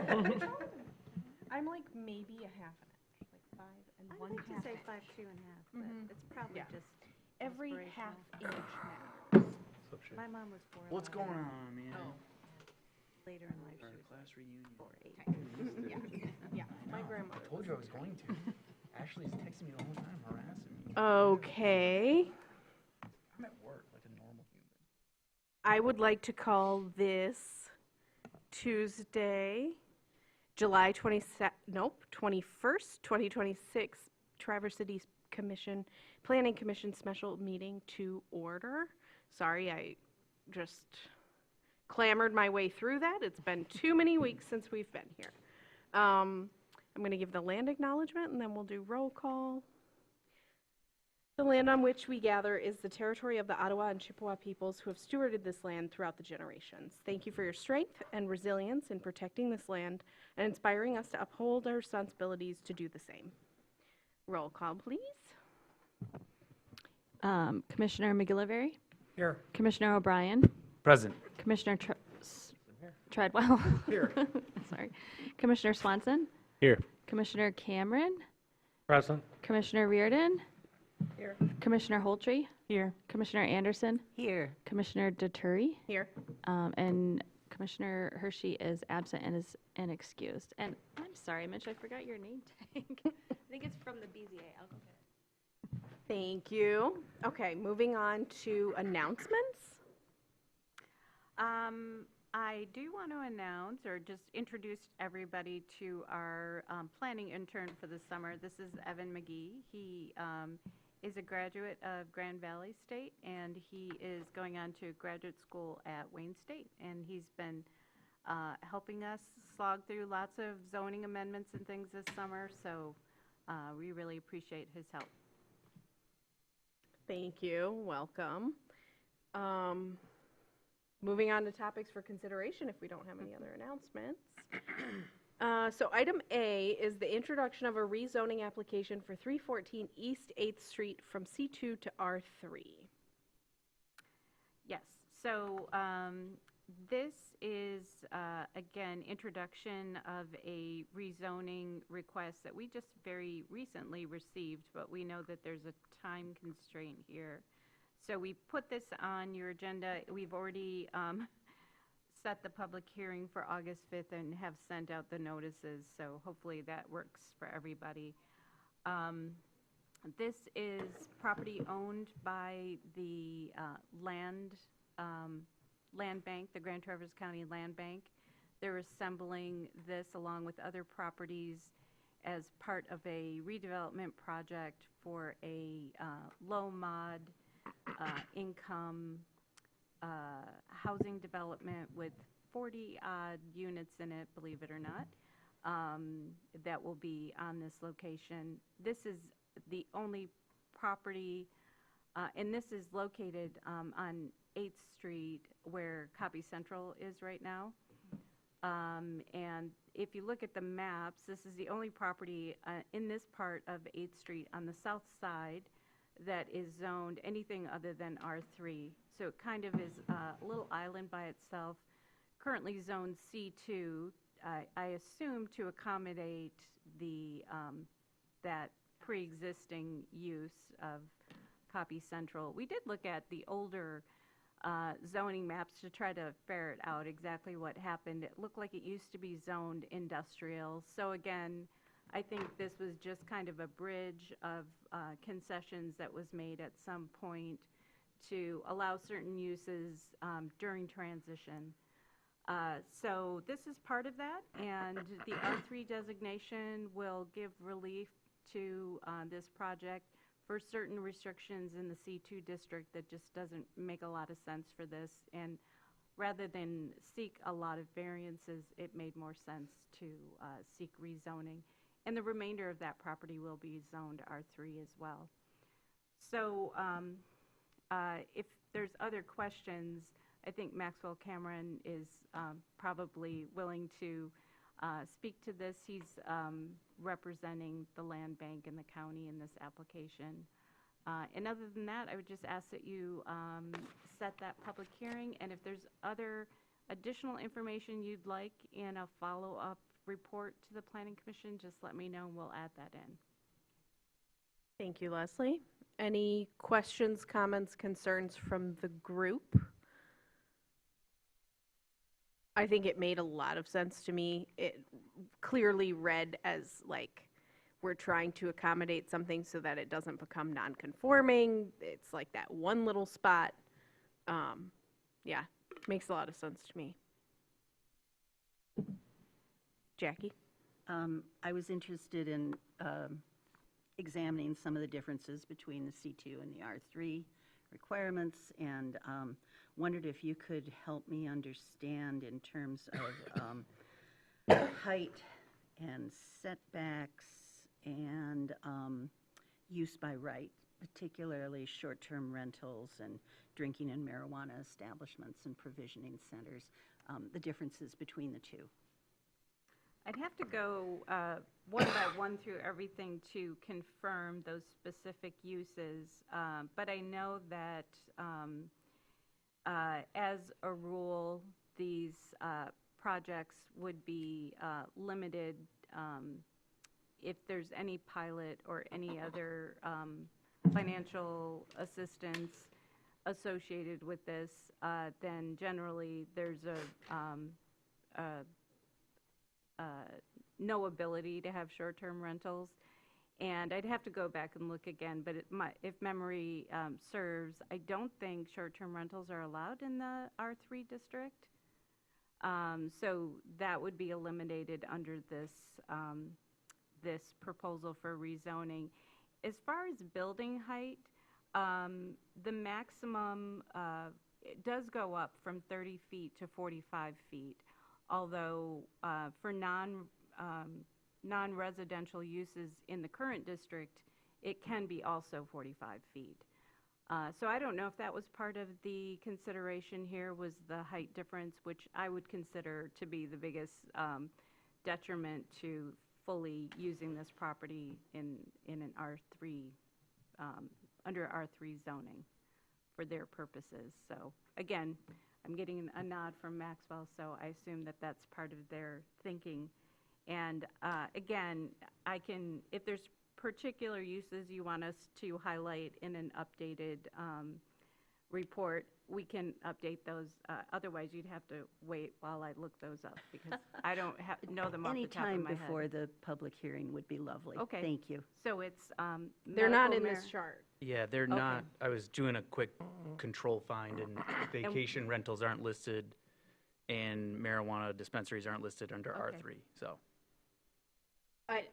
I'm like maybe a half an inch, like 5 and I 1 would half like to say inch. 5, 2 and a half, but it's probably Yeah. just Every aspirational. half inch matters. My mom was 4. What's going on, man? Oh. Later in life, Our she was class reunion. 4, 8. Yeah, my grandmother. I told you I was going to. Ashley's texting me the whole time, harassing me. Okay. I'm at work like a normal human. I would like to call this Tuesday, July 21st, 2026, Traverse City Commission, Planning Commission special meeting to order. Sorry, I just clambered my way through that. It's been too many weeks since we've been here. I'm going to give the land acknowledgement, and then we'll do roll call. The land on which we gather is the territory of the Ottawa and Chippewa peoples who have stewarded this land throughout the generations. Thank you for your strength and resilience in protecting this land and inspiring us to uphold our responsibilities to do the same. Roll call, please. Commissioner McGillivray, Here. Commissioner O'Brien, Present. Commissioner Treadwell, Here. sorry, Commissioner Swanson, Here. Commissioner Cameron, Present. Commissioner Reardon, Here. Commissioner Holtree, Here. Commissioner Anderson, Here. Commissioner Deturi, Here. and Commissioner Hershey is absent and is inexcused. And I'm sorry, Mitch, I forgot your name tag. I think it's from the BZA. I'll go get it. Thank you. Okay, moving on to announcements. I do want to announce or just introduce everybody to our planning intern for the summer. This is Evan McGee. He is a graduate of Grand Valley State, and he is going on to graduate school at Wayne State. And he's been helping us slog through lots of zoning amendments and things this summer, so we really appreciate his help. Thank you. Welcome. Moving on to topics for consideration if we don't have any other announcements. So item A is the introduction of a rezoning application for 314 East 8th Street from C2 to R3. Yes, so this is, again, introduction of a rezoning request that we just very recently received, but we know that there's a time constraint here. So we put this on your agenda. We've already set the public hearing for August 5th and have sent out the notices, so hopefully that works for everybody. This is property owned by the land bank, the Grand Traverse County Land Bank. They're assembling this along with other properties as part of a redevelopment project for a low mod income housing development with 40 odd units in it, believe it or not, that will be on this location. This is the only property, and this is located on 8th Street where Copy Central is right now. And if you look at the maps, this is the only property in this part of 8th Street on the south side that is zoned anything other than R3. So it kind of is a little island by itself, currently zoned C2, I assume to accommodate the that pre-existing use of Copy Central. We did look at the older zoning maps to try to ferret out exactly what happened. It looked like it used to be zoned industrial. So again, I think this was just kind of a bridge of concessions that was made at some point to allow certain uses during transition. So this is part of that, and the R3 designation will give relief to this project for certain restrictions in the C2 district that just doesn't make a lot of sense for this. And rather than seek a lot of variances, it made more sense to seek rezoning. And the remainder of that property will be zoned R3 as well. So if there's other questions, I think Maxwell Cameron is probably willing to speak to this. He's representing the land bank and the county in this application. And other than that, I would just ask that you set that public hearing. And if there's other additional information you'd like in a follow-up report to the Planning Commission, just let me know and we'll add that in. Thank you, Leslie. Any questions, comments, concerns from the group? I think it made a lot of sense to me. It clearly read as like we're trying to accommodate something so that it doesn't become non-conforming. It's like that one little spot. Yeah, makes a lot of sense to me. Jackie? I was interested in examining some of the differences between the C2 and the R3 requirements, and wondered if you could help me understand in terms of height and setbacks and use by right, particularly short-term rentals and drinking and marijuana establishments and provisioning centers, the differences between the two. I'd have to go one by one through everything to confirm those specific uses, but I know that as a rule, these projects would be limited if there's any pilot or any other financial assistance associated with this, then generally there's no ability to have short-term rentals. And I'd have to go back and look again, but if memory serves, I don't think short-term rentals are allowed in the R3 district. So that would be eliminated under this, this proposal for rezoning. As far as building height, the maximum it does go up from 30 feet to 45 feet, although for non-residential uses in the current district, it can be also 45 feet. So I don't know if that was part of the consideration here, was the height difference, which I would consider to be the biggest detriment to fully using this property in an R3, under R3 zoning for their purposes. So again, I'm getting a nod from Maxwell, so I assume that that's part of their thinking. And again, I can, if there's particular uses you want us to highlight in an updated report, we can update those. Otherwise, you'd have to wait while I look those up because I don't know them off the top of Anytime my head. before the public hearing would be lovely. Okay. Thank you. So it's They're not in medical this chart. Yeah, they're Okay. not, I was doing a quick control find, and vacation rentals aren't listed, and marijuana dispensaries aren't listed under Okay. R3, so.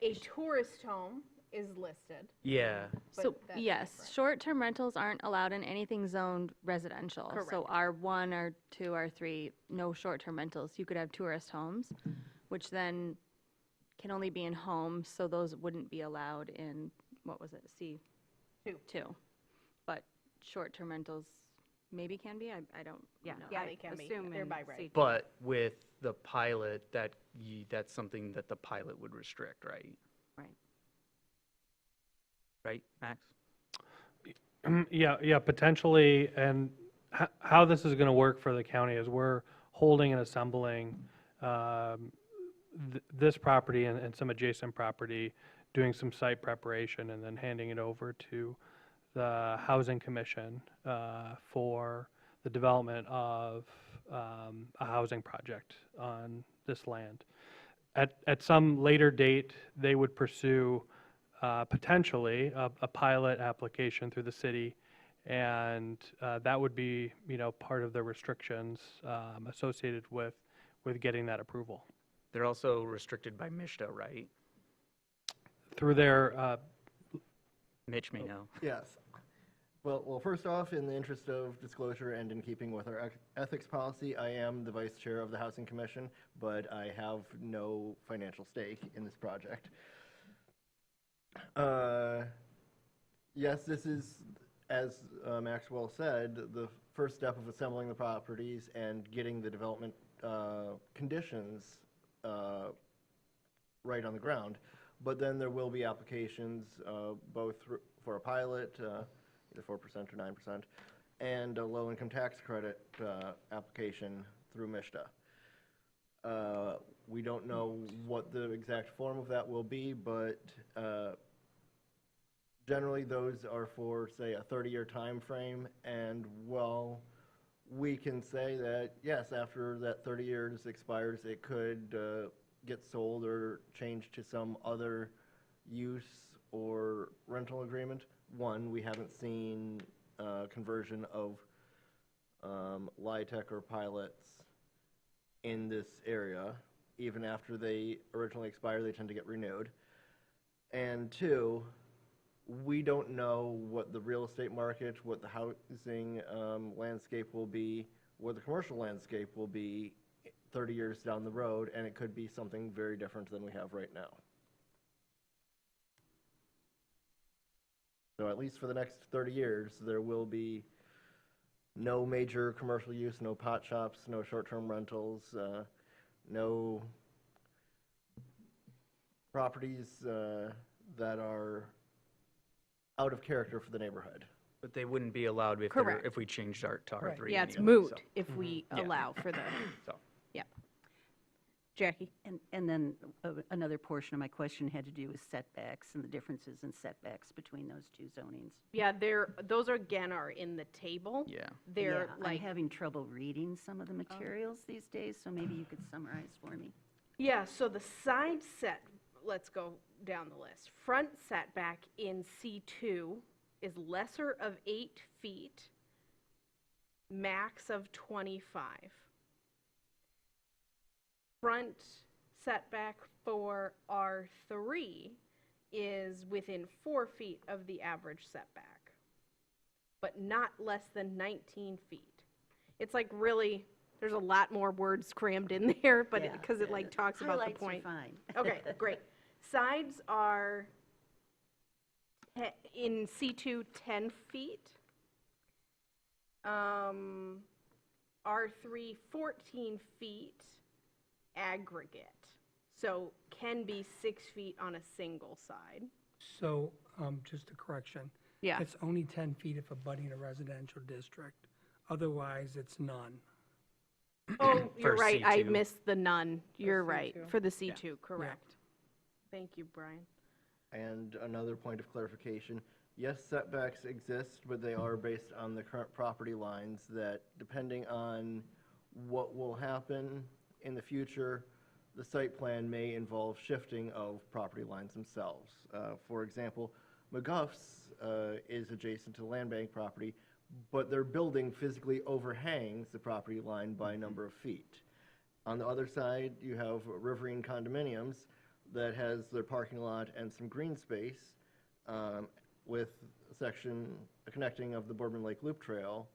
A tourist home is listed. Yeah, But So, that's yes, different. short-term rentals aren't allowed in anything zoned residential. So Correct. R1, R2, R3, no short-term rentals. You could have tourist homes, which then can only be in homes, so those wouldn't be allowed in, what was it, C2? But short-term rentals maybe can be, I don't Yeah. know. Yeah, I they can be. assume They're in by right. C2. but with the pilot, that's something that the pilot would restrict, right? Right. Right, Max? Yeah, potentially. And how this is going to work for the county is we're holding and assembling this property and some adjacent property, doing some site preparation, and then handing it over to the Housing Commission for the development of a housing project on this land. At some later date, they would pursue potentially a pilot application through the city, and that would be, part of the restrictions associated with getting that approval. They're also restricted by MISTA, right? Through their, Mitch may know. Yes. Well, first off, in the interest of disclosure and in keeping with our ethics policy, I am the vice chair of the Housing Commission, but I have no financial stake in this project. Yes, this is, as Maxwell said, the first step of assembling the properties and getting the development conditions right on the ground. But then there will be applications, both for a pilot, either 4% or 9%, and a low-income tax credit application through MISTA. We don't know what the exact form of that will be, but generally those are for, say, a 30-year time frame. And well, we can say that, yes, after that 30 years expires, it could get sold or changed to some other use or rental agreement. One, we haven't seen conversion of LIHTC or pilots in this area. Even after they originally expire, they tend to get renewed. And two, we don't know what the real estate market, what the housing landscape will be, what the commercial landscape will be 30 years down the road, and it could be something very different than we have right now. So at least for the next 30 years, there will be no major commercial use, no pot shops, no short-term rentals, no properties that are out of character for the neighborhood. But they wouldn't be allowed if, Correct. if we changed our to R3. Yeah, it's anyway, moot so. if we Yeah. allow for the, So. yeah. Jackie? And then another portion of my question had to do with setbacks and the differences in setbacks between those two zonings. Yeah, those are, again, are in the table. Yeah. They're Yeah, I'm like, having trouble reading some of the materials these days, so maybe you could summarize for me. yeah, so the side set, let's go down the list. Front setback in C2 is lesser of 8 feet, max of 25. Front setback for R3 is within 4 feet of the average setback, but not less than 19 feet. It's like really, there's a lot more words crammed in there, but Yeah. because it like talks about the Highlights are point. fine. Okay, great. Sides are in C2, 10 feet. R3, 14 feet aggregate. So can be 6 feet on a single side. So, just a correction. Yeah. It's only 10 feet if abutting a residential district. Otherwise, it's none. Oh, you're For right. I C2. missed the none. You're C2. right. For the C2, correct. Thank you, Brian. And another point of clarification, yes, setbacks exist, but they are based on the current property lines that, depending on what will happen in the future, the site plan may involve shifting of property lines themselves. For example, McGuff's is adjacent to the land bank property, but their building physically overhangs the property line by a number of feet. On the other side, you have Riverine Condominiums that has their parking lot and some green space with a section connecting of the Boardman Lake Loop Trail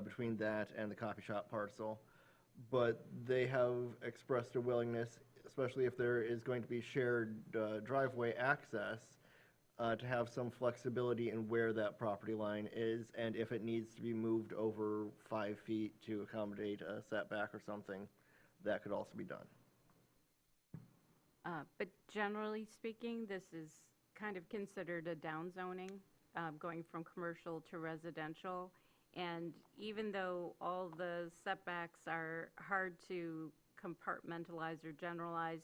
between that and the coffee shop parcel. But they have expressed a willingness, especially if there is going to be shared driveway access, to have some flexibility in where that property line is, and if it needs to be moved over 5 feet to accommodate a setback or something, that could also be done. But generally speaking, this is kind of considered a downzoning, going from commercial to residential. And even though all the setbacks are hard to compartmentalize or generalize,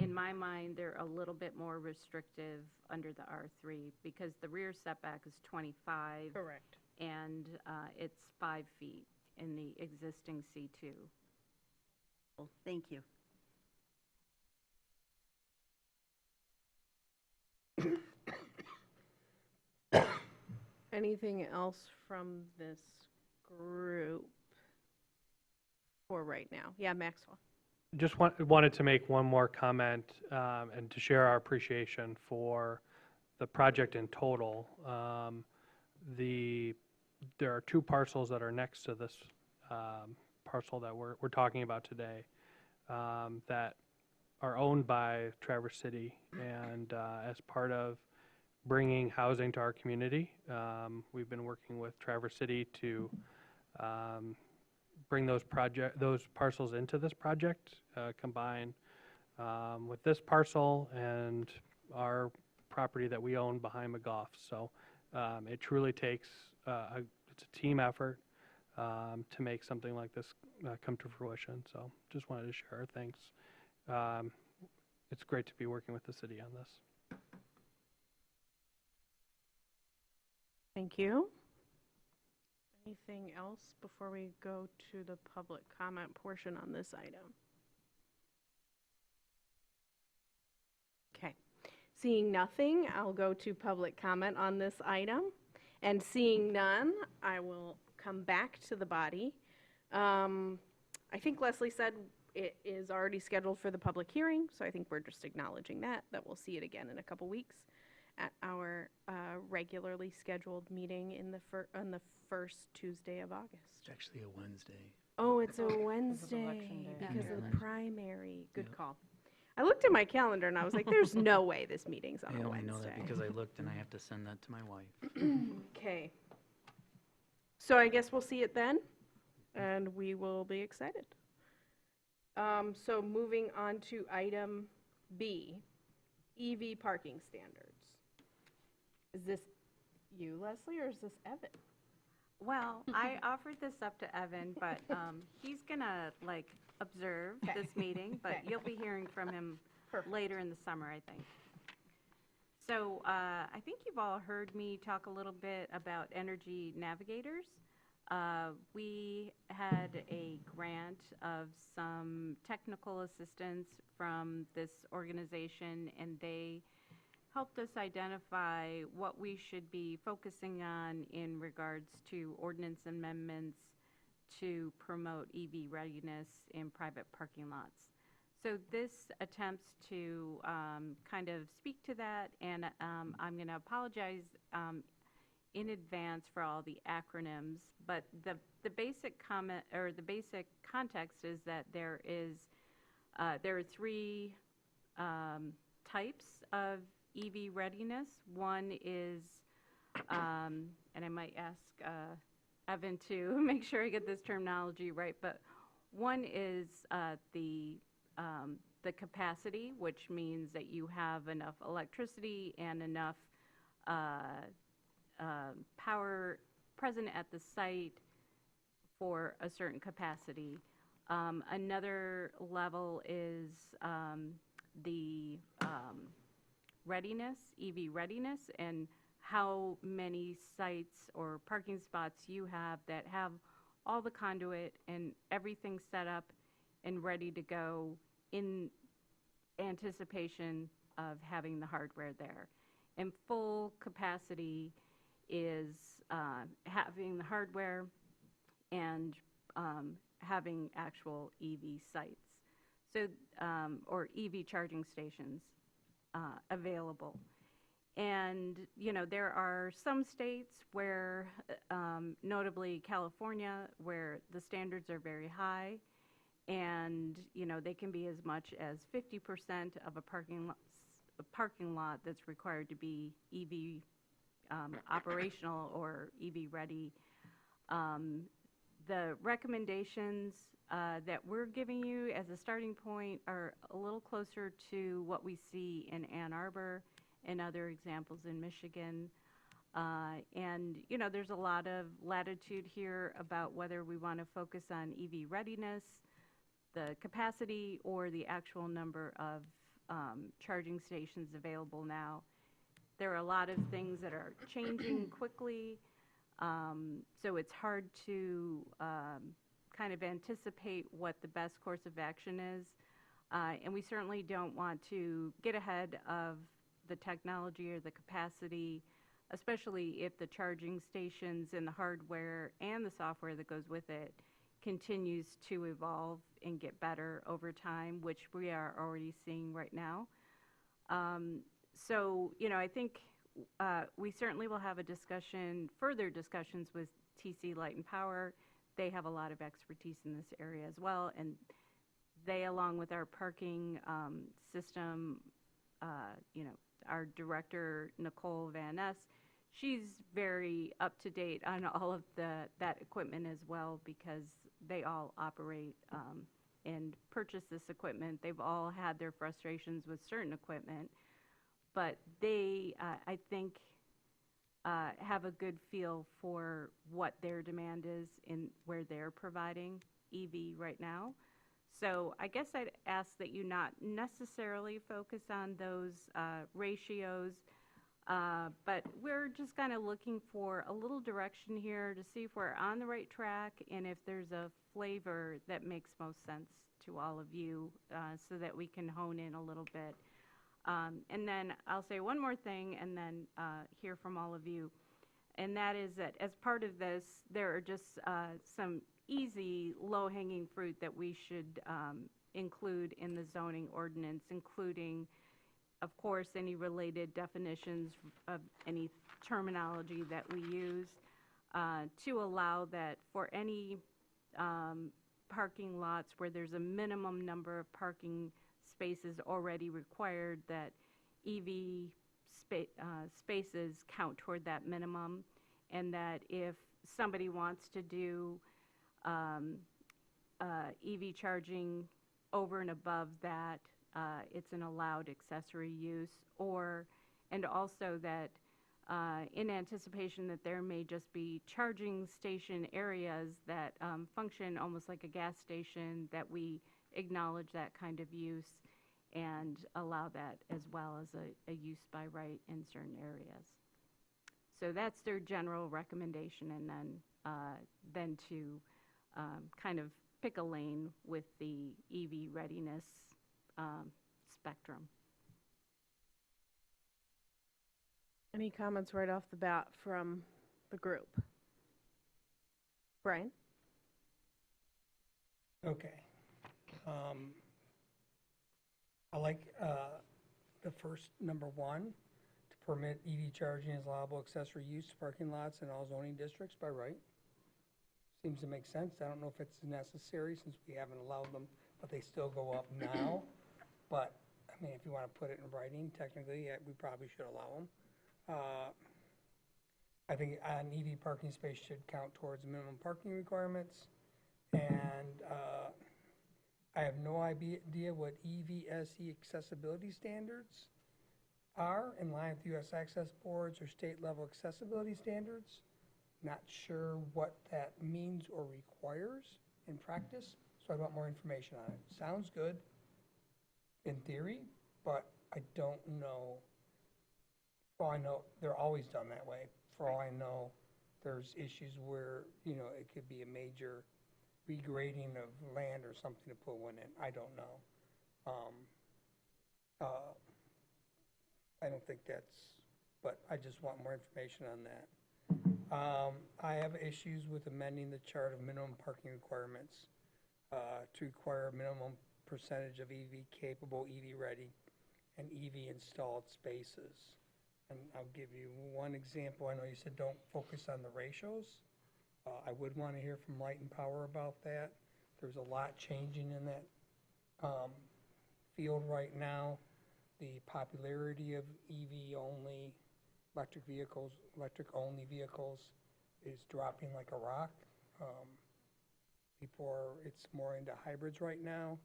in my mind, they're a little bit more restrictive under the R3 because the rear setback is 25 Correct. and it's 5 feet in the existing C2. Well, thank you. Anything else from this group for right now? Yeah, Maxwell. Just wanted to make one more comment and to share our appreciation for the project in total. There are two parcels that are next to this parcel that we're talking about today that are owned by Traverse City, and as part of bringing housing to our community, we've been working with Traverse City to bring those parcels into this project, combine with this parcel and our property that we own behind McGough. So it truly takes it's a team effort to make something like this come to fruition. So just wanted to share our thanks It's great to be working with the city on this. Thank you. Anything else before we go to the public comment portion on this item? Okay. Seeing nothing, I'll go to public comment on this item. And seeing none, I will come back to the body. I think Leslie said it is already scheduled for the public hearing, so I think we're just acknowledging that we'll see it again in a couple weeks at our regularly scheduled meeting on the first Tuesday of August. It's actually a Wednesday. Oh, it's a Wednesday election day. because Yeah. of the primary. Good call. I looked at my calendar and I was like, there's no way this meeting's on I a only know that Wednesday. because I looked and I have to send that to my wife. Okay. So I guess we'll see it then, and we will be excited. So moving on to item B, EV parking standards. Is this you, Leslie, or is this Evan? Well, I offered this up to Evan, but he's gonna observe this meeting, but you'll be hearing from him later in the summer, I think. So I think you've all heard me talk a little bit about Energy Navigators. We had a grant of some technical assistance from this organization, and they helped us identify what we should be focusing on in regards to ordinance amendments to promote EV readiness in private parking lots. So this attempts to kind of speak to that, and I'm going to apologize in advance for all the acronyms, but the basic comment or the basic context is that there are three types of EV readiness. One is, and I might ask Evan to make sure I get this terminology right, but one is the capacity, which means that you have enough electricity and enough power present at the site for a certain capacity. Another level is the readiness, EV readiness, and how many sites or parking spots you have that have all the conduit and everything set up and ready to go in anticipation of having the hardware there. And full capacity is having the hardware and having actual EV sites, so or EV charging stations available. And there are some states where, notably California, where the standards are very high, and they can be as much as 50% of a parking lot that's required to be EV operational or EV ready. The recommendations that we're giving you as a starting point are a little closer to what we see in Ann Arbor and other examples in Michigan. And there's a lot of latitude here about whether we want to focus on EV readiness, the capacity, or the actual number of charging stations available now. There are a lot of things that are changing quickly, so it's hard to kind of anticipate what the best course of action is. And we certainly don't want to get ahead of the technology or the capacity, especially if the charging stations and the hardware and the software that goes with it continues to evolve and get better over time, which we are already seeing right now. So, I think we certainly will have a discussion, further discussions with TC Light and Power. They have a lot of expertise in this area as well, and they, along with our parking system, our director, Nicole Van Ness, she's very up to date on all of that equipment as well, because they all operate and purchase this equipment. They've all had their frustrations with certain equipment, but they, I think, have a good feel for what their demand is in where they're providing EV right now. So I guess I'd ask that you not necessarily focus on those ratios, but we're just kind of looking for a little direction here to see if we're on the right track and if there's a flavor that makes most sense to all of you, so that we can hone in a little bit. And then I'll say one more thing and then hear from all of you. And that is that as part of this, there are just some easy, low-hanging fruit that we should include in the zoning ordinance, including, of course, any related definitions of any terminology that we use, to allow that for any parking lots where there's a minimum number of parking spaces already required, that EV spaces count toward that minimum, and that if somebody wants to do EV charging over and above that, it's an allowed accessory use, and also that in anticipation that there may just be charging station areas that function almost like a gas station, that we acknowledge that kind of use and allow that as well as a use by right in certain areas. So that's their general recommendation, and then to kind of pick a lane with the EV readiness spectrum. Any comments right off the bat from the group? Brian? Okay. I like the first, number 1, to permit EV charging as allowable accessory use to parking lots in all zoning districts by right. Seems to make sense. I don't know if it's necessary since we haven't allowed them, but they still go up now. But, I mean, if you want to put it in writing, technically, we probably should allow them. I think an EV parking space should count towards minimum parking requirements. And I have no idea what EVSE accessibility standards are in line with U.S. Access Boards or state level accessibility standards. Not sure what that means or requires in practice, so I want more information on it. Sounds good in theory, but I don't know. For all I know, they're always done that way. For all I know, there's issues where, you know, it could be a major regrading of land or something to put one in. I don't know. I don't think that's, but I just want more information on that. I have issues with amending the chart of minimum parking requirements to require a minimum percentage of EV capable, EV ready, and EV installed spaces. And I'll give you one example. I know you said don't focus on the ratios. I would want to hear from Light and Power about that. There's a lot changing in that field right now. The popularity of EV-only electric vehicles, electric-only vehicles is dropping like a rock. It's more into hybrids right now.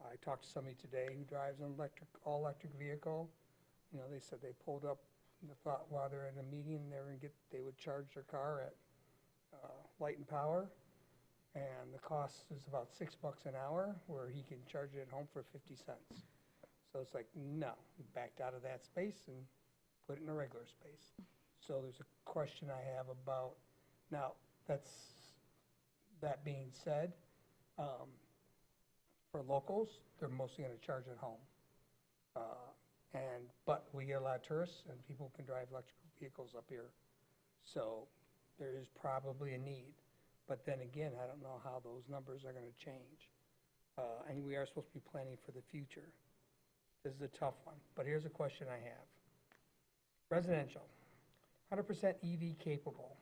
I talked to somebody today who drives an all-electric vehicle. You know, they said they pulled up and thought while they're in a meeting, they would charge their car at Light and Power, and the cost is about $6 an hour, where he can charge it at home for 50 cents. So it's like, no, we backed out of that space and put it in a regular space. So there's a question I have about, now, that being said, for locals, they're mostly going to charge at home. But we get a lot of tourists, and people can drive electric vehicles up here. So there is probably a need. But then again, I don't know how those numbers are going to change. And we are supposed to be planning for the future. This is a tough one, but here's a question I have. Residential, 100% EV capable.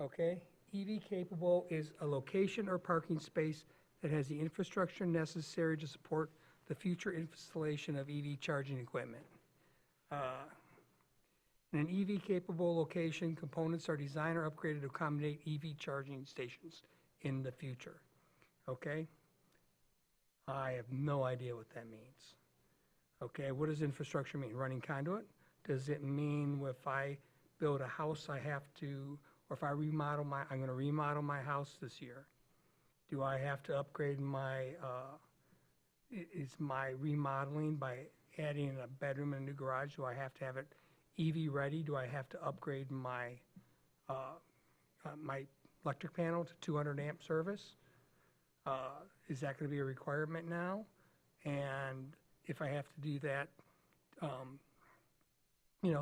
Okay, EV capable is a location or parking space that has the infrastructure necessary to support the future installation of EV charging equipment. In an EV capable location, components are designed or upgraded to accommodate EV charging stations in the future. Okay? I have no idea what that means. Okay, what does infrastructure mean? Running conduit? Does it mean if I build a house, I have to, or if I I'm going to remodel my house this year, Do I have to upgrade my, is my remodeling by adding a bedroom and a new garage? Do I have to have it EV ready? Do I have to upgrade my, my electric panel to 200 amp service? Is that going to be a requirement now? And if I have to do that,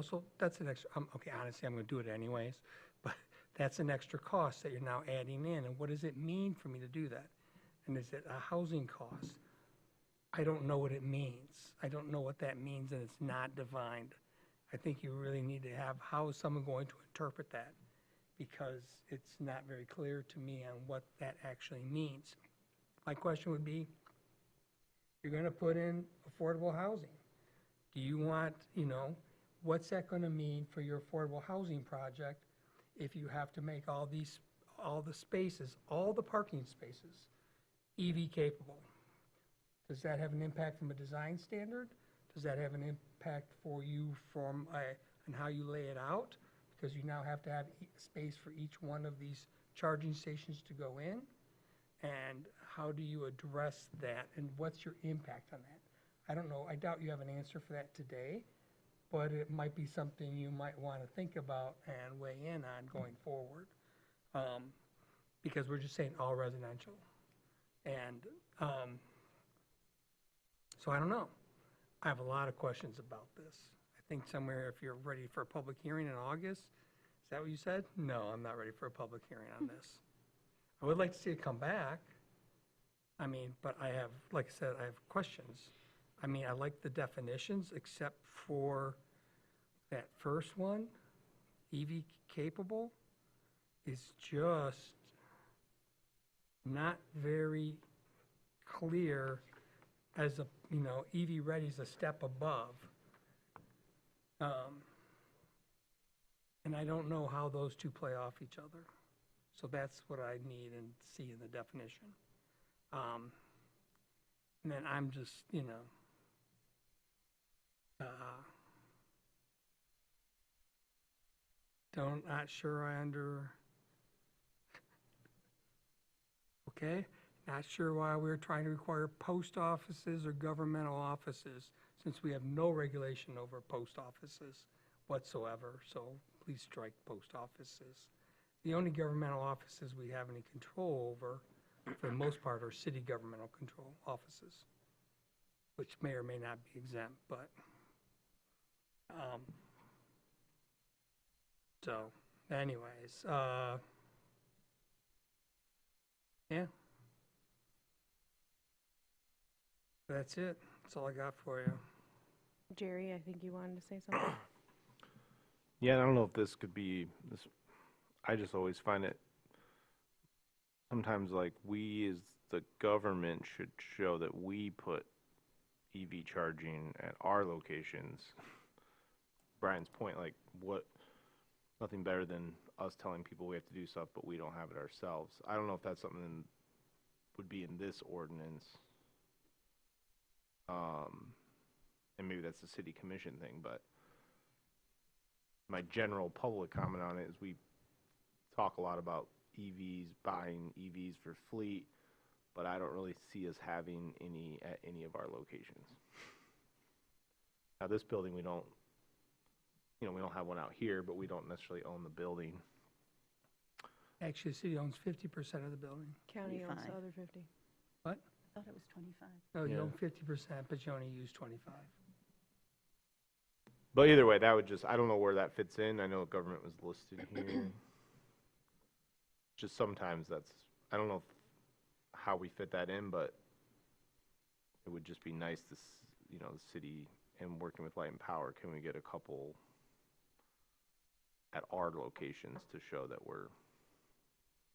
so that's an extra, okay, honestly, I'm going to do it anyways, but that's an extra cost that you're now adding in. And what does it mean for me to do that? And is it a housing cost? I don't know what it means. I don't know what that means, and it's not defined. I think you really need to have, how is someone going to interpret that? Because it's not very clear to me on what that actually means. My question would be, you're going to put in affordable housing. Do you want, what's that going to mean for your affordable housing project if you have to make all the spaces, all the parking spaces, EV capable? Does that have an impact from a design standard? Does that have an impact for you from and how you lay it out? Because you now have to have space for each one of these charging stations to go in. And how do you address that? And what's your impact on that? I don't know. I doubt you have an answer for that today, but it might be something you might want to think about and weigh in on going forward. Because we're just saying all residential. And so I don't know. I have a lot of questions about this. I think somewhere, if you're ready for a public hearing in August, is that what you said? No, I'm not ready for a public hearing on this. I would like to see it come back. I mean, but I have, like I said, I have questions. I mean, I like the definitions, except for that first one, EV capable, is just not very clear as a, EV ready is a step above. And I don't know how those two play off each other. So that's what I need and see in the definition. And then I'm just, not sure okay, not sure why we're trying to require post offices or governmental offices, since we have no regulation over post offices whatsoever, so please strike post offices. The only governmental offices we have any control over, for the most part, are city governmental control offices, which may or may not be exempt, but, so, anyways, yeah. That's it. That's all I got for you. Jerry, I think you wanted to say something? Yeah, I don't know if this could be, I just always find it, sometimes like we as the government should show that we put EV charging at our locations. Brian's point, like nothing better than us telling people we have to do stuff, but we don't have it ourselves. I don't know if that's something that would be in this ordinance. And maybe that's a city commission thing, but my general public comment on it is we talk a lot about EVs, buying EVs for fleet, but I don't really see us having any at any of our locations. Now this building we don't have one out here, but we don't necessarily own the building. Actually, the city owns 50% of the building. County owns the 25. other 50. What? I thought it was 25. No, you Yeah. own 50%, but you only use 25. But either way, that would just, I don't know where that fits in. I know government was listed here. Just sometimes I don't know how we fit that in, but it would just be nice to, the city and working with Light and Power, can we get a couple at our locations to show that we're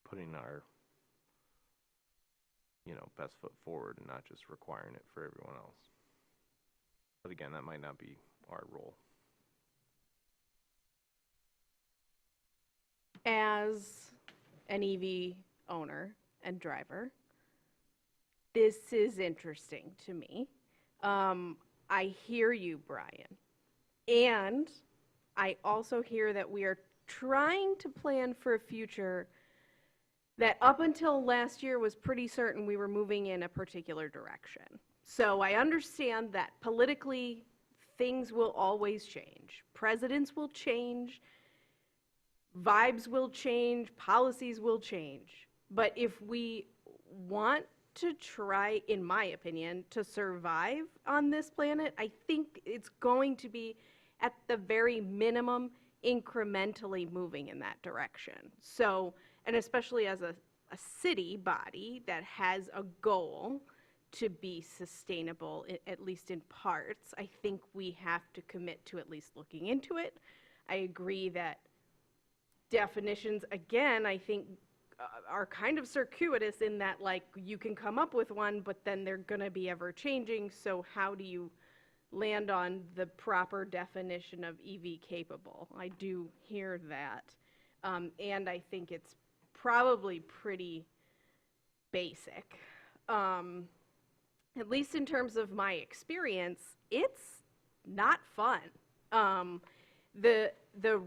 putting our, best foot forward and not just requiring it for everyone else. But again, that might not be our role. As an EV owner and driver, this is interesting to me. I hear you, Brian. And I also hear that we are trying to plan for a future that up until last year was pretty certain we were moving in a particular direction. So I understand that politically, things will always change. Presidents will change, vibes will change, policies will change. But if we want to try, in my opinion, to survive on this planet, I think it's going to be, at the very minimum, incrementally moving in that direction. So, and especially as a city body that has a goal to be sustainable, at least in parts, I think we have to commit to at least looking into it. I agree that definitions, again, I think are kind of circuitous in that, like, you can come up with one, but then they're going to be ever changing. So how do you land on the proper definition of EV capable? I do hear that. And I think it's probably pretty basic. At least in terms of my experience, it's not fun. The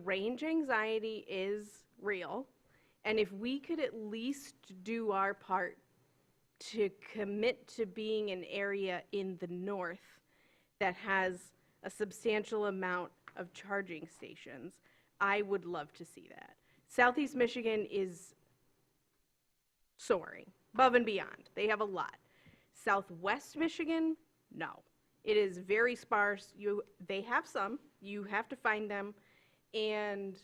range anxiety is real. And if we could at least do our part to commit to being an area in the north that has a substantial amount of charging stations, I would love to see that. Southeast Michigan is soaring, above and beyond. They have a lot. Southwest Michigan, no. It is very sparse. They have some. You have to find them. And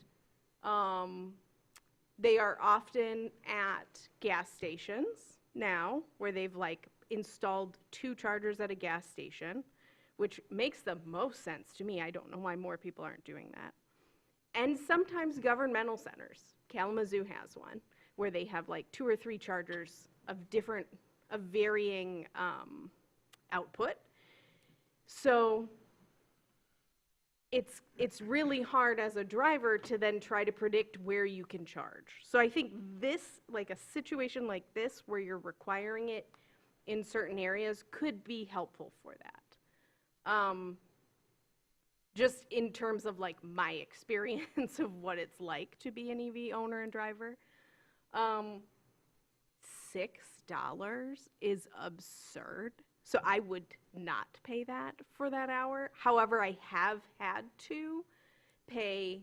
they are often at gas stations now, where they've like installed 2 chargers at a gas station, which makes the most sense to me. I don't know why more people aren't doing that. And sometimes governmental centers. Kalamazoo has one, where they have like 2 or 3 chargers of varying output. So it's really hard as a driver to then try to predict where you can charge. So I think this, like a situation like this, where you're requiring it in certain areas, could be helpful for that. Just in terms of like my experience of what it's like to be an EV owner and driver. $6 is absurd. So I would not pay that for that hour. However, I have had to pay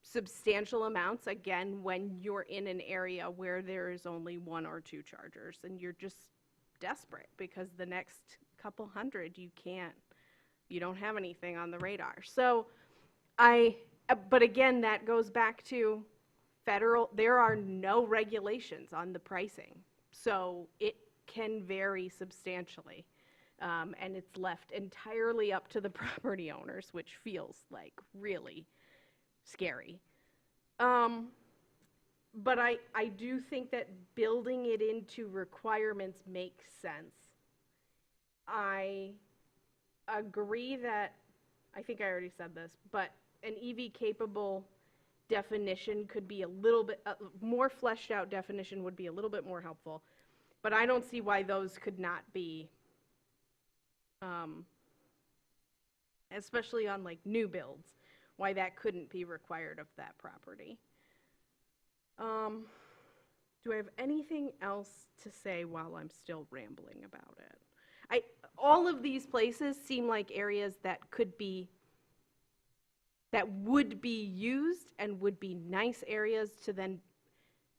substantial amounts, again, when you're in an area where there is only 1 or 2 chargers and you're just desperate because the next couple hundred you don't have anything on the radar. So but again, that goes back to there are no regulations on the pricing. So it can vary substantially. And it's left entirely up to the property owners, which feels like really scary. But I do think that building it into requirements makes sense. I agree that, I think I already said this, but an EV capable definition could be a little bit, more fleshed out definition would be a little bit more helpful. But I don't see why those could not be, especially on like new builds, why that couldn't be required of that property. Do I have anything else to say while I'm still rambling about it? All of these places seem like areas that would be used and would be nice areas to then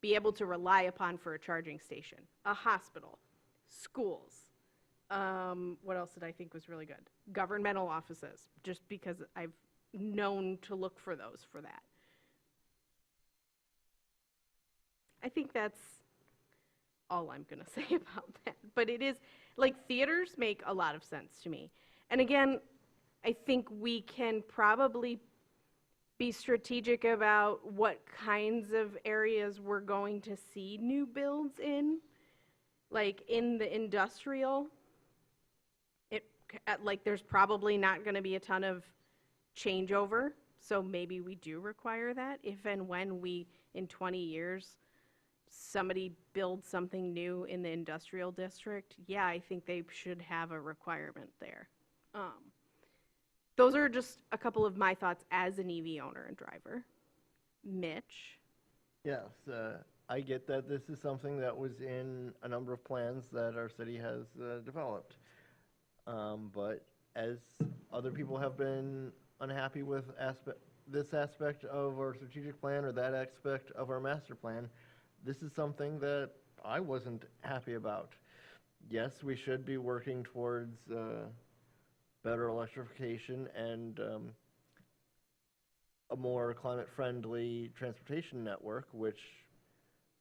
be able to rely upon for a charging station. A hospital, schools. What else did I think was really good? Governmental offices, just because I've known to look for those for that. I think that's all I'm going to say about that. But it is, like, theaters make a lot of sense to me. And again, I think we can probably be strategic about what kinds of areas we're going to see new builds in. Like in the industrial, there's probably not going to be a ton of changeover. So maybe we do require that if and when in 20 years, somebody builds something new in the industrial district. Yeah, I think they should have a requirement there. Those are just a couple of my thoughts as an EV owner and driver. Mitch? Yes, I get that this is something that was in a number of plans that our city has developed. But as other people have been unhappy with this aspect of our strategic plan or that aspect of our master plan, this is something that I wasn't happy about. Yes, we should be working towards better electrification and a more climate-friendly transportation network, which,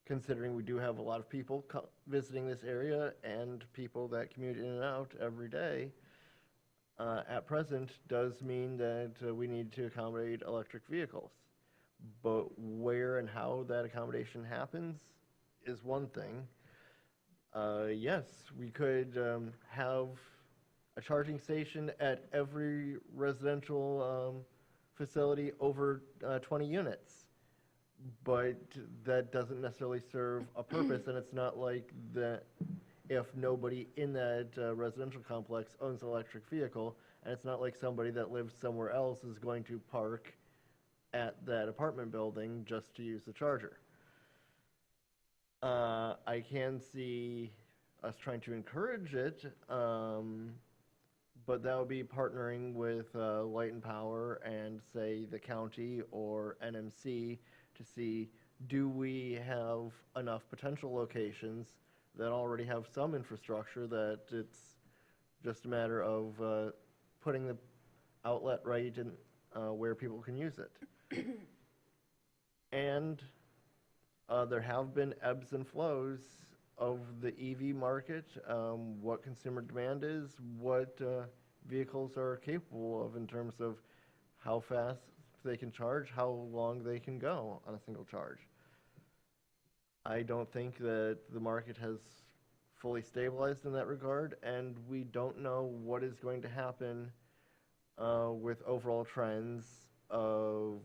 considering we do have a lot of people visiting this area and people that commute in and out every day, at present does mean that we need to accommodate electric vehicles. But where and how that accommodation happens is one thing. Yes, we could have a charging station at every residential facility over 20 units. But that doesn't necessarily serve a purpose, and it's not like that if nobody in that residential complex owns an electric vehicle, and it's not like somebody that lives somewhere else is going to park at that apartment building just to use the charger. I can see us trying to encourage it, but that would be partnering with Light and Power and, say, the county or NMC to see, do we have enough potential locations that already have some infrastructure that it's just a matter of putting the outlet right in where people can use it. And there have been ebbs and flows of the EV market, what consumer demand is, what vehicles are capable of in terms of how fast they can charge, how long they can go on a single charge. I don't think that the market has fully stabilized in that regard, and we don't know what is going to happen with overall trends of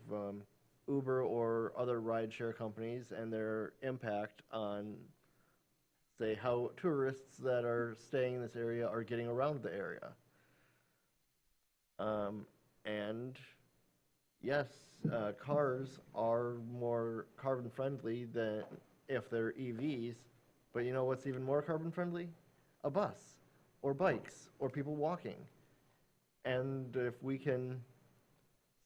Uber or other rideshare companies and their impact on, say, how tourists that are staying in this area are getting around the area. And yes, cars are more carbon friendly than if they're EVs, but you know what's even more carbon friendly? A bus, or bikes, or people walking. And if we can,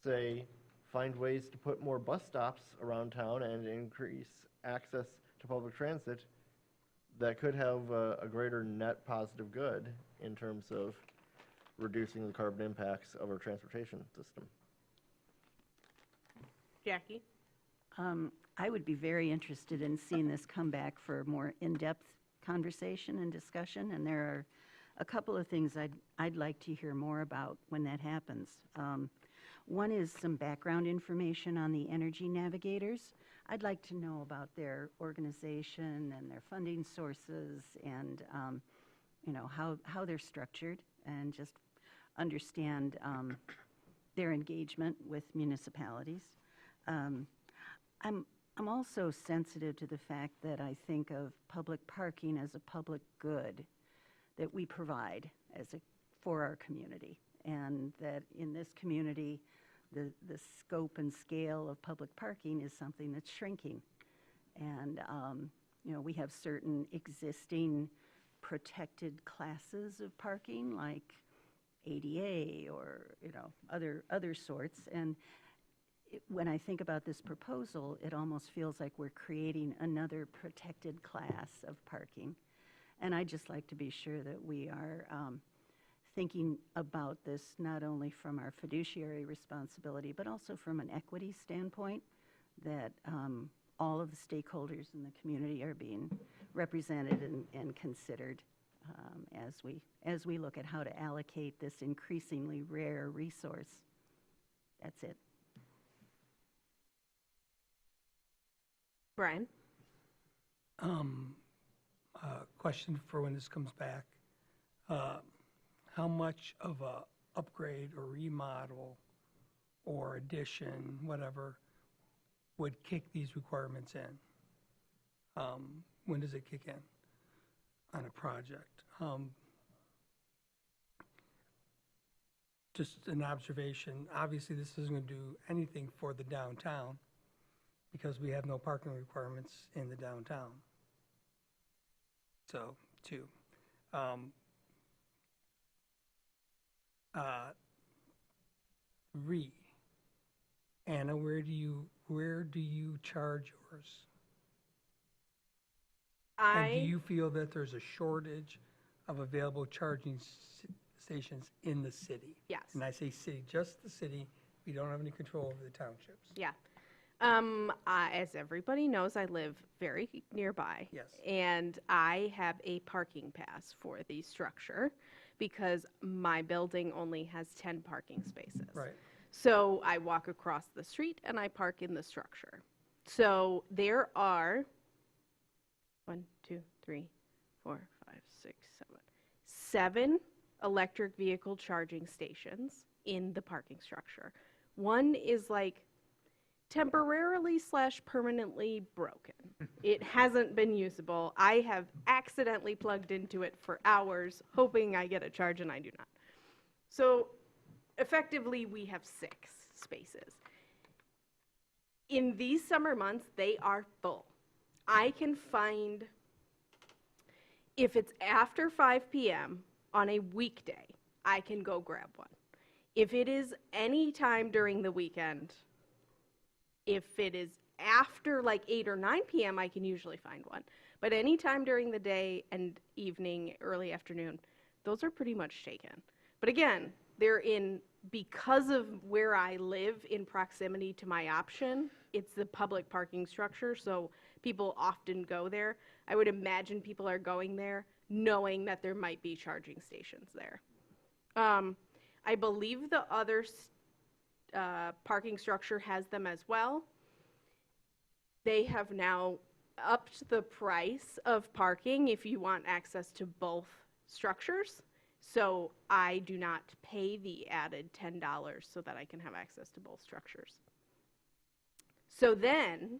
say, find ways to put more bus stops around town and increase access to public transit, that could have a greater net positive good in terms of reducing the carbon impacts of our transportation system. Jackie? I would be very interested in seeing this come back for a more in-depth conversation and discussion, and there are a couple of things I'd like to hear more about when that happens. One is some background information on the Energy Navigators. I'd like to know about their organization and their funding sources and how they're structured, and just understand their engagement with municipalities. I'm also sensitive to the fact that I think of public parking as a public good that we provide for our community, and that in this community, the scope and scale of public parking is something that's shrinking. And we have certain existing protected classes of parking, like ADA or other sorts. And when I think about this proposal, it almost feels like we're creating another protected class of parking. And I'd just like to be sure that we are thinking about this not only from our fiduciary responsibility, but also from an equity standpoint, that all of the stakeholders in the community are being represented and considered as we look at how to allocate this increasingly rare resource. That's it. Brian? Question for when this comes back. How much of a upgrade or remodel or addition, whatever, would kick these requirements in? When does it kick in on a project? Just an observation. Obviously, this isn't going to do anything for the downtown, because we have no parking requirements in the downtown. So, 2. Three, Anna, where do you charge yours? And do I, you feel that there's a shortage of available charging stations in the city? yes. And I say city, just the city. We don't have any control over the townships. Yeah. As everybody knows, I live very nearby. Yes. And I have a parking pass for the structure because my building only has 10 parking spaces. Right. So I walk across the street and I park in the structure. So there are 1, 2, 3, 4, 5, 6, 7 electric vehicle charging stations in the parking structure. One is like temporarily / permanently broken. It hasn't been usable. I have accidentally plugged into it for hours, hoping I get a charge, and I do not. So effectively, we have 6 spaces. In these summer months, they are full. I can find, if it's after 5 p.m. on a weekday, I can go grab one. If it is any time during the weekend, if it is after like 8 or 9 p.m., I can usually find one. But any time during the day and evening, early afternoon, those are pretty much taken. But again, they're in, because of where I live in proximity to my option, it's the public parking structure, so people often go there. I would imagine people are going there knowing that there might be charging stations there. I believe the other parking structure has them as well. They have now upped the price of parking if you want access to both structures. So I do not pay the added $10 so that I can have access to both structures. So then,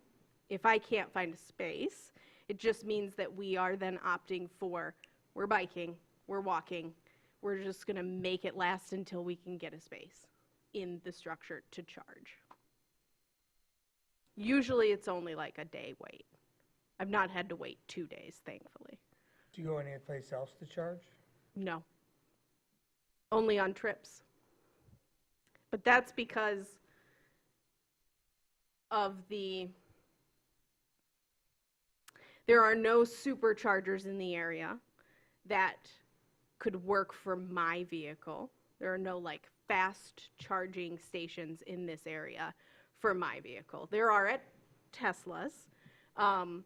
if I can't find a space, it just means that we are then opting for, we're biking, we're walking, we're just gonna make it last until we can get a space in the structure to charge. Usually it's only like a day wait. I've not had to wait 2 days, thankfully. Do you go any place else to charge? No. Only on trips. But that's because of there are no superchargers in the area that could work for my vehicle. There are no like fast charging stations in this area for my vehicle. There are at Tesla's. So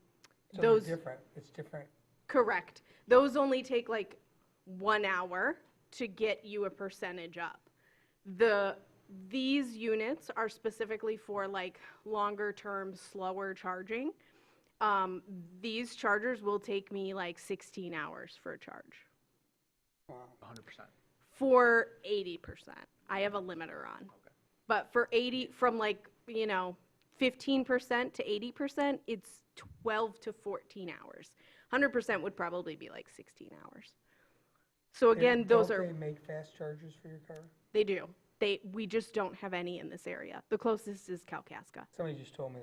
Those they're different. It's different. Correct. Those only take like 1 hour to get you a percentage up. These units are specifically for like longer term, slower charging. These chargers will take me like 16 hours for a charge. Wow. 100%. For 80%. I have a limiter on. Okay. But for 80, from like, 15% to 80%, it's 12 to 14 hours. 100% would probably be like 16 hours. So again, those are, Don't they make fast chargers for your car? they do. We just don't have any in this area. The closest is Kalkaska. Somebody just told me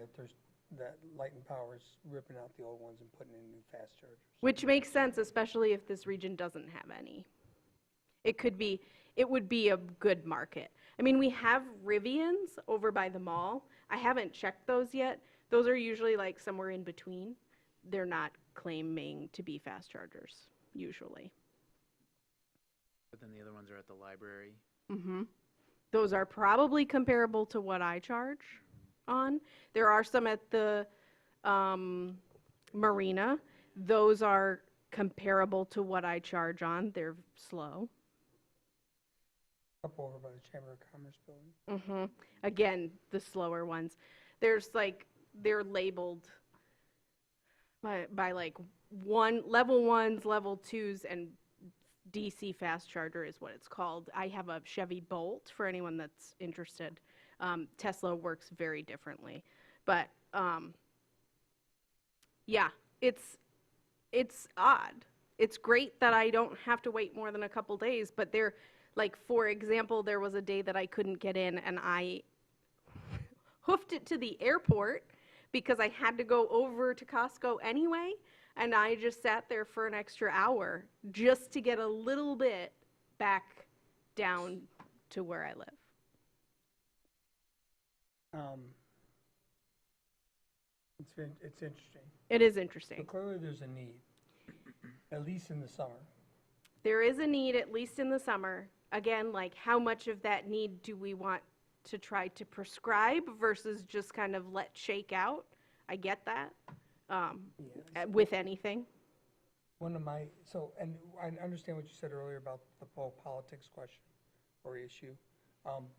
that Light and Power's ripping out the old ones and putting in new fast chargers. Which makes sense, especially if this region doesn't have any. It would be a good market. I mean, we have Rivians over by the mall. I haven't checked those yet. Those are usually like somewhere in between. They're not claiming to be fast chargers, usually. But then the other ones are at the library. Mm-hmm. Those are probably comparable to what I charge on. There are some at the marina. Those are comparable to what I charge on. They're slow. Up over by the Chamber of Commerce building. Mm-hmm. Again, the slower ones. There's like, they're labeled by like level 1s, level 2s, and DC fast charger is what it's called. I have a Chevy Bolt for anyone that's interested. Tesla works very differently. But yeah, it's odd. It's great that I don't have to wait more than a couple days, but they're, like, for example, there was a day that I couldn't get in, and I hoofed it to the airport because I had to go over to Costco anyway, and I just sat there for an extra hour just to get a little bit back down to where I live. It's interesting. It is So interesting. clearly there's a need, at least in the summer. There is a need, at least in the summer. Again, like how much of that need do we want to try to prescribe versus just kind of let shake out? I get that, with anything. One of my, and I understand what you said earlier about the whole politics question or issue.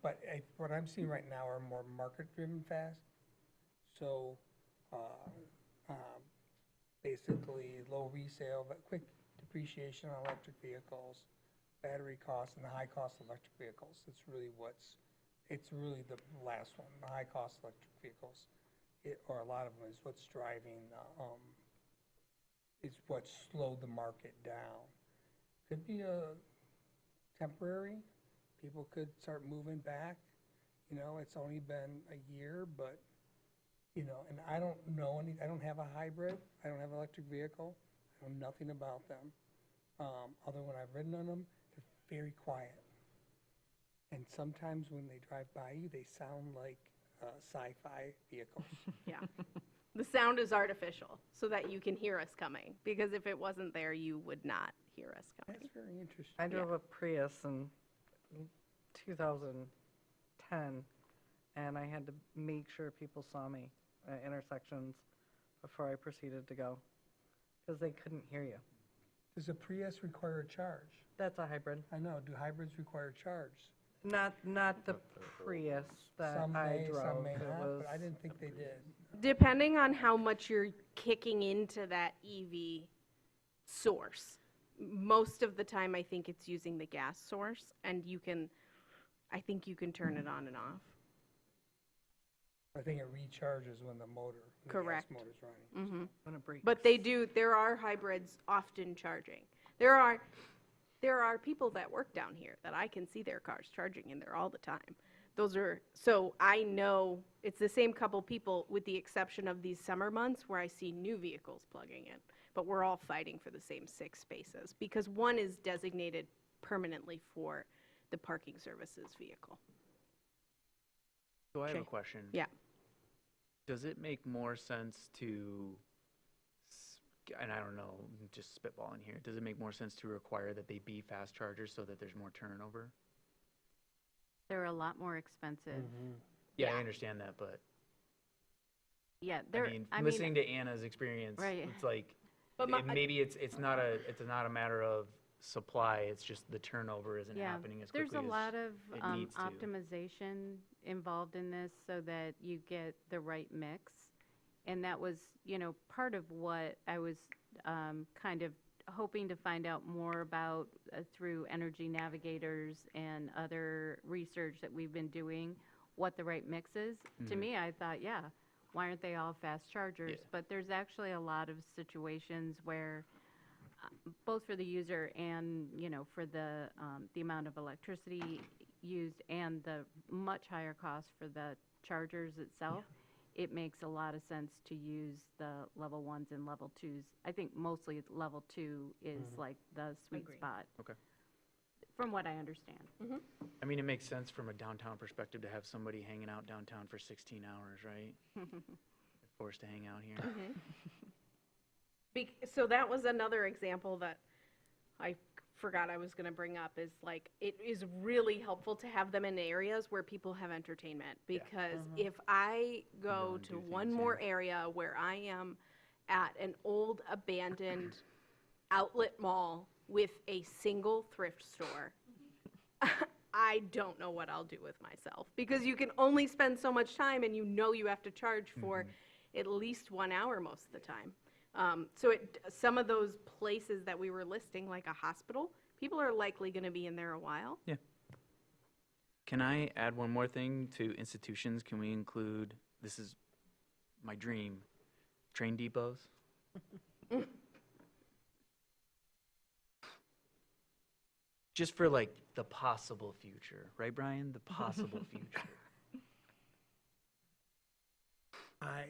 But what I'm seeing right now are more market-driven fast. So, basically low resale, but quick depreciation on electric vehicles, battery costs, and the high cost of electric vehicles. It's really the last one, the high cost electric vehicles, or a lot of them is what's driving, is what slowed the market down. Could be a temporary, people could start moving back, it's only been a year, but, and I don't know I don't have a hybrid, I don't have an electric vehicle, I know nothing about them. Other when I've ridden on them, they're very quiet. And sometimes when they drive by you, they sound like sci-fi vehicles. Yeah. The sound is artificial so that you can hear us coming, because if it wasn't there, you would not hear us coming. That's very interesting. I drove a Prius in 2010, and I had to make sure people saw me at intersections before I proceeded to go, because they couldn't hear you. Does a Prius require a charge? That's a hybrid. I know, do hybrids require charge? Not the Prius that Some I may, drove. some may It not, was- but I didn't think they did. Depending on how much you're kicking into that EV source. Most of the time, I think it's using the gas source, and I think you can turn it on and off. I think it recharges when the Correct. gas motor's running. when it breaks. But there are hybrids often charging. There are people that work down here that I can see their cars charging in there all the time. So I know it's the same couple people with the exception of these summer months where I see new vehicles plugging in. But we're all fighting for the same 6 spaces because one is designated permanently for the parking services vehicle. So I have a Shay. question. Yeah. Does it make more sense to, and I don't know, just spitballing here, does it make more sense to require that they be fast chargers so that there's more turnover? They're a lot more expensive. Yeah, I Yeah. understand that, but Yeah, listening to Anna's experience, Right. it's like, But maybe it's not a matter of supply, it's just the turnover isn't happening as quickly there's a lot of it needs to. optimization involved in this so that you get the right mix. And that was, part of what I was kind of hoping to find out more about through Energy Navigators and other research that we've been doing, what the right mix is. To me, I thought, why aren't they all fast chargers? Yeah. But there's actually a lot of situations where both for the user and, for the amount of electricity used and the much higher cost for the chargers itself, it makes a lot of sense to use the level 1s and level 2s. I think mostly level 2 is like the sweet Agreed. spot. Okay. From what I understand. I mean, it makes sense from a downtown perspective to have somebody hanging out downtown for 16 hours, right? They're forced to hang out here. So that was another example that I forgot I was going to bring up is like, it is really helpful to have them in areas where people have entertainment. Because if I go and to do one things, more area where I am at an old abandoned outlet mall with a single thrift store, I don't know what I'll do with myself. Because you can only spend so much time and you have to charge for at least 1 hour most of the time. So some of those places that we were listing, like a hospital, people are likely going to be in there a while. Can I add one more thing to institutions? Can we include, this is my dream, train depots? Just for like the possible future, right, Brian? The possible future.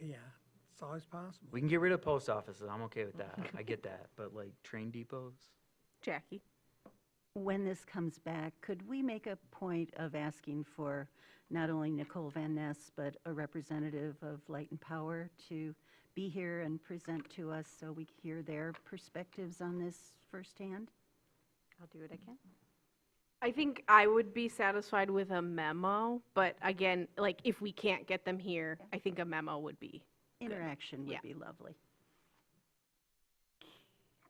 Yeah, It's always possible. We can get rid of post offices, I'm okay with that, I get that, but like train depots? Jackie? When this comes back, could we make a point of asking for not only Nicole Van Ness, but a representative of Light and Power to be here and present to us so we can hear their perspectives on this firsthand? I'll do what I can. I think I would be satisfied with a memo, but again, like, if we can't get them here, I think a memo would be. Interaction Yeah. would be lovely.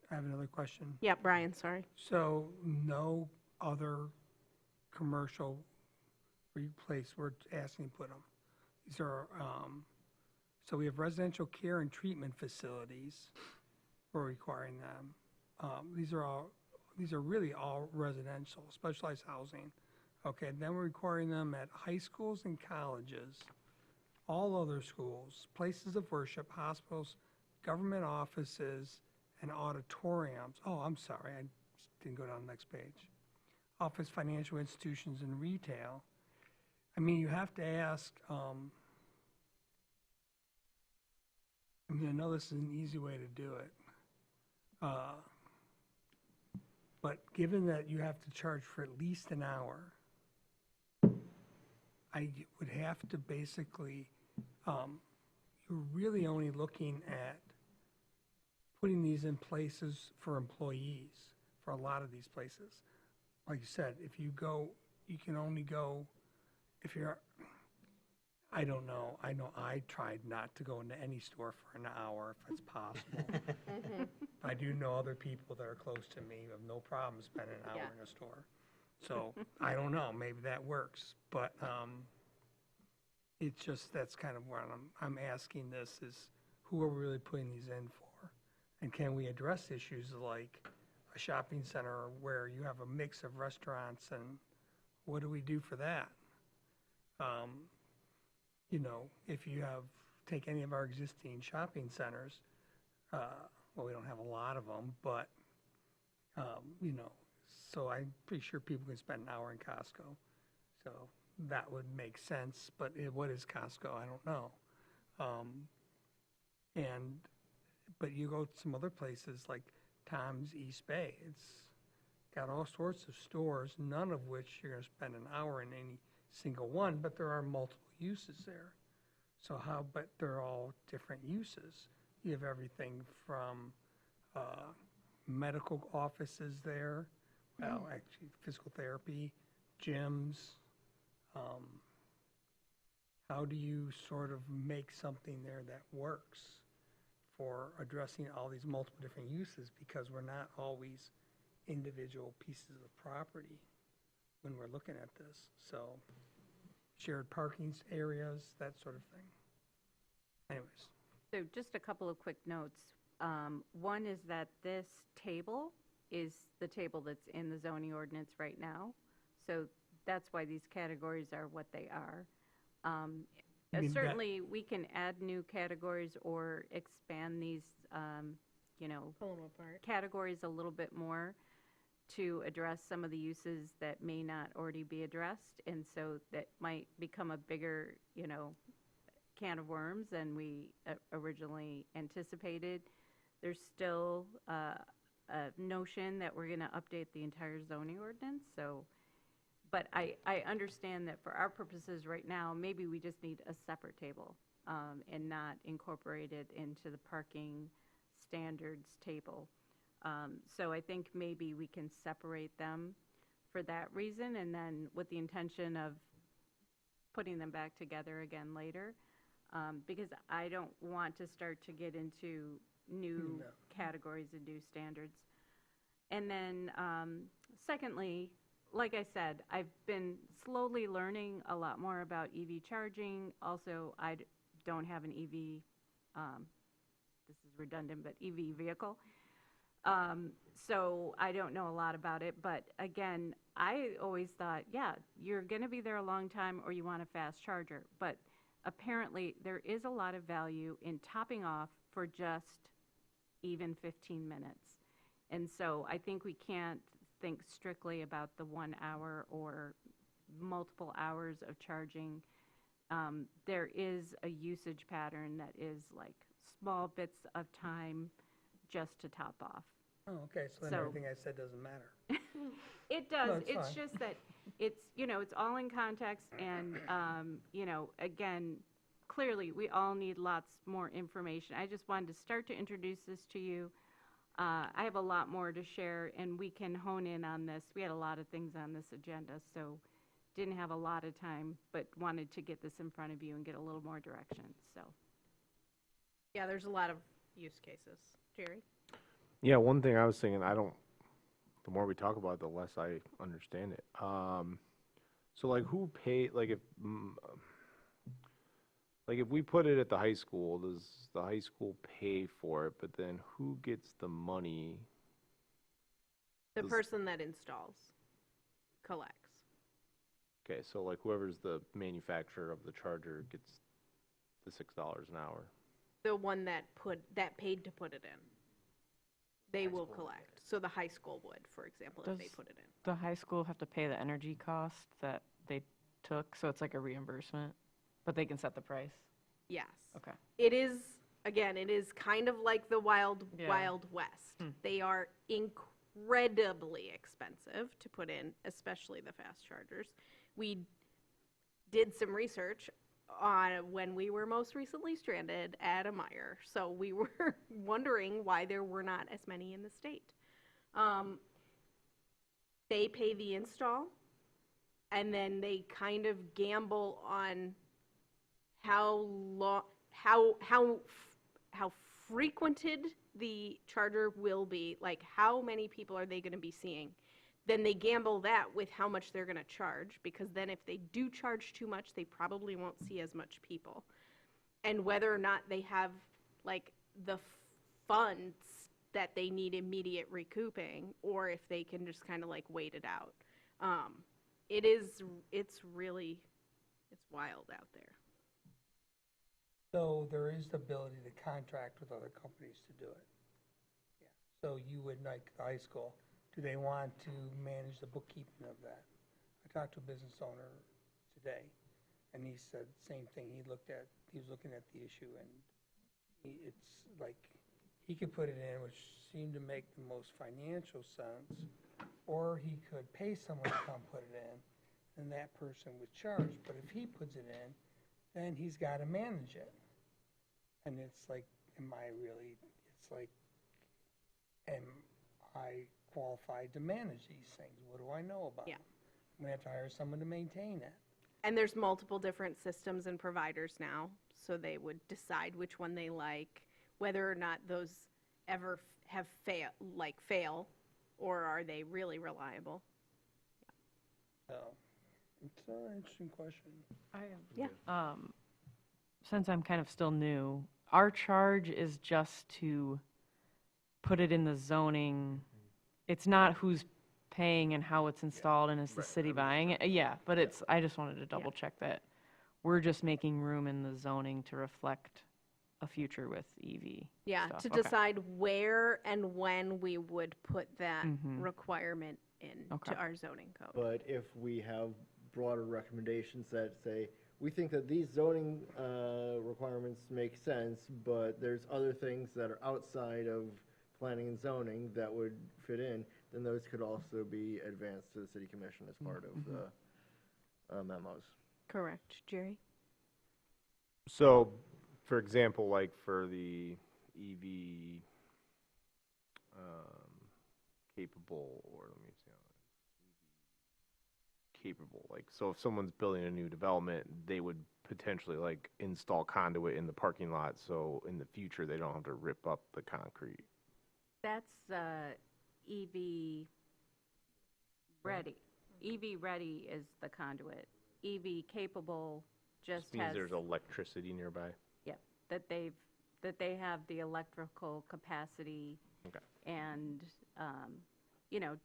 I have another question. Yeah, Brian, sorry. So no other commercial place we're asking to put them. These are, so we have residential care and treatment facilities. We're requiring them. These are really all residential, specialized housing. Okay, then we're requiring them at high schools and colleges, all other schools, places of worship, hospitals, government offices, and auditoriums. Oh, I'm sorry, I didn't go down the next page. Office, financial institutions, and retail. I mean, you have to ask, I mean, I know this is an easy way to do it. But given that you have to charge for at least an hour, I would have to basically, you're really only looking at putting these in places for employees, for a lot of these places. Like you said, if you go, you can only go, if you're, I don't know, I know I tried not to go into any store for an hour if it's possible. I do know other people that are close to me who have no problem spending an hour Yeah. in a store. So, I don't know, maybe that works, but, it's just, that's kind of where I'm asking this is, who are we really putting these in for? And can we address issues like a shopping center where you have a mix of restaurants, and what do we do for that? You know, if you have, take any of our existing shopping centers, well, we don't have a lot of them, but, you know, so I'm pretty sure people can spend an hour in Costco. So that would make sense, but what is Costco? I don't know. But you go to some other places like Tom's East Bay, it's got all sorts of stores, none of which you're gonna spend an hour in any single one, but there are multiple uses there. So but they're all different uses. You have everything from, medical offices there, well, actually, physical therapy, gyms. How do you sort of make something there that works for addressing all these multiple different uses? Because we're not always individual pieces of property when we're looking at this. So shared parking areas, that sort of thing. Anyways. So just a couple of quick notes. One is that this table is the table that's in the zoning ordinance right now. So that's why these categories are what they are. You mean that- Certainly, we can add new categories or expand these, you know, Pull them apart. categories a little bit more to address some of the uses that may not already be addressed. And so that might become a bigger, you know, can of worms than we originally anticipated. There's still a notion that we're going to update the entire zoning ordinance. So, but I understand that for our purposes right now, maybe we just need a separate table and not incorporate it into the parking standards table. So I think maybe we can separate them for that reason, and then with the intention of putting them back together again later. Because I don't want to start to get into new categories and new standards. And then secondly, like I said, I've been slowly learning a lot more about EV charging. Also, I don't have an EV, this is redundant, but EV vehicle. So I don't know a lot about it. But again, I always thought, yeah, you're going to be there a long time or you want a fast charger. But apparently, there is a lot of value in topping off for just even 15 minutes. And so I think we can't think strictly about the 1 hour or multiple hours of charging. There is a usage pattern that is like small bits of time just to top off. Oh, okay, so then So- everything I said doesn't matter. It does. it's It's fine. just that it's, it's all in context and, again, clearly, we all need lots more information. I just wanted to start to introduce this to you. I have a lot more to share and we can hone in on this. We had a lot of things on this agenda, so didn't have a lot of time, but wanted to get this in front of you and get a little more direction, so. Yeah, there's a lot of use cases. Jerry? Yeah, one thing I was thinking, the more we talk about it, the less I understand it. So like who pay, like if we put it at the high school, does the high school pay for it? But then who gets the money? The Does- person that installs collects. Okay, so like whoever's the manufacturer of the charger gets the $6 an hour. The one that paid to put it in. They will collect. So the high school would, for example, if they Does- put it in. The high school have to pay the energy cost that they took, so it's like a reimbursement, but they can set the price. Yes. Okay. It is, again, it is kind of like the Wild West. They are incredibly expensive to put in, especially the fast chargers. We did some research on when we were most recently stranded at a Meyer. So we were wondering why there were not as many in the state. They pay the install, and then they kind of gamble on how long, how frequented the charger will be, like how many people are they going to be seeing. Then they gamble that with how much they're going to charge, because then if they do charge too much, they probably won't see as much people. And whether or not they have like the funds that they need immediate recouping, or if they can just kind of like wait it out. It's wild out there. So there is the ability to contract with other companies to do it. Yeah. So you would, like the high school, do they want to manage the bookkeeping of that? I talked to a business owner today, and he said the same thing. He was looking at the issue, and it's like, he could put it in, which seemed to make the most financial sense, or he could pay someone to come put it in, and that person would charge. But if he puts it in, then he's got to manage it. And it's like, am I qualified to manage these things? What do I know about Yeah. them? I'm going to have to hire someone to maintain it. And there's multiple different systems and providers now, so they would decide which one they like, whether or not those ever have fail, or are they really reliable? So it's an interesting question. Yeah. Since I'm kind of still new, our charge is just to put it in the zoning. It's not who's paying and how it's installed and is the city buying it. Yeah, but I just wanted to double check that we're just making room in the zoning to reflect a future with EV Yeah, stuff. to Okay. decide where and when we would put that requirement in Okay. to our zoning code. But if we have broader recommendations that say, we think that these zoning requirements make sense, but there's other things that are outside of planning and zoning that would fit in, then those could also be advanced to the city commission as part of the memos. Correct. Jerry? So, for example, like for the EV capable, or let me see, capable, like, so if someone's building a new development, they would potentially like install conduit in the parking lot, so in the future, they don't have to rip up the concrete. That's EV ready. EV ready is the conduit. EV capable just Means has, there's electricity nearby. yep, that they have the electrical capacity. Okay. And,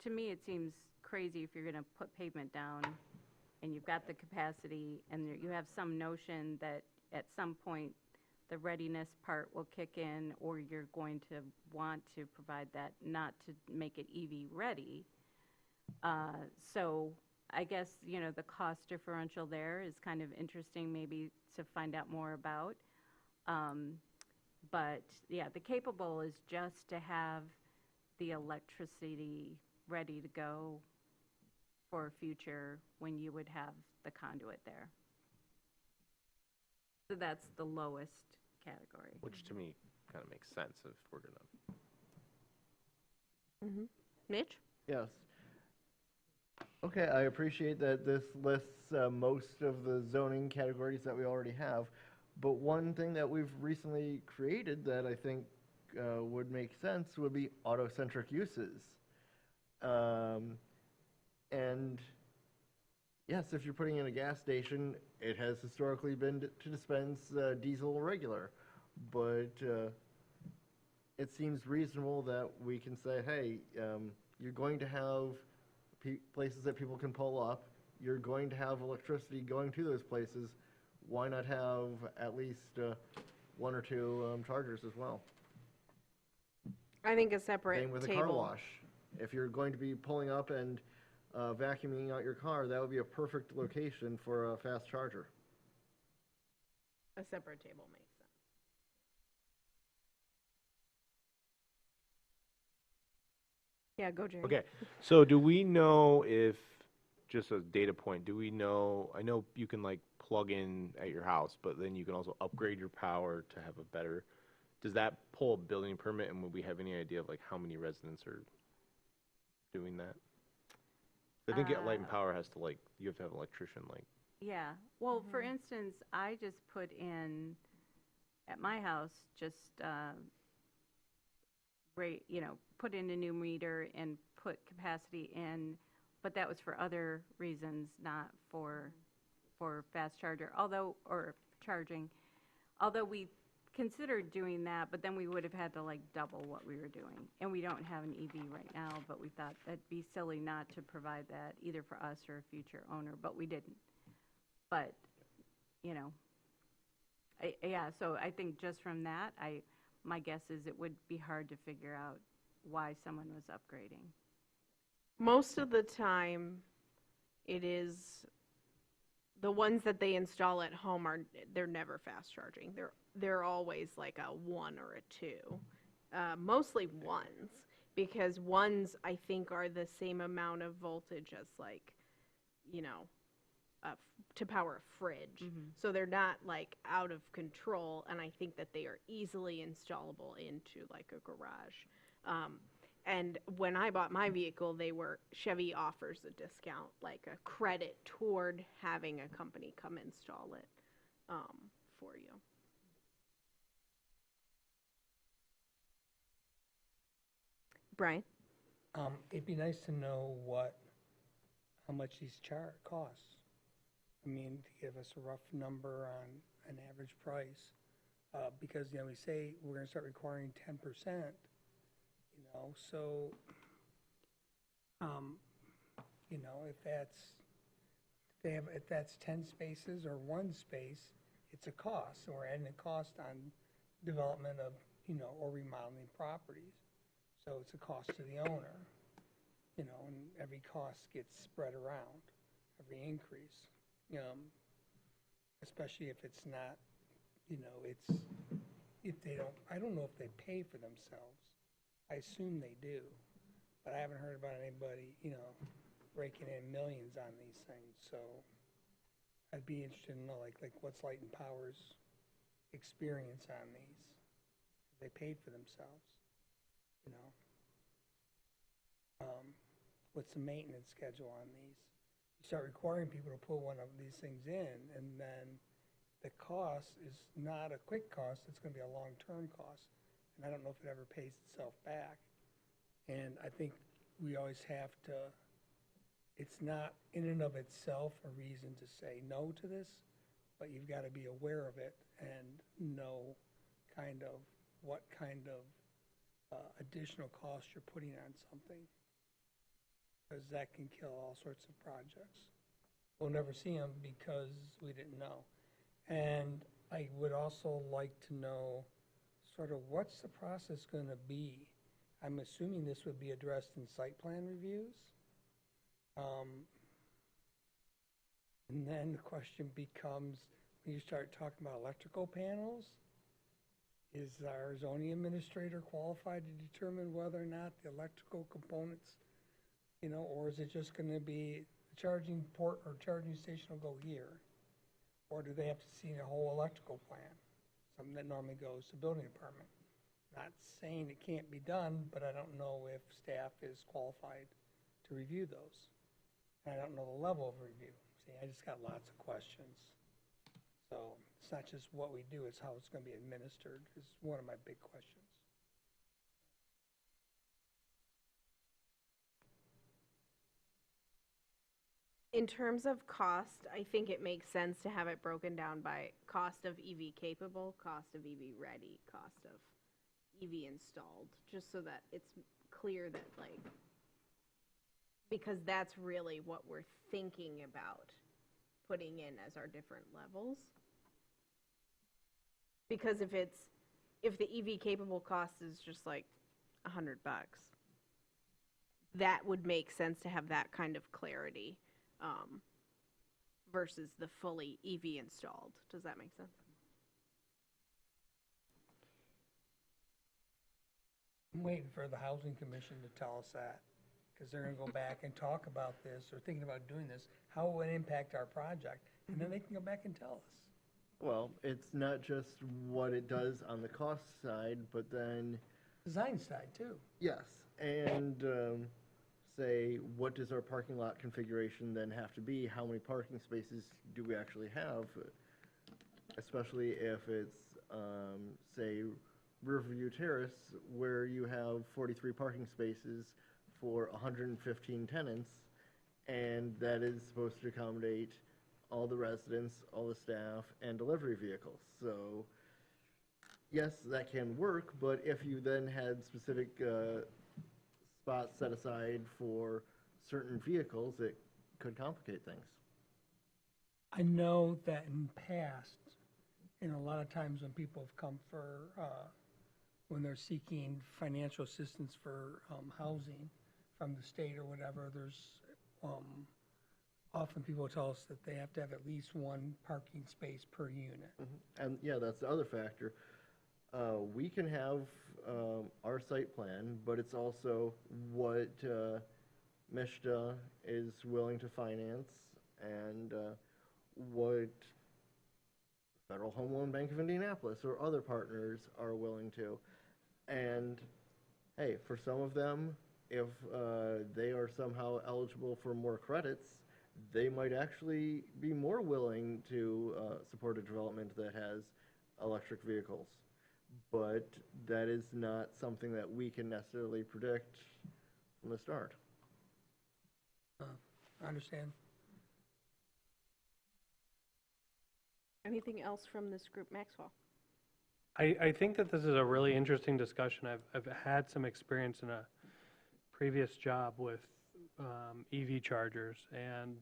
to me, it seems crazy if you're going to put pavement down and you've got the capacity and you have some notion that at some point the readiness part will kick in, or you're going to want to provide that, not to make it EV ready. So I guess, the cost differential there is kind of interesting maybe to find out more about. But, yeah, the capable is just to have the electricity ready to go for future when you would have the conduit there. So that's the lowest category. Which to me kind of makes sense if we're gonna. Mitch? Yes. Okay, I appreciate that this lists most of the zoning categories that we already have, but one thing that we've recently created that I think would make sense would be auto-centric uses. And yes, if you're putting in a gas station, it has historically been to dispense diesel or regular, but it seems reasonable that we can say, hey, you're going to have places that people can pull up. You're going to have electricity going to those places. Why not have at least one or two chargers as well? I think a separate Same with a table. car wash. If you're going to be pulling up and vacuuming out your car, that would be a perfect location for a fast charger. A separate table makes sense. Yeah, go Jerry. Okay, so do we know if, just a data point, do we know, I know you can like plug in at your house, but then you can also upgrade your power to have a better, does that pull a building permit, and would we have any idea of like how many residents are doing that? I think Light and Power has to like, you have to have an electrician like. Yeah, well, for instance, I just put in, at my house, just, put in a new meter and put capacity in, but that was for other reasons, not for fast charger, or charging. Although we considered doing that, but then we would have had to like double what we were doing. And we don't have an EV right now, but we thought that'd be silly not to provide that either for us or a future owner, but we didn't. But, so I think just from that, my guess is it would be hard to figure out why someone was upgrading. Most of the time, it is the ones that they install at home they're never fast charging. They're always like a 1 or a 2, mostly ones, because ones I think are the same amount of voltage as like, to power a fridge. So they're not like out of control, and I think that they are easily installable into like a garage. And when I bought my vehicle, Chevy offers a discount, like a credit toward having a company come install it for you. Brian? It'd be nice to know how much these costs. I mean, to give us a rough number on an average price, because, we say we're gonna start requiring 10%, so, if that's 10 spaces or 1 space, it's a cost, and we're adding a cost on development of, or remodeling properties. So it's a cost to the owner, and every cost gets spread around, every increase. Especially if it's not, I don't know if they pay for themselves. I assume they do, but I haven't heard about anybody, raking in millions on these things, so I'd be interested to know, like what's Light and Power's experience on these? They paid for themselves, What's the maintenance schedule on these? You start requiring people to put one of these things in, and then the cost is not a quick cost, it's gonna be a long-term cost. And I don't know if it ever pays itself back. And I think we always have to, it's not in and of itself a reason to say no to this, but you've got to be aware of it and know what kind of additional costs you're putting on something. Because that can kill all sorts of projects. We'll never see them because we didn't know. And I would also like to know sort of what's the process going to be? I'm assuming this would be addressed in site plan reviews. And then the question becomes, when you start talking about electrical panels, Is our zoning administrator qualified to determine whether or not the electrical components, or is it just gonna be the charging port or charging station will go here? Or do they have to see the whole electrical plan? Something that normally goes to building department. Not saying it can't be done, but I don't know if staff is qualified to review those. And I don't know the level of review. See, I just got lots of questions. So it's not just what we do, it's how it's gonna be administered is one of my big questions. In terms of cost, I think it makes sense to have it broken down by cost of EV capable, cost of EV ready, cost of EV installed, just so that it's clear that because that's really what we're thinking about putting in as our different levels. Because if the EV capable cost is just like $100, that would make sense to have that kind of clarity. Versus the fully EV installed. Does that make sense? I'm waiting for the housing commission to tell us that, because they're gonna go back and talk about this, or thinking about doing this, how it would impact our project, and then they can go back and tell us. Well, it's not just what it does on the cost side, but then, Design side too. yes, and say, what does our parking lot configuration then have to be? How many parking spaces do we actually have? Especially if it's, say, Riverview Terrace, where you have 43 parking spaces for 115 tenants, and that is supposed to accommodate all the residents, all the staff, and delivery vehicles. So, yes, that can work, but if you then had specific spots set aside for certain vehicles, it could complicate things. I know that in past, and a lot of times when people have come for, when they're seeking financial assistance for housing from the state or whatever, there's, often people tell us that they have to have at least one parking space per unit. And yeah, that's the other factor. We can have our site plan, but it's also what MISTA is willing to finance and what Federal Home Loan Bank of Indianapolis or other partners are willing to. And hey, for some of them, if they are somehow eligible for more credits, they might actually be more willing to support a development that has electric vehicles. But that is not something that we can necessarily predict from the start. I understand. Anything else from this group, Maxwell? I think that this is a really interesting discussion. I've had some experience in a previous job with EV chargers, and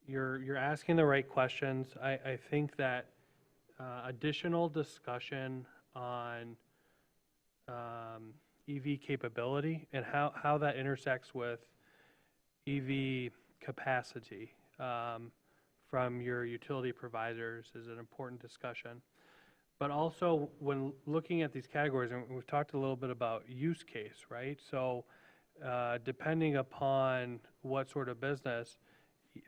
you're asking the right questions. I think that additional discussion on EV capability and how that intersects with EV capacity from your utility providers is an important discussion. But also, when looking at these categories, and we've talked a little bit about use case, right? So depending upon what sort of business,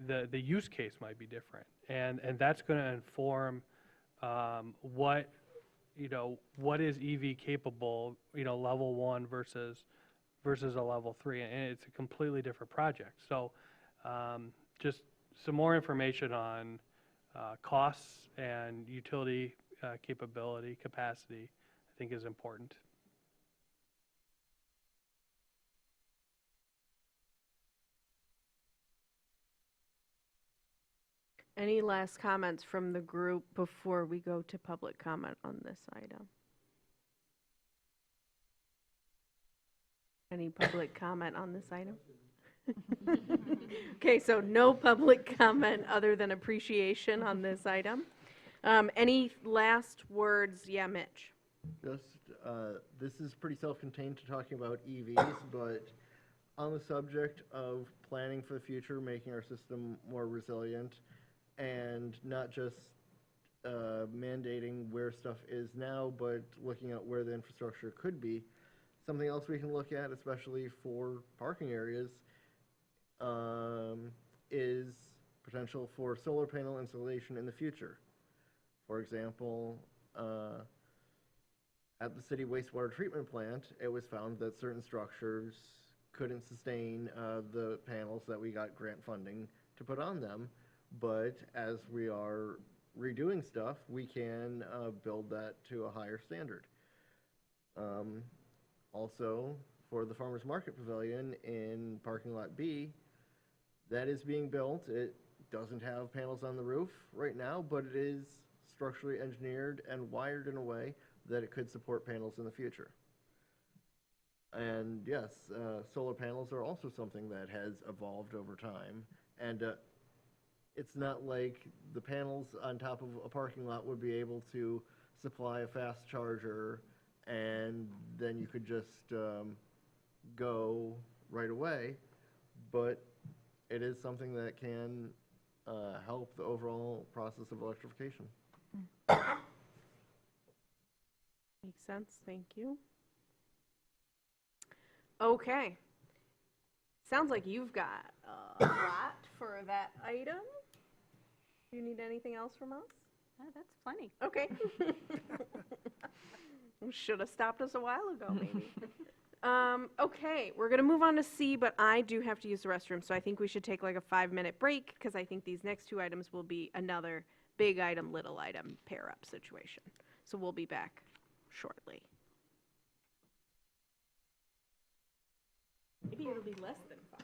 the use case might be different. And that's going to inform what is EV capable, level 1 versus a level 3. And it's a completely different project. So just some more information on costs and utility capability, capacity, I think is important. Any last comments from the group before we go to public comment on this item? Any public comment on this item? Okay, so no public comment other than appreciation on this item. Any last words? Yeah, Mitch. Just, this is pretty self-contained to talking about EVs, but on the subject of planning for the future, making our system more resilient, and not just mandating where stuff is now, but looking at where the infrastructure could be. Something else we can look at, especially for parking areas, is potential for solar panel installation in the future. For example, at the city wastewater treatment plant, it was found that certain structures couldn't sustain the panels that we got grant funding to put on them. But as we are redoing stuff, we can build that to a higher standard. Also, for the Farmers Market Pavilion in parking lot B, that is being built. It doesn't have panels on the roof right now, but it is structurally engineered and wired in a way that it could support panels in the future. And yes, solar panels are also something that has evolved over time. And it's not like the panels on top of a parking lot would be able to supply a fast charger and then you could just go right away. But it is something that can help the overall process of electrification. Makes sense, thank you. Okay. Sounds like you've got a lot for that item. Do you need anything else from us? That's plenty. Okay. Should have stopped us a while ago, maybe. Okay, we're gonna move on to C, but I do have to use the restroom, so I think we should take like a 5-minute break, because I think these next 2 items will be another big item, little item pair-up situation. So we'll be back shortly. Maybe it'll be less than 5.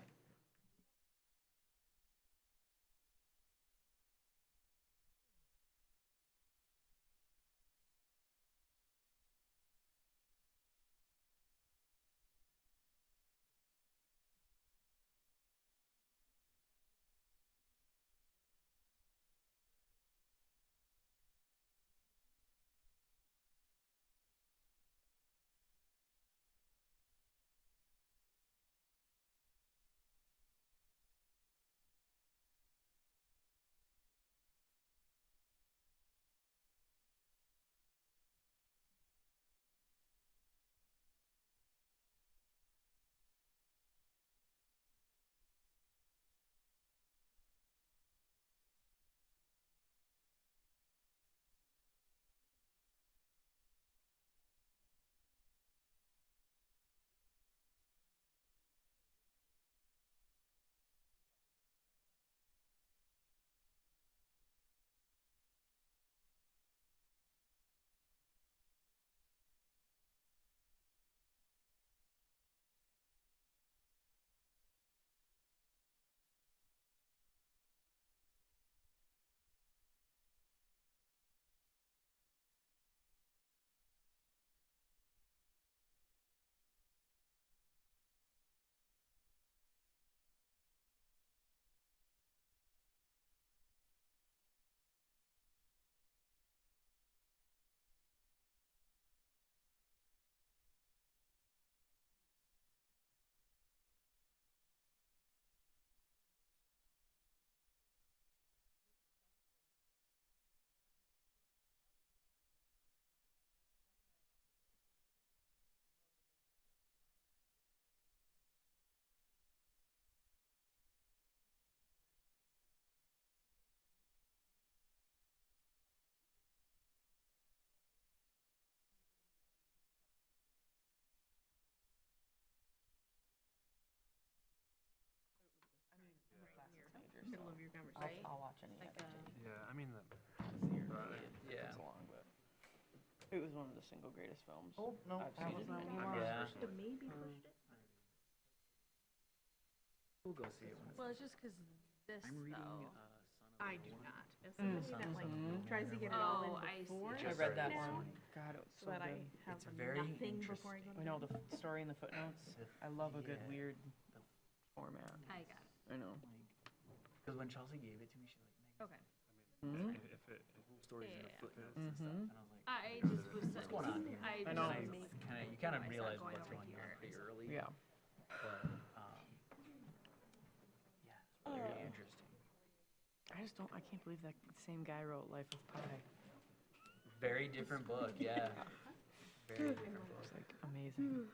Middle of your conversation. I'll watch any of it. Yeah, I mean, Yeah. It was one of the single greatest films. Oh, no, I've that seen was in not my anymore. life. Yeah. Should've maybe pushed it. We'll go see it when it's. Well, it's just because this, I'm reading, though. I do not. As somebody that like tries to get it all Oh, in I see. before. I read that now, one. God, it was So so that I good. have It's very nothing before I go to I know bed. the story in the footnotes. I love a good Yeah. weird format. I got it. I know. Because when Chelsea gave it to me, she like, Okay. Mhm. stories in the Yeah. footnotes and stuff. And I was like, I just was. what's going on here? I know. You kind of I realize started going what's over going here. on pretty early. Yeah. But, yeah, it's very interesting. I can't believe that same guy wrote Life of Pi. Very different book, yeah. Very different book. It's like amazing.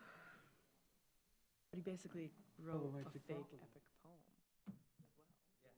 But he basically wrote a fake epic poem as well. Yeah. That's just so good.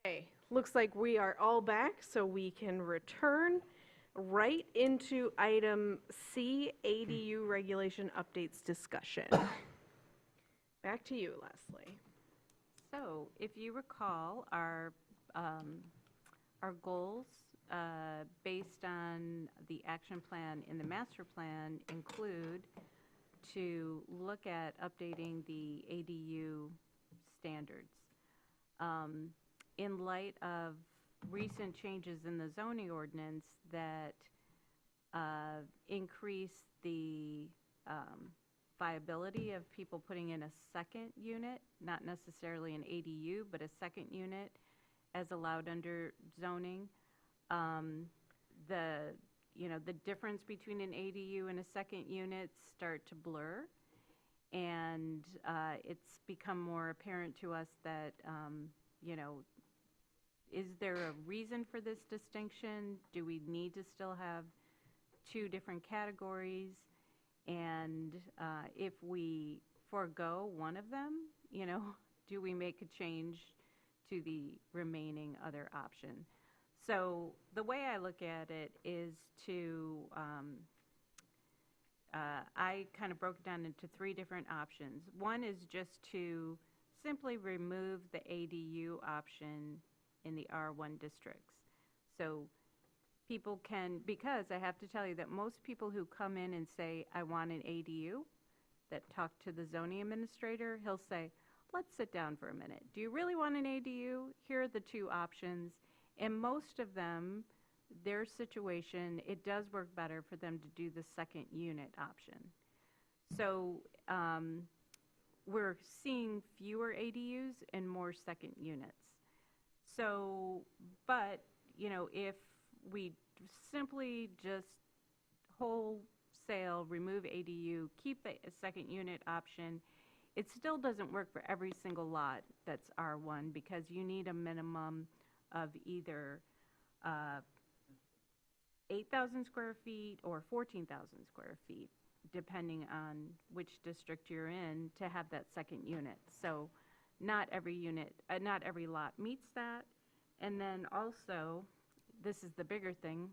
Okay, looks like we are all back, so we can return right into item C, ADU regulation updates discussion. Back to you, Leslie. So, if you recall, our goals, based on the action plan in the master plan, include to look at updating the ADU standards. In light of recent changes in the zoning ordinance that increase the viability of people putting in a second unit, not necessarily an ADU, but a second unit as allowed under zoning. The difference between an ADU and a second unit start to blur, and it's become more apparent to us that, is there a reason for this distinction? Do we need to still have two different categories? And if we forego one of them, do we make a change to the remaining other option? So the way I look at it is to, I kind of broke it down into three different options. One is just to simply remove the ADU option in the R1 districts. So people can, because I have to tell you that most people who come in and say, I want an ADU, that talk to the zoning administrator, he'll say, let's sit down for a minute. Do you really want an ADU? Here are the two options. And most of them, their situation, it does work better for them to do the second unit option. So we're seeing fewer ADUs and more second units. So, but, if we simply just wholesale remove ADU, keep the second unit option, it still doesn't work for every single lot that's R1 because you need a minimum of either 8,000 square feet or 14,000 square feet. depending on which district you're in, to have that second unit. So not every unit, not every lot meets that. And then also, this is the bigger thing,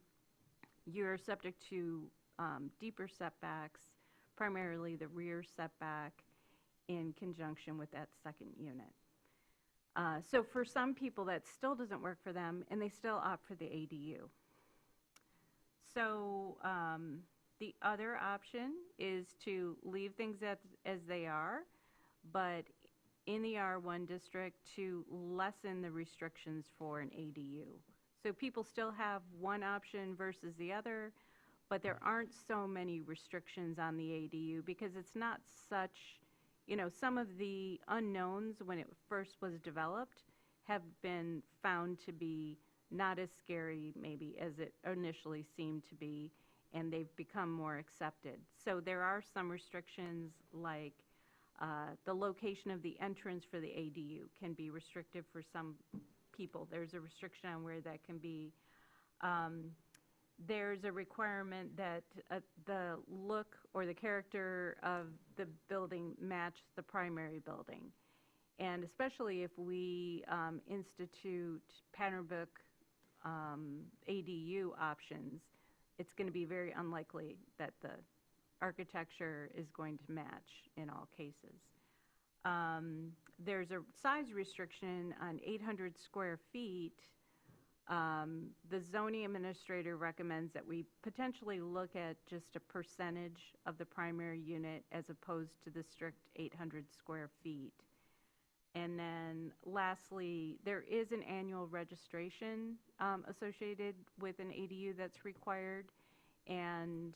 you're subject to deeper setbacks, primarily the rear setback, in conjunction with that second unit. So for some people, that still doesn't work for them, and they still opt for the ADU. So the other option is to leave things as they are, but in the R1 district to lessen the restrictions for an ADU. So people still have one option versus the other, but there aren't so many restrictions on the ADU because it's not such, you know, some of the unknowns when it first was developed have been found to be not as scary maybe as it initially seemed to be, and they've become more accepted. So there are some restrictions like the location of the entrance for the ADU can be restrictive for some people. There's a restriction on where that can be. There's a requirement that the look or the character of the building match the primary building. And especially if we institute pattern book ADU options, it's going to be very unlikely that the architecture is going to match in all cases. There's a size restriction on 800 square feet. The zoning administrator recommends that we potentially look at just a percentage of the primary unit as opposed to the strict 800 square feet. And then lastly, there is an annual registration associated with an ADU that's required. And,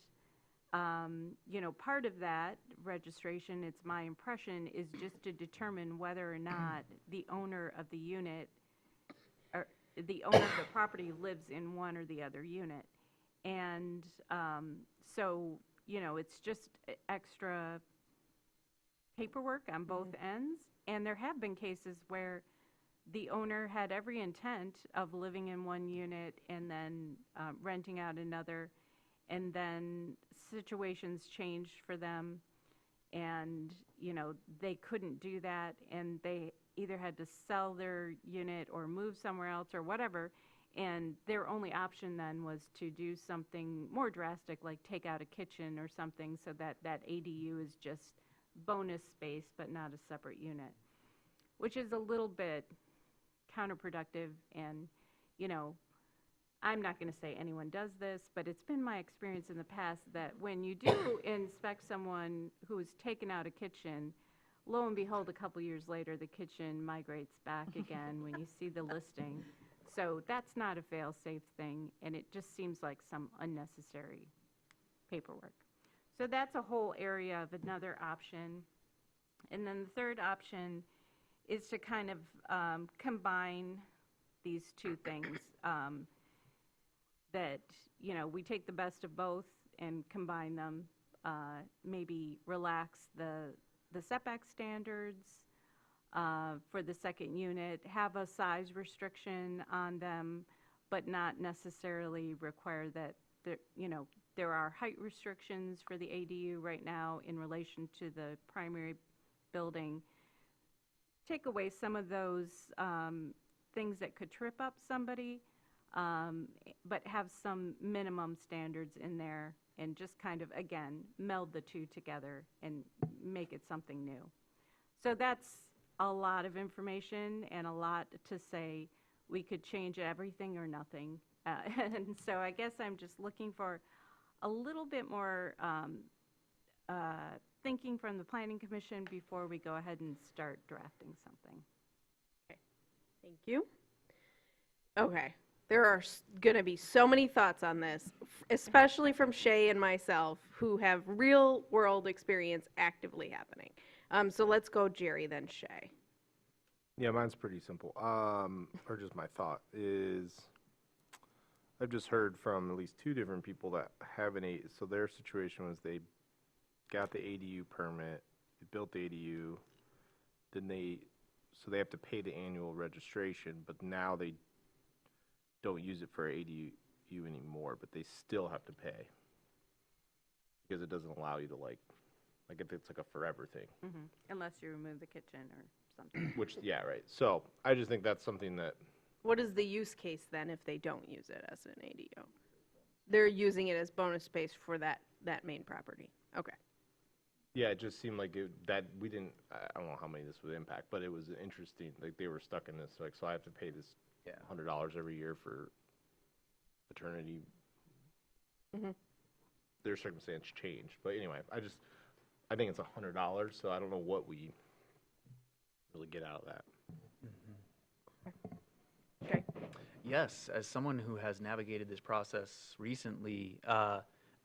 you know, part of that registration, it's my impression, is just to determine whether or not the owner of the unit, or the owner of the property lives in one or the other unit. And so, you know, it's just extra paperwork on both ends. And there have been cases where the owner had every intent of living in one unit and then renting out another, and then situations changed for them, and, you know, they couldn't do that, and they either had to sell their unit or move somewhere else or whatever, and their only option then was to do something more drastic, like take out a kitchen or something, so that that ADU is just bonus space but not a separate unit, which is a little bit counterproductive. And, you know, I'm not going to say anyone does this, but it's been my experience in the past that when you do inspect someone who has taken out a kitchen, lo and behold, a couple years later, the kitchen migrates back again when you see the listing. So that's not a fail-safe thing, and it just seems like some unnecessary paperwork. So that's a whole area of another option. And then the third option is to kind of combine these two things. That, you know, we take the best of both and combine them, maybe relax the setback standards for the second unit, have a size restriction on them, but not necessarily require that, you know, there are height restrictions for the ADU right now in relation to the primary building. Take away some of those things that could trip up somebody, but have some minimum standards in there, and just kind of, again, meld the two together and make it something new. So that's a lot of information and a lot to say. We could change everything or nothing. And so I guess I'm just looking for a little bit more thinking from the Planning Commission before we go ahead and start drafting something. Thank you. Okay, there are going to be so many thoughts on this, especially from Shay and myself, who have real-world experience actively happening. So let's go Jerry, then Shay. Yeah, mine's pretty simple. Or just my thought is, I've just heard from at least two different people that have so their situation was they got the ADU permit, they built the ADU, then so they have to pay the annual registration, but now they don't use it for ADU anymore, but they still have to pay. because it doesn't allow you to like if it's like a forever thing, Unless you remove the kitchen or something. which, yeah, right. So I just think that's something that, What is the use case then if they don't use it as an ADU? They're using it as bonus space for that main property. Okay. yeah, it just seemed like that we didn't, I don't know how many this would impact, but it was interesting, like they were stuck in this, like, so I have to pay this $100 every year for paternity. Their circumstance changed, but anyway, I think it's $100, so I don't know what we really get out of that. Okay. Yes, as someone who has navigated this process recently,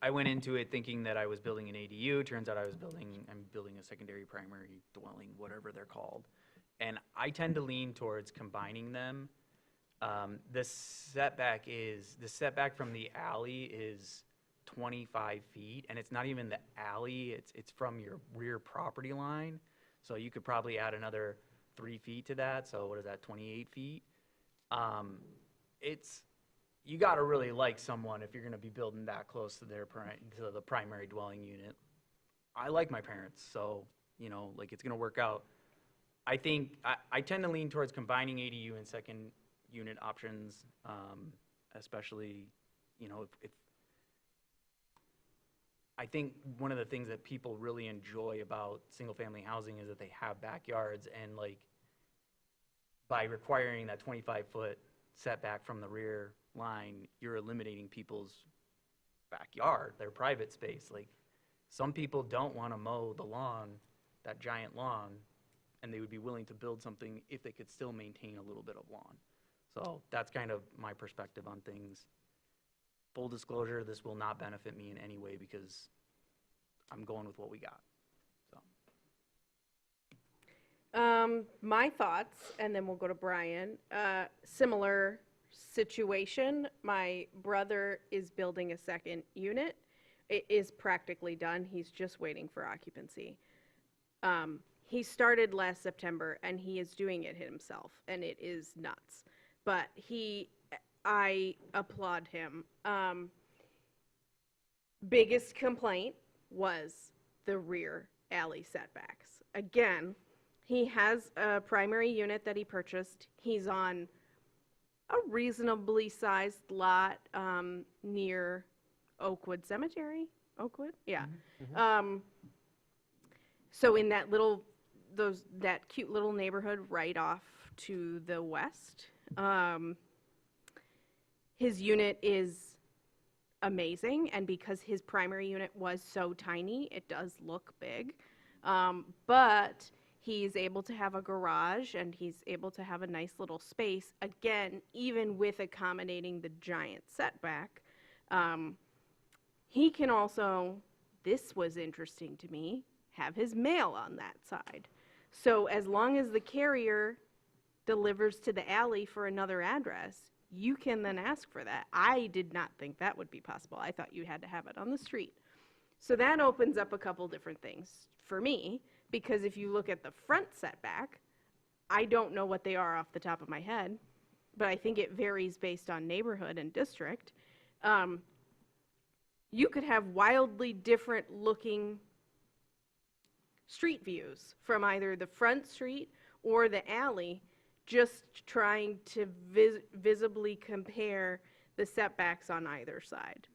I went into it thinking that I was building an ADU. Turns out I'm building a secondary primary dwelling, whatever they're called. And I tend to lean towards combining them. The setback from the alley is 25 feet, and it's not even the alley, it's from your rear property line. So you could probably add another 3 feet to that, so what is that, 28 feet? You gotta really like someone if you're gonna be building that close to to the primary dwelling unit. I like my parents, so, it's gonna work out. I think, I tend to lean towards combining ADU and second unit options, especially, if I think one of the things that people really enjoy about single-family housing is that they have backyards, and by requiring that 25-foot setback from the rear line, you're eliminating people's backyard, their private space. Some people don't want to mow the lawn, that giant lawn, and they would be willing to build something if they could still maintain a little bit of lawn. So that's kind of my perspective on things. Full disclosure, this will not benefit me in any way because I'm going with what we got. So. My thoughts, and then we'll go to Brian. Similar situation. My brother is building a second unit. It is practically done. He's just waiting for occupancy. He started last September, and he is doing it himself, and it is nuts. But I applaud him. Biggest complaint was the rear alley setbacks. Again, he has a primary unit that he purchased. He's on a reasonably sized lot near Oakwood Cemetery. Oakwood? Yeah. So in that cute little neighborhood right off to the west. His unit is amazing, and because his primary unit was so tiny, it does look big. But he's able to have a garage, and he's able to have a nice little space, again, even with accommodating the giant setback. He can also, this was interesting to me, have his mail on that side. So as long as the carrier delivers to the alley for another address, you can then ask for that. I did not think that would be possible. I thought you had to have it on the street. So that opens up a couple different things for me, because if you look at the front setback, I don't know what they are off the top of my head, but I think it varies based on neighborhood and district. You could have wildly different looking street views from either the front street or the alley, just trying to visibly compare the setbacks on either side.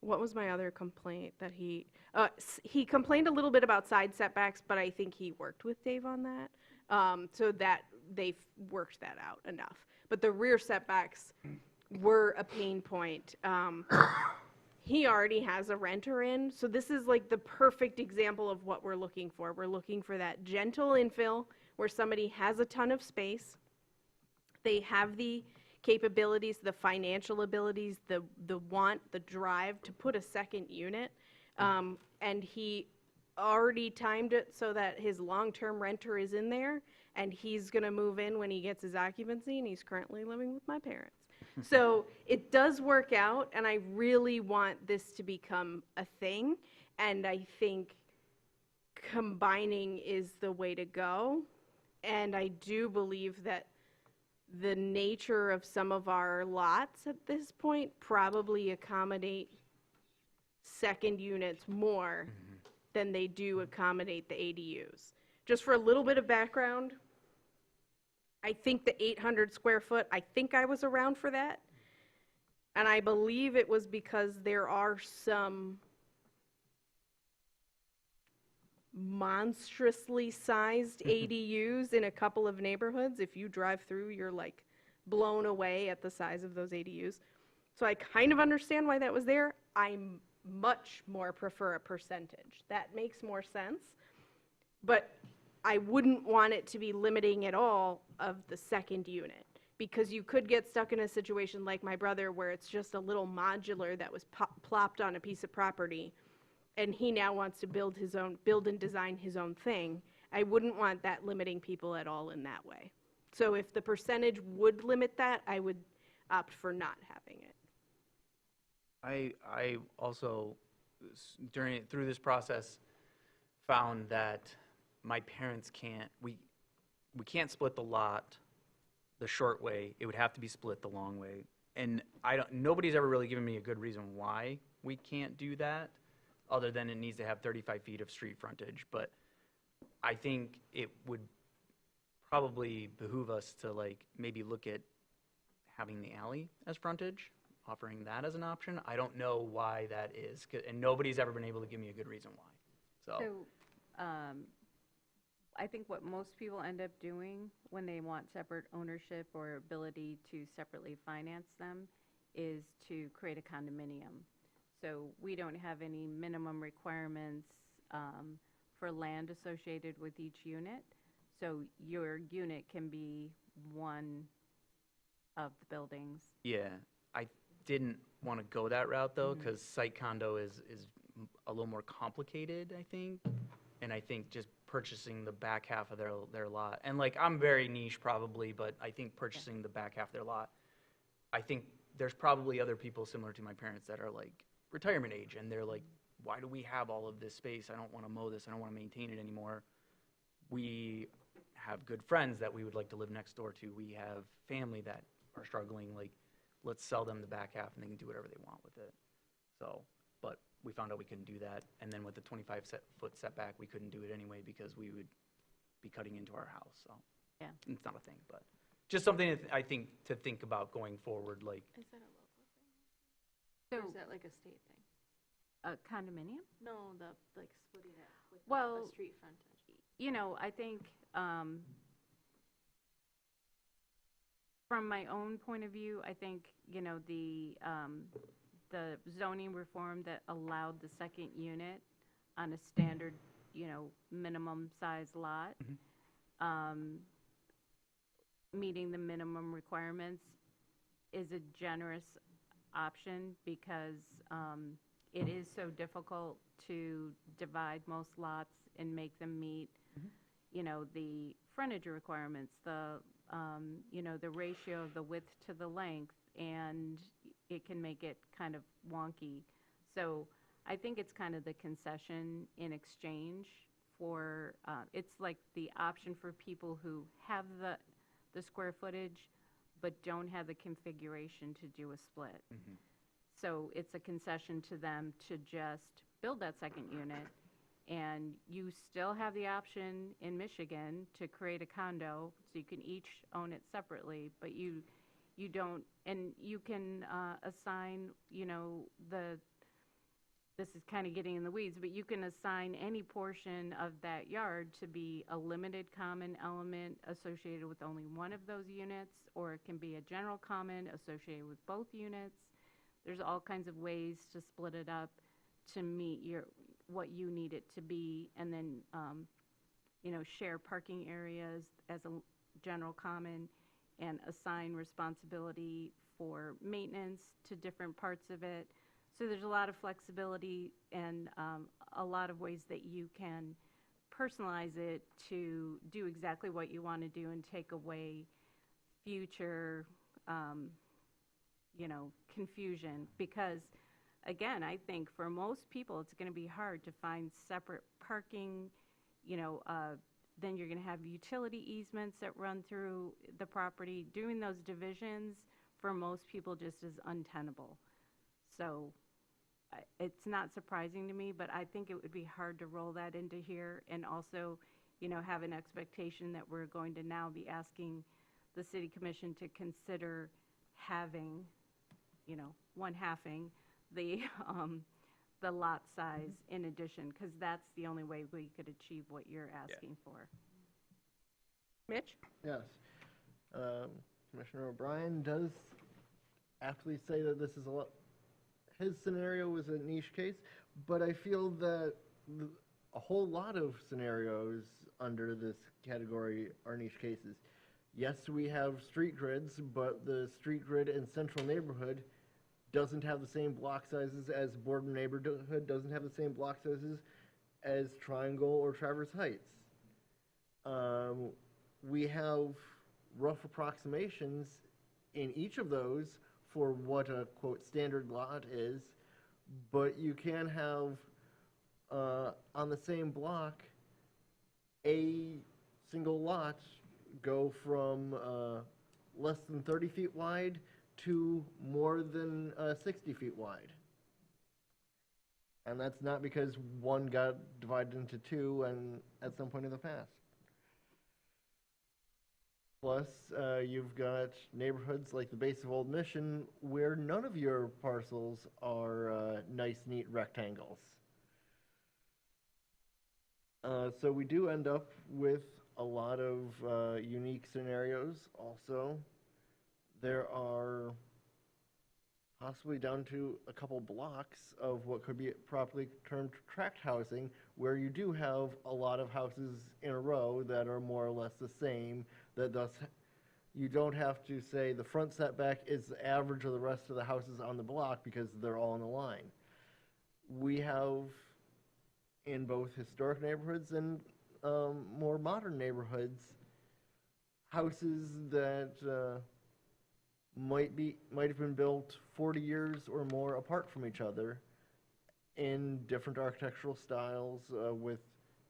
What was my other complaint that he complained a little bit about side setbacks, but I think he worked with Dave on that, so that they've worked that out enough. But the rear setbacks were a pain point. He already has a renter in, so this is like the perfect example of what we're looking for. We're looking for that gentle infill where somebody has a ton of space. They have the capabilities, the financial abilities, the want, the drive to put a second unit. And he already timed it so that his long-term renter is in there, and he's going to move in when he gets his occupancy, and he's currently living with my parents. So it does work out, and I really want this to become a thing, and I think combining is the way to go. And I do believe that the nature of some of our lots at this point probably accommodate second units more than they do accommodate the ADUs. Just for a little bit of background, I think the 800 square foot, I think I was around for that. And I believe it was because there are some monstrously sized ADUs in a couple of neighborhoods. If you drive through, you're like blown away at the size of those ADUs. So I kind of understand why that was there. I much more prefer a percentage. That makes more sense. But I wouldn't want it to be limiting at all of the second unit, because you could get stuck in a situation like my brother where it's just a little modular that was plopped on a piece of property, and he now wants to build and design his own thing. I wouldn't want that limiting people at all in that way. So if the percentage would limit that, I would opt for not having it. I also, through this process, found that my parents we can't split the lot the short way. It would have to be split the long way. And nobody's ever really given me a good reason why we can't do that, other than it needs to have 35 feet of street frontage. But I think it would probably behoove us to like maybe look at having the alley as frontage, offering that as an option. I don't know why that is, and nobody's ever been able to give me a good reason why. So, I think what most people end up doing when they want separate ownership or ability to separately finance them is to create a condominium. So we don't have any minimum requirements for land associated with each unit. So your unit can be one of the buildings. Yeah, I didn't want to go that route though, because site condo is a little more complicated, I think. And I think just purchasing the back half of their lot, and like, I'm very niche probably, but I think purchasing the back half of their lot, I think there's probably other people similar to my parents that are like retirement age, and they're like, why do we have all of this space? I don't want to mow this. I don't want to maintain it anymore. We have good friends that we would like to live next door to. We have family that are struggling. Like, let's sell them the back half and they can do whatever they want with it. So, but we found out we couldn't do that. And then with the 25-foot setback, we couldn't do it anyway because we would be cutting into our house. So Yeah. it's not a thing, but just something that I think to think about going forward. Like, Is that a local thing? Or So is that like a state thing? a condominium? No, like splitting it with Well, a street frontage. I think from my own point of view, I think, the zoning reform that allowed the second unit on a standard, minimum size lot, meeting the minimum requirements is a generous option because it is so difficult to divide most lots and make them meet, the frontage requirements, the ratio of the width to the length, and it can make it kind of wonky. So I think it's kind of the concession in exchange for, it's like the option for people who have the square footage but don't have the configuration to do a split. So it's a concession to them to just build that second unit, and you still have the option in Michigan to create a condo, so you can each own it separately, but you don't, and you can assign, this is kind of getting in the weeds, but you can assign any portion of that yard to be a limited common element associated with only one of those units, or it can be a general common associated with both units. There's all kinds of ways to split it up to meet what you need it to be, and then, share parking areas as a general common, and assign responsibility for maintenance to different parts of it. So there's a lot of flexibility and a lot of ways that you can personalize it to do exactly what you want to do and take away future, confusion. Because, again, I think for most people, it's going to be hard to find separate parking, Then you're going to have utility easements that run through the property. Doing those divisions for most people just is untenable. So it's not surprising to me, but I think it would be hard to roll that into here and also, have an expectation that we're going to now be asking the city commission to consider having, one-halving the lot size in addition, because that's the only way we could achieve what you're asking for. Mitch? Yes. Commissioner O'Brien does aptly say that this is his scenario was a niche case, but I feel that a whole lot of scenarios under this category are niche cases. Yes, we have street grids, but the street grid in central neighborhood doesn't have the same block sizes as Boardman neighborhood, doesn't have the same block sizes as Triangle or Traverse Heights. We have rough approximations in each of those for what a, quote, standard lot is, but you can have, on the same block, a single lot go from less than 30 feet wide to more than 60 feet wide. And that's not because one got divided into two and at some point in the past. Plus, you've got neighborhoods like the base of Old Mission where none of your parcels are nice, neat rectangles. So we do end up with a lot of unique scenarios also. There are possibly down to a couple blocks of what could be properly termed tract housing, where you do have a lot of houses in a row that are more or less the same, that thus you don't have to say the front setback is the average of the rest of the houses on the block because they're all in a line. We have in both historic neighborhoods and more modern neighborhoods houses that might have been built 40 years or more apart from each other in different architectural styles with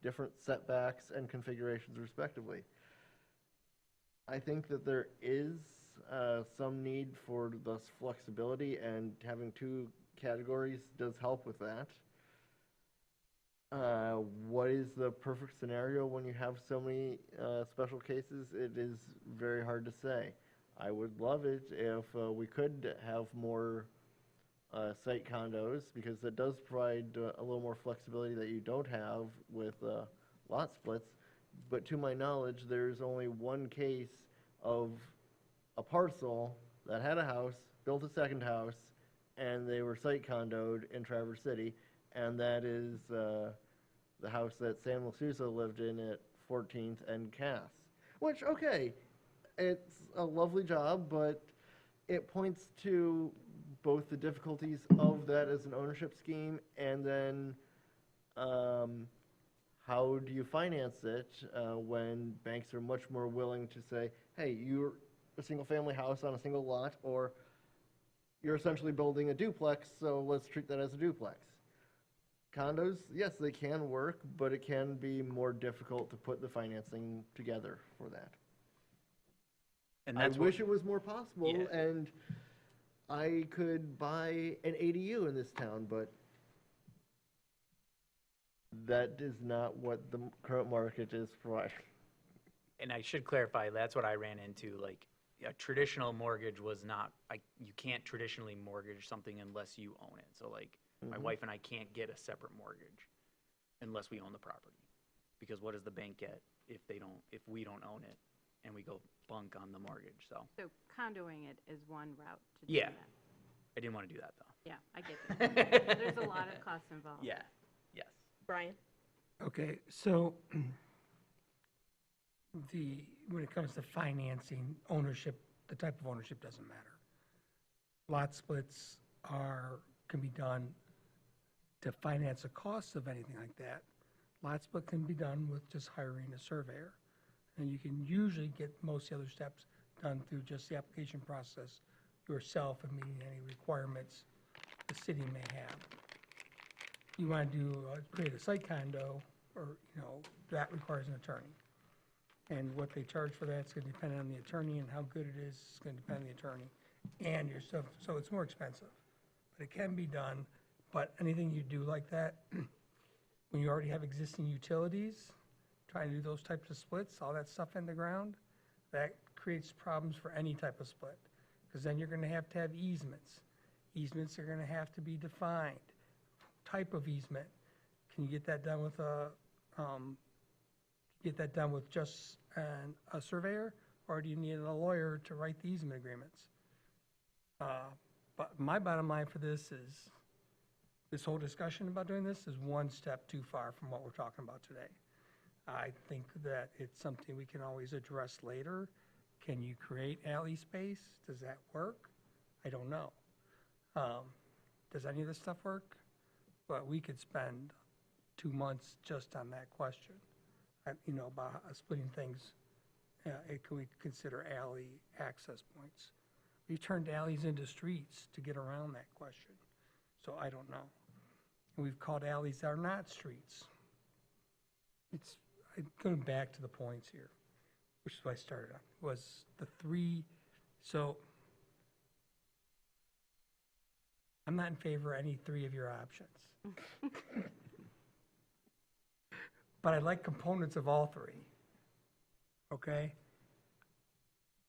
different setbacks and configurations respectively. I think that there is some need for thus flexibility, and having two categories does help with that. What is the perfect scenario when you have so many special cases? It is very hard to say. I would love it if we could have more site condos, because that does provide a little more flexibility that you don't have with lot splits. But to my knowledge, there's only one case of a parcel that had a house, built a second house, and they were site condoed in Traverse City, and that is the house that San Lususo lived in at 14th and Cass. Which, okay, it's a lovely job, but it points to both the difficulties of that as an ownership scheme, and then how do you finance it when banks are much more willing to say, hey, you're a single-family house on a single lot, or you're essentially building a duplex, so let's treat that as a duplex. Condos, yes, they can work, but it can be more difficult to put the financing together for that. And I that's wish it was more possible, Yeah. and I could buy an ADU in this town, but that is not what the current market is providing. And I should clarify, that's what I ran into, like, a traditional mortgage was not, you can't traditionally mortgage something unless you own it. So like, my wife and I can't get a separate mortgage unless we own the property. Because what does the bank get if we don't own it and we go bunk on the mortgage, so. So condoing it is one route to do Yeah. that. I didn't want to do that, though. Yeah, I get that. There's a lot of costs involved. Yeah, yes. Brian? Okay, so when it comes to financing, ownership, the type of ownership doesn't matter. Lot splits can be done to finance the costs of anything like that. Lot split can be done with just hiring a surveyor. And you can usually get most of the other steps done through just the application process yourself and meeting any requirements the city may have. You want to create a site condo, or, that requires an attorney. And what they charge for that's gonna depend on the attorney, and how good it is gonna depend on the attorney. And your stuff, so it's more expensive. But it can be done, but anything you do like that, when you already have existing utilities, trying to do those types of splits, all that stuff in the ground, that creates problems for any type of split. Because then you're gonna have to have easements. Easements are gonna have to be defined. Type of easement. Can you get that done with just a surveyor? Or do you need a lawyer to write the easement agreements? But my bottom line for this is, this whole discussion about doing this is one step too far from what we're talking about today. I think that it's something we can always address later. Can you create alley space? Does that work? I don't know. Does any of this stuff work? But we could spend 2 months just on that question, about splitting things. Can we consider alley access points? We've turned alleys into streets to get around that question. So I don't know. And we've called alleys that are not streets. Going back to the points here, which is what I started on, was the three. So I'm not in favor of any three of your options. But I like components of all three. Okay?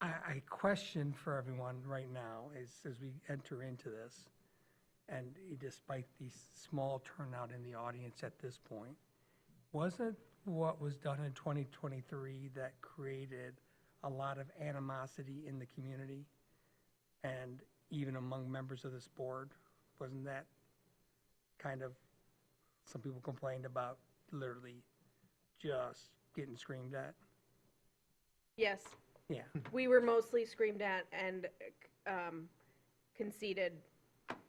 I question for everyone right now as we enter into this, and despite the small turnout in the audience at this point, wasn't what was done in 2023 that created a lot of animosity in the community and even among members of this board? Wasn't that kind of, some people complained about literally just getting screamed at? Yes, Yeah. we were mostly screamed at and conceded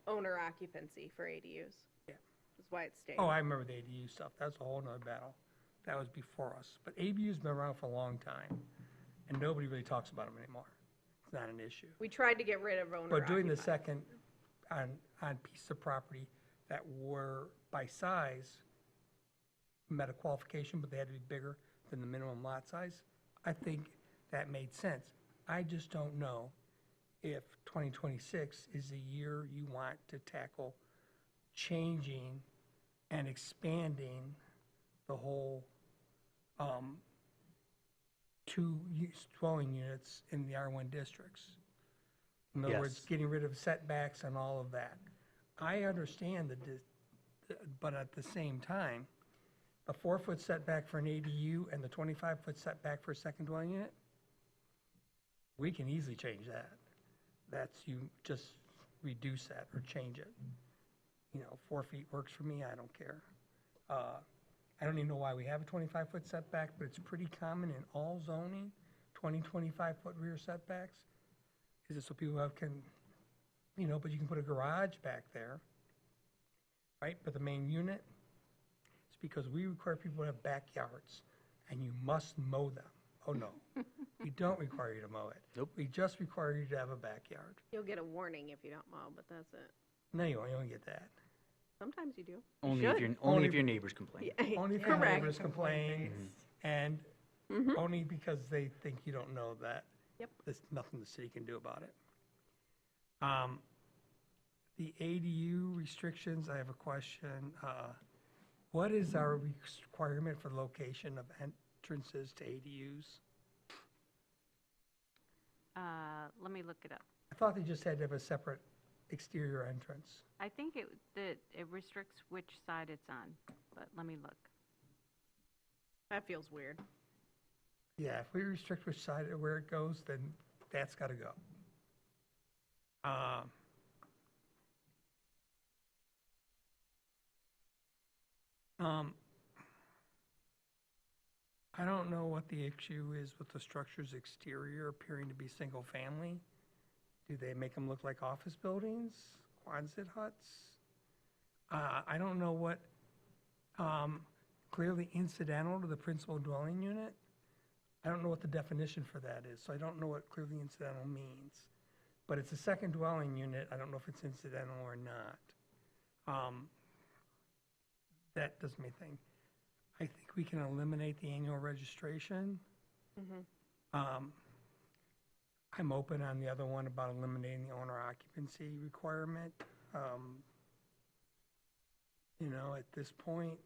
owner occupancy for ADUs. Yeah. That's why it stayed. Oh, I remember the ADU stuff. That was a whole nother battle. That was before us. But ADU's been around for a long time, and nobody really talks about them anymore. It's not an issue. We tried to get rid of owner But doing the occupied. second on pieces of property that were by size met a qualification, but they had to be bigger than the minimum lot size, I think that made sense. I just don't know if 2026 is the year you want to tackle changing and expanding the whole two dwelling units in the R1 districts. In other words, Yes. getting rid of setbacks and all of that. I understand but at the same time, a 4-foot setback for an ADU and the 25-foot setback for a second dwelling unit, we can easily change that. You just reduce that or change it. 4 feet works for me, I don't care. I don't even know why we have a 25-foot setback, but it's pretty common in all zoning, 25-foot rear setbacks. Is it so people but you can put a garage back there, right? But the main unit, it's because we require people to have backyards, and you must mow them. Oh, no. We don't require you to mow it. Nope. We just require you to have a backyard. You'll get a warning if you don't mow, but that's it. No, you won't get that. Sometimes you do. Only should. if your neighbors complain. Yeah, Only if your correct. neighbors complain, and only because they think you don't know that. Yep. There's nothing the city can do about it. The ADU restrictions, I have a question. What is our requirement for location of entrances to ADUs? Let me look it up. I thought they just had to have a separate exterior entrance. I think that it restricts which side it's on, but let me look. That feels weird. Yeah, if we restrict which side, where it goes, then that's got to go. I don't know what the issue is with the structure's exterior appearing to be single-family. Do they make them look like office buildings, Quonset huts? I don't know what, clearly incidental to the principal dwelling unit. I don't know what the definition for that is, so I don't know what clearly incidental means. But it's a second dwelling unit, I don't know if it's incidental or not. That doesn't make me think. I think we can eliminate the annual registration I'm open on the other one about eliminating the owner occupancy requirement. You know, at this point,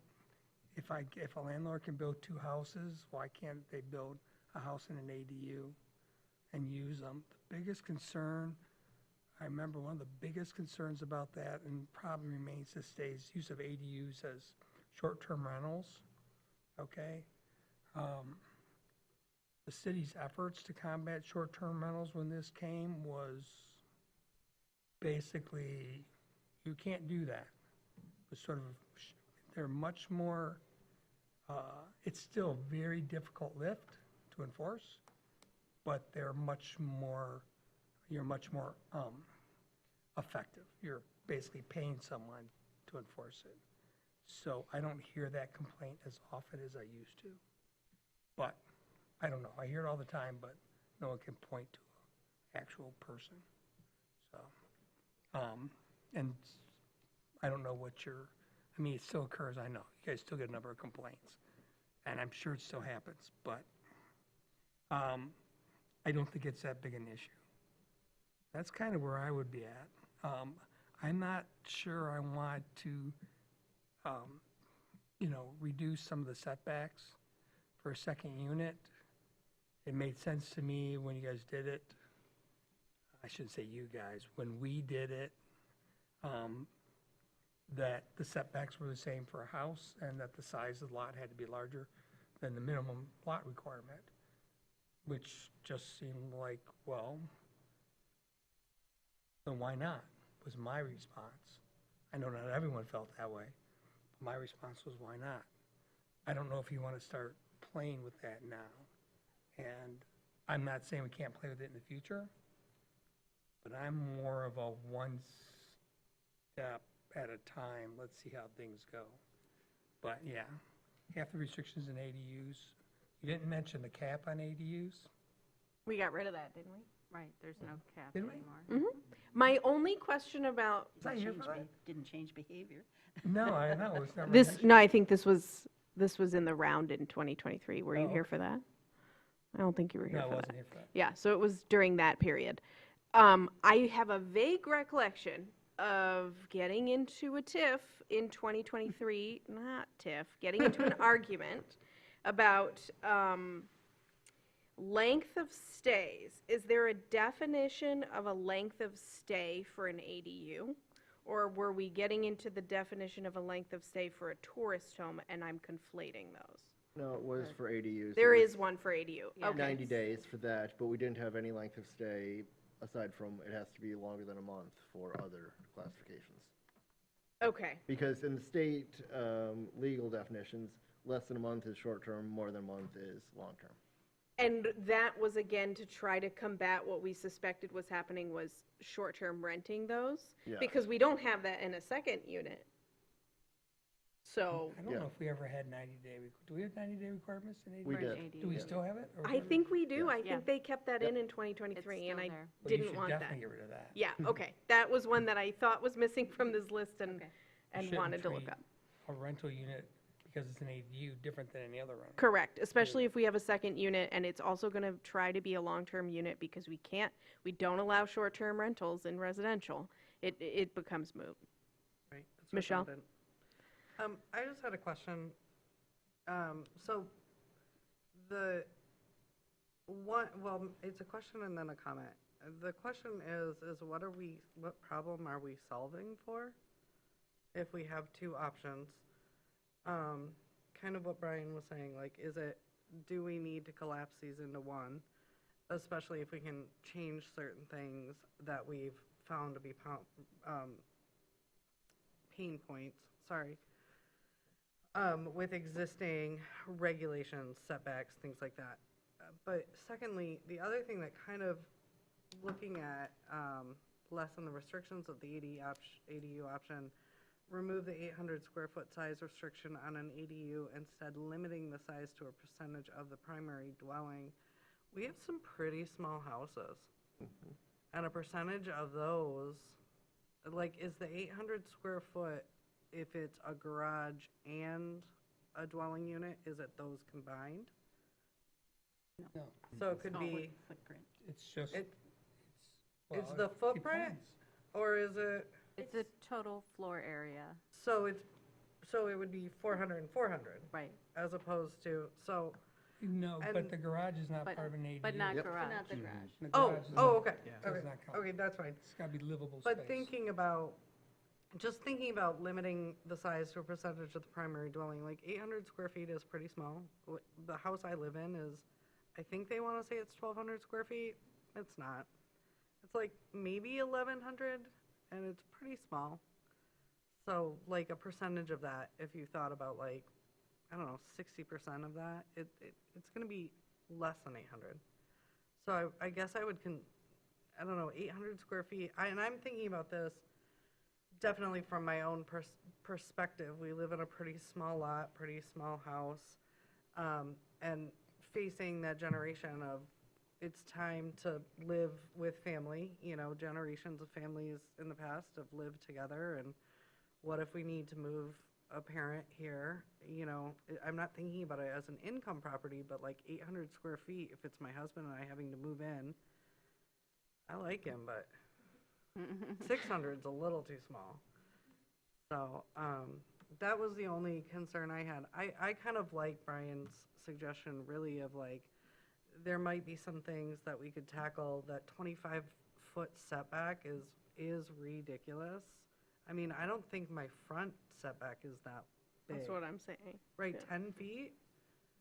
if a landlord can build 2 houses, why can't they build a house and an ADU and use them? The biggest concern, I remember one of the biggest concerns about that, and probably remains this day, is use of ADUs as short-term rentals, okay? The city's efforts to combat short-term rentals when this came was basically, you can't do that. It was sort of, they're much more, it's still a very difficult lift to enforce, but they're much more, you're much more effective. You're basically paying someone to enforce it. So I don't hear that complaint as often as I used to. But, I don't know, I hear it all the time, but no one can point to an actual person. So, and I don't know what your, I mean, it still occurs, I know. You guys still get a number of complaints, and I'm sure it still happens, but I don't think it's that big an issue. That's kind of where I would be at. I'm not sure I want to, you know, reduce some of the setbacks for a second unit. It made sense to me when you guys did it. I shouldn't say you guys, when we did it, that the setbacks were the same for a house and that the size of the lot had to be larger than the minimum lot requirement, which just seemed like, well, then why not, was my response. I know not everyone felt that way, but my response was, why not? I don't know if you want to start playing with that now. And I'm not saying we can't play with it in the future, but I'm more of a one step at a time, let's see how things go. But yeah, half the restrictions in ADUs. You didn't mention the cap on ADUs? We got rid of that, didn't we? Right, there's no cap Did we? anymore. My only question about Was I here for that? Didn't change behavior. No, I know, it's never this, mentioned. no, I think this was in the round in 2023. Were you Oh, here for that? I don't think you were here No, I for wasn't that. here for that. Yeah, so it was during that period. I have a vague recollection of getting into a tiff in 2023, not tiff, getting into an argument about length of stays. Is there a definition of a length of stay for an ADU? Or were we getting into the definition of a length of stay for a tourist home and I'm conflating those? No, it was for ADUs. There It was is one for ADU. Yeah. Okay. 90 days for that, but we didn't have any length of stay aside from it has to be longer than a month for other classifications. Okay. Because in the state legal definitions, less than a month is short-term, more than a month is long-term. And that was again to try to combat what we suspected was happening was short-term renting those? Yeah. Because we don't have that in a second unit. So I don't Yeah. know if we ever had 90-day, do we have 90-day requirements in ADUs? We For an did. ADU. Do we still have it? or I did we- think we do. I Yeah. think they kept that Yep. in 2023 and It's I still there. Well, you didn't should want that. definitely get rid of that. Yeah, okay. That was one that I thought was missing from this list and, Okay. You and shouldn't wanted to look treat up. a rental unit, because it's an ADU, different than any other rental. Correct, especially if we have a second unit, and it's also gonna try to be a long-term unit because we don't allow short-term rentals in residential. It becomes moot. Right, it's Michelle? redundant. I just had a question. So the one, well, it's a question and then a comment. The question is what problem are we solving for if we have 2 options? Kind of what Brian was saying, like, do we need to collapse these into one? Especially if we can change certain things that we've found to be pain points, with existing regulations, setbacks, things like that. But secondly, the other thing that kind of looking at lessen the restrictions of the ADU option, remove the 800 square foot size restriction on an ADU, instead limiting the size to a percentage of the primary dwelling. We have some pretty small houses. And a percentage of those, like, is the 800 square foot, if it's a garage and a dwelling unit, is it those combined? No, So it could Smaller be, footprint. it's just, It- well, it's the it footprint, depends. or is it, It's a total floor area, so it would be 400 and 400, right, as opposed to, so, No, And- but the garage is not but, part of an ADU. but not Yep. garage. Not the garage. The oh, garage is oh, not- okay, Yeah. Does okay, not count. okay, that's fine. It's gotta be livable space. But thinking about, just thinking about limiting the size to a percentage of the primary dwelling, like 800 square feet is pretty small. The house I live in is, I think they want to say it's 1,200 square feet. It's not. It's like maybe 1,100, and it's pretty small. So like a percentage of that, if you thought about like, I don't know, 60% of that, it's going to be less than 800. So I guess I would, I don't know, 800 square feet. And I'm thinking about this definitely from my own perspective. We live in a pretty small lot, pretty small house, and facing that generation of it's time to live with family. You know, generations of families in the past have lived together, and what if we need to move a parent here? You know, I'm not thinking about it as an income property, but like 800 square feet, if it's my husband and I having to move in, I like him, but 600's a little too small. So, that was the only concern I had. I kind of like Brian's suggestion, really, of like, there might be some things that we could tackle. That 25-foot setback is ridiculous. I mean, I don't think my front setback is that big. That's what I'm saying. Right, yeah. 10 feet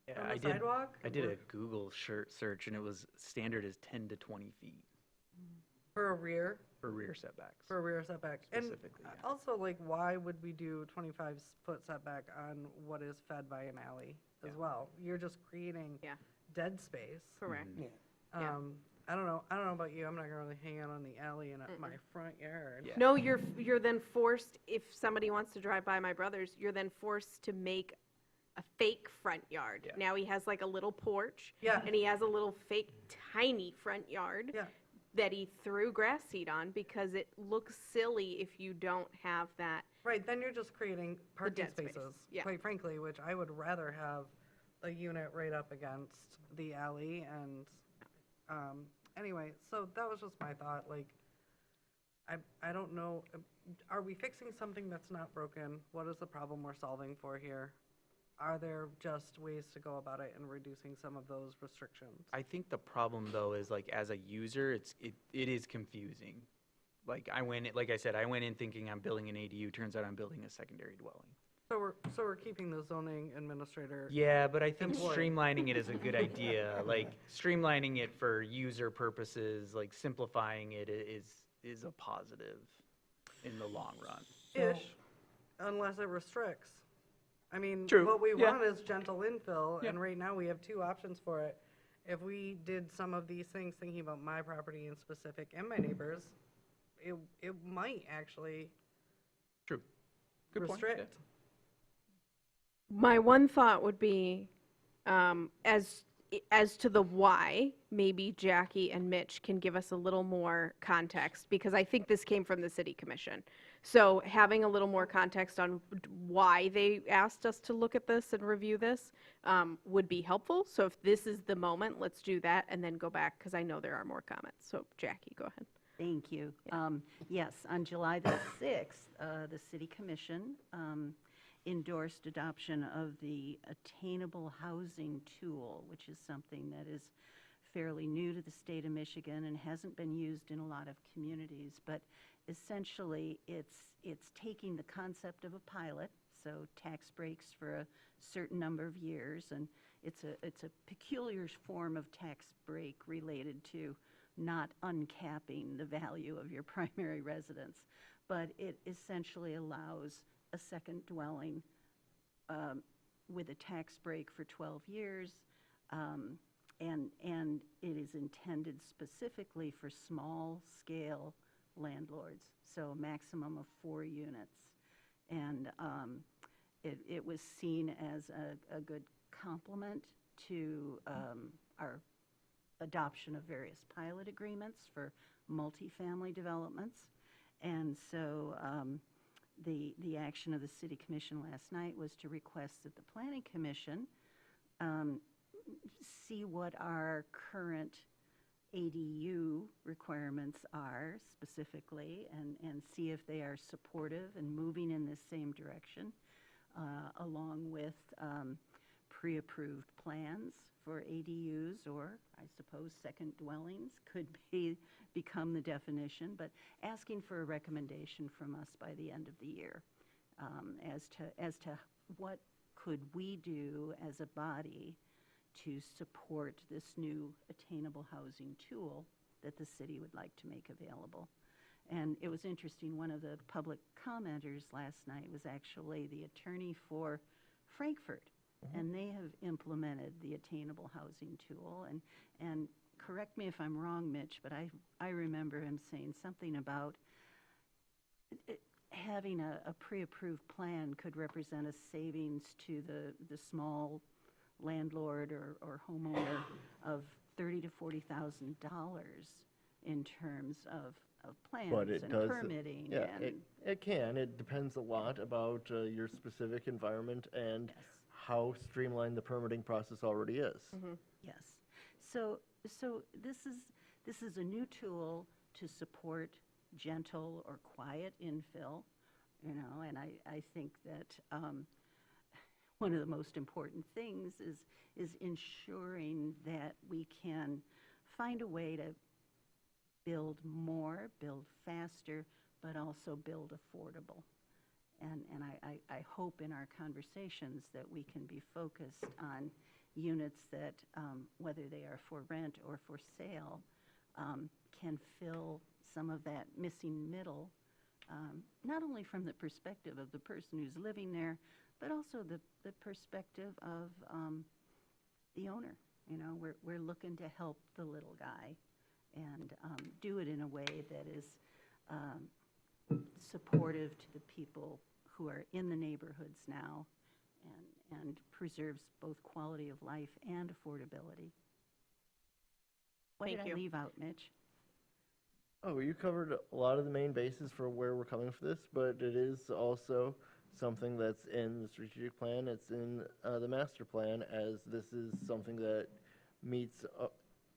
Yeah, from I the did, sidewalk? I did a Google search and it was standard is 10 to 20 feet For a rear? for rear setbacks. For a rear setback. And Specifically, yeah. also, like, why would we do 25-foot setback on what is fed by an alley as well? You're just creating Yeah. dead space. Correct. Yeah. Yeah. I don't know about you, I'm not gonna really hang out on the alley in my front yard. Yeah. No, you're then forced, if somebody wants to drive by my brother's, you're then forced to make a fake front yard. Yeah. Now he has like a little porch. Yeah. And he has a little fake tiny front yard. Yeah. That he threw grass seed on because it looks silly if you don't have that. Right, then you're just creating parking dead space, spaces, yeah. quite frankly, which I would rather have a unit right up against the alley and, anyway, so that was just my thought, like, I don't know, are we fixing something that's not broken? What is the problem we're solving for here? Are there just ways to go about it and reducing some of those restrictions? I think the problem though is like as a user, it is confusing. Like like I said, I went in thinking I'm building an ADU, turns out I'm building a secondary dwelling. So we're keeping the zoning administrator. Yeah, but I think Employed. streamlining it is a good idea. Like streamlining it for user purposes, like simplifying it is a positive in the long run. Ish, unless it restricts. I mean, True, what we yeah. want is gentle infill, Yeah. and right now we have two options for it. If we did some of these things, thinking about my property in specific and my neighbors, it might actually True. Good point, yeah. restrict. My one thought would be, as to the why, maybe Jackie and Mitch can give us a little more context, because I think this came from the city commission. So having a little more context on why they asked us to look at this and review this would be helpful. So if this is the moment, let's do that and then go back, because I know there are more comments. So Jackie, go ahead. Thank you. Yes, on July the 6th, the City Commission endorsed adoption of the Attainable Housing Tool, which is something that is fairly new to the state of Michigan and hasn't been used in a lot of communities. But essentially, it's taking the concept of a pilot, so tax breaks for a certain number of years, and it's a peculiar form of tax break related to not uncapping the value of your primary residence, but it essentially allows a second dwelling with a tax break for 12 years, and it is intended specifically for small-scale landlords, so a maximum of 4 units. And it was seen as a good complement to our adoption of various pilot agreements for multifamily developments. And so the action of the City Commission last night was to request that the Planning Commission see what our current ADU requirements are specifically, and see if they are supportive and moving in this same direction, along with pre-approved plans for ADUs, or I suppose second dwellings could become the definition, but asking for a recommendation from us by the end of the year as to what could we do as a body to support this new attainable housing tool that the city would like to make available. And it was interesting, one of the public commenters last night was actually the attorney for Frankfurt, and they have implemented the attainable housing tool. And correct me if I'm wrong, Mitch, but I remember him saying something about having a pre-approved plan could represent a savings to the small landlord or homeowner of $30,000 to $40,000 in terms of plans But it and does, permitting. yeah, and it can. It depends a lot about your specific environment and Yes. how streamlined the permitting process already is. Yes. So this is a new tool to support gentle or quiet infill, and I think that one of the most important things is ensuring that we can find a way to build more, build faster, but also build affordable. And I hope in our conversations that we can be focused on units that, whether they are for rent or for sale, can fill some of that missing middle, not only from the perspective of the person who's living there, but also the perspective of the owner. We're looking to help the little guy and do it in a way that is supportive to the people who are in the neighborhoods now and preserves both quality of life and affordability. What Thank did you. I leave out, Mitch? Oh, you covered a lot of the main bases for where we're coming for this, but it is also something that's in the strategic plan, it's in the master plan, as this is something that meets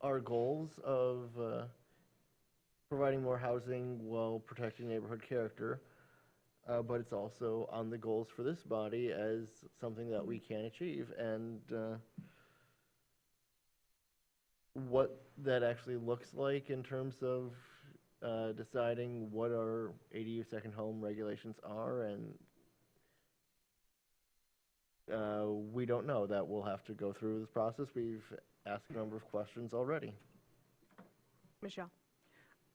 our goals of providing more housing while protecting neighborhood character. But it's also on the goals for this body as something that we can achieve. And what that actually looks like in terms of deciding what our ADU second home regulations are, and we don't know. That we'll have to go through this process. We've asked a number of questions already. Michelle?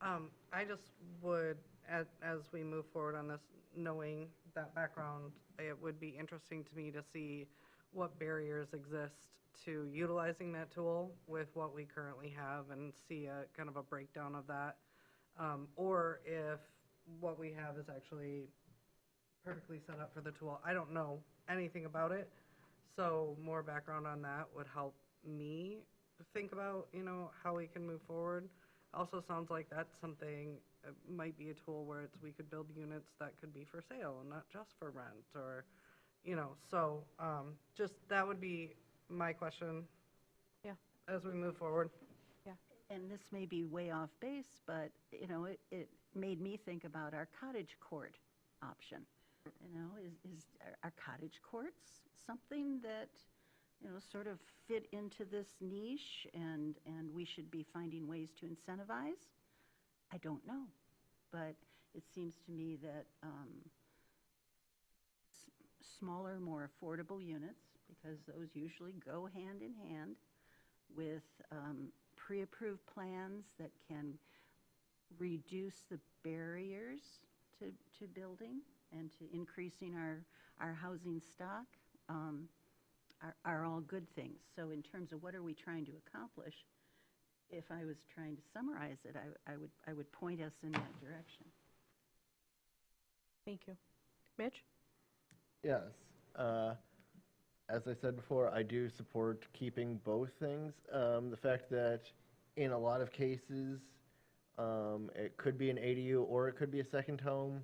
I just would, as we move forward on this, knowing that background, it would be interesting to me to see what barriers exist to utilizing that tool with what we currently have, and see a kind of a breakdown of that. Or if what we have is actually perfectly set up for the tool. I don't know anything about it, so more background on that would help me think about, how we can move forward. Also sounds like that's something, might be a tool where we could build units that could be for sale and not just for rent, or, so just that would be my question. Yeah. As we move forward. And this may be way off base, but, it made me think about our cottage court option. Are cottage courts something that, sort of fit into this niche, and we should be finding ways to incentivize? I don't know, but it seems to me that smaller, more affordable units, because those usually go hand in hand with pre-approved plans that can reduce the barriers to building and to increasing our housing stock, are all good things. So in terms of what are we trying to accomplish, if I was trying to summarize it, I would point us in that direction. Thank you. Mitch? Yes. As I said before, I do support keeping both things. The fact that in a lot of cases, it could be an ADU or it could be a second home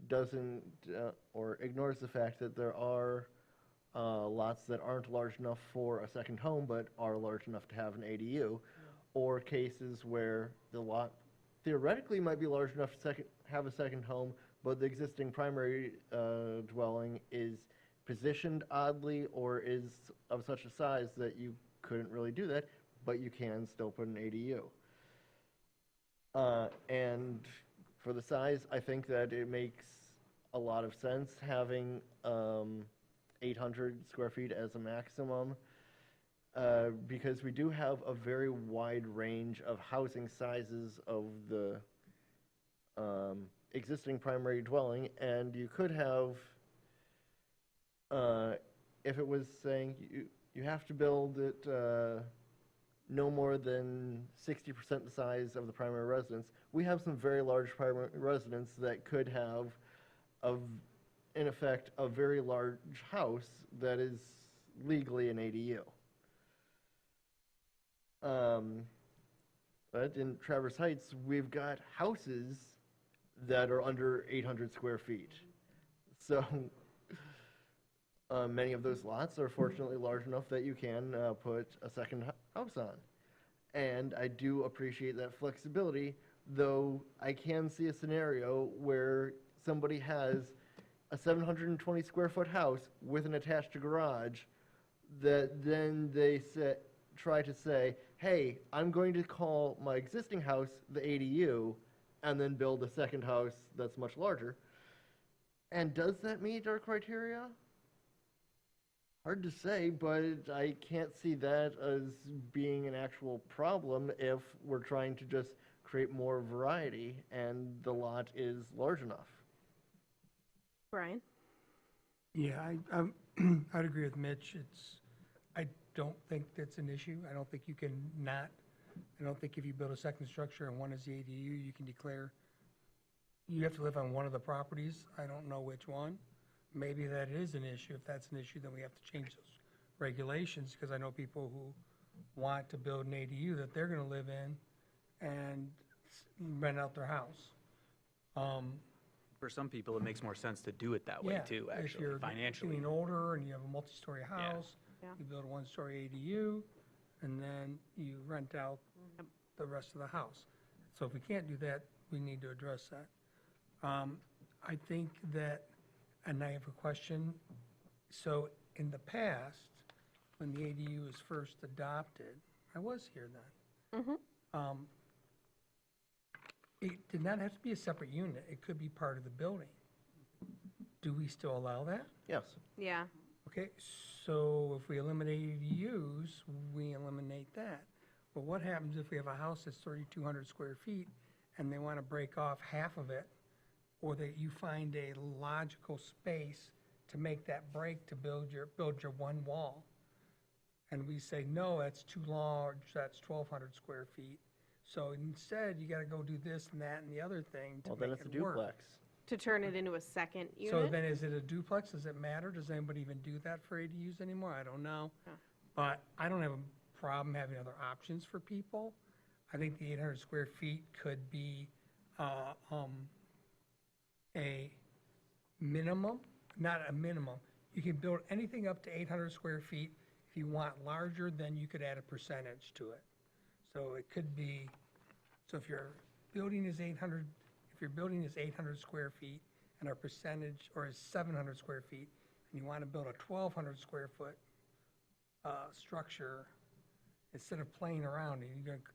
doesn't, or ignores the fact that there are lots that aren't large enough for a second home but are large enough to have an ADU, or cases where the lot theoretically might be large enough to have a second home, but the existing primary dwelling is positioned oddly or is of such a size that you couldn't really do that, but you can still put an ADU. And for the size, I think that it makes a lot of sense having 800 square feet as a maximum, because we do have a very wide range of housing sizes of the existing primary dwelling, and you could have, if it was saying you have to build it no more than 60% the size of the primary residence, we have some very large primary residents that could have, in effect, a very large house that is legally an ADU. But in Traverse Heights, we've got houses that are under 800 square feet. So many of those lots are fortunately large enough that you can put a second house on. And I do appreciate that flexibility, though I can see a scenario where somebody has a 720 square foot house with an attached garage that then they try to say, hey, I'm going to call my existing house the ADU and then build a second house that's much larger. And does that meet our criteria? Hard to say, but I can't see that as being an actual problem if we're trying to just create more variety and the lot is large enough. Brian? Yeah, I'd agree with Mitch. I don't think that's an issue. I don't think you can not, I don't think if you build a second structure and one is the ADU, you can declare, you have to live on one of the properties. I don't know which one. Maybe that is an issue. If that's an issue, then we have to change those regulations, because I know people who want to build an ADU that they're going to live in and rent out their house. For some people, it makes more sense to do it that way too, If actually, you're financially. getting older and you have a multi-story house, Yeah. you build a one-story ADU, and then you rent out the rest of the house. So if we can't do that, we need to address that. I think that, and I have a question. So in the past, when the ADU was first adopted, I was here then. It did not have to be a separate unit. It could be part of the building. Do we still allow that? Yes. Yeah. Okay, so if we eliminate ADUs, we eliminate that. But what happens if we have a house that's 3,200 square feet and they want to break off half of it, or that you find a logical space to make that break to build your one wall? And we say, no, that's too large, that's 1,200 square feet. So instead, you got to go do this and that and the other thing to Well, then make it's a it work. duplex. To turn it into a second So unit? then is it a duplex? Does it matter? Does anybody even do that for ADUs anymore? I don't know. But I don't have a problem having other options for people. I think the 800 square feet could be a minimum, not a minimum. You can build anything up to 800 square feet. If you want larger, then you could add a percentage to it. So it could be, so if your building is 800, if your building is 800 square feet and our percentage, or is 700 square feet, and you want to build a 1,200 square foot structure, instead of playing around,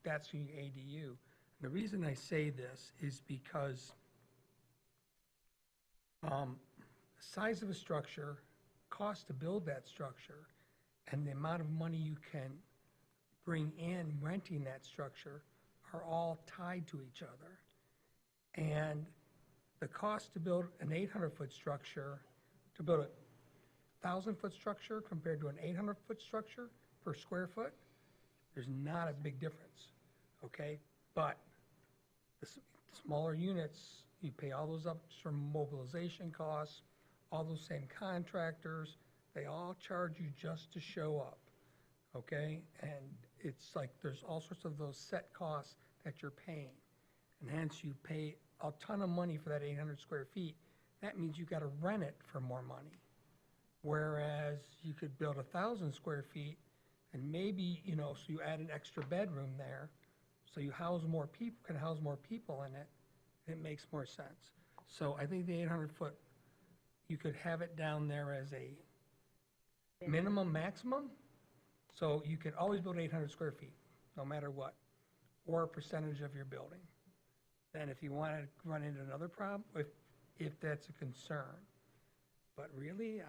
that's your ADU. And the reason I say this is because size of a structure, cost to build that structure, and the amount of money you can bring in renting that structure are all tied to each other. And the cost to build an 800-foot structure, to build a 1,000-foot structure compared to an 800-foot structure per square foot, there's not a big difference, okay? But the smaller units, you pay all those extra mobilization costs, all those same contractors, they all charge you just to show up, okay? And it's like there's all sorts of those set costs that you're paying. And hence you pay a ton of money for that 800 square feet. That means you got to rent it for more money. Whereas you could build 1,000 square feet and maybe, so you add an extra bedroom there, so you house more people, can house more people in it, and it makes more sense. So I think the 800-foot, you could have it down there as a minimum, maximum. So you could always build 800 square feet, no matter what, or a percentage of your building. Then if you want to run into another problem, if that's a concern. But really,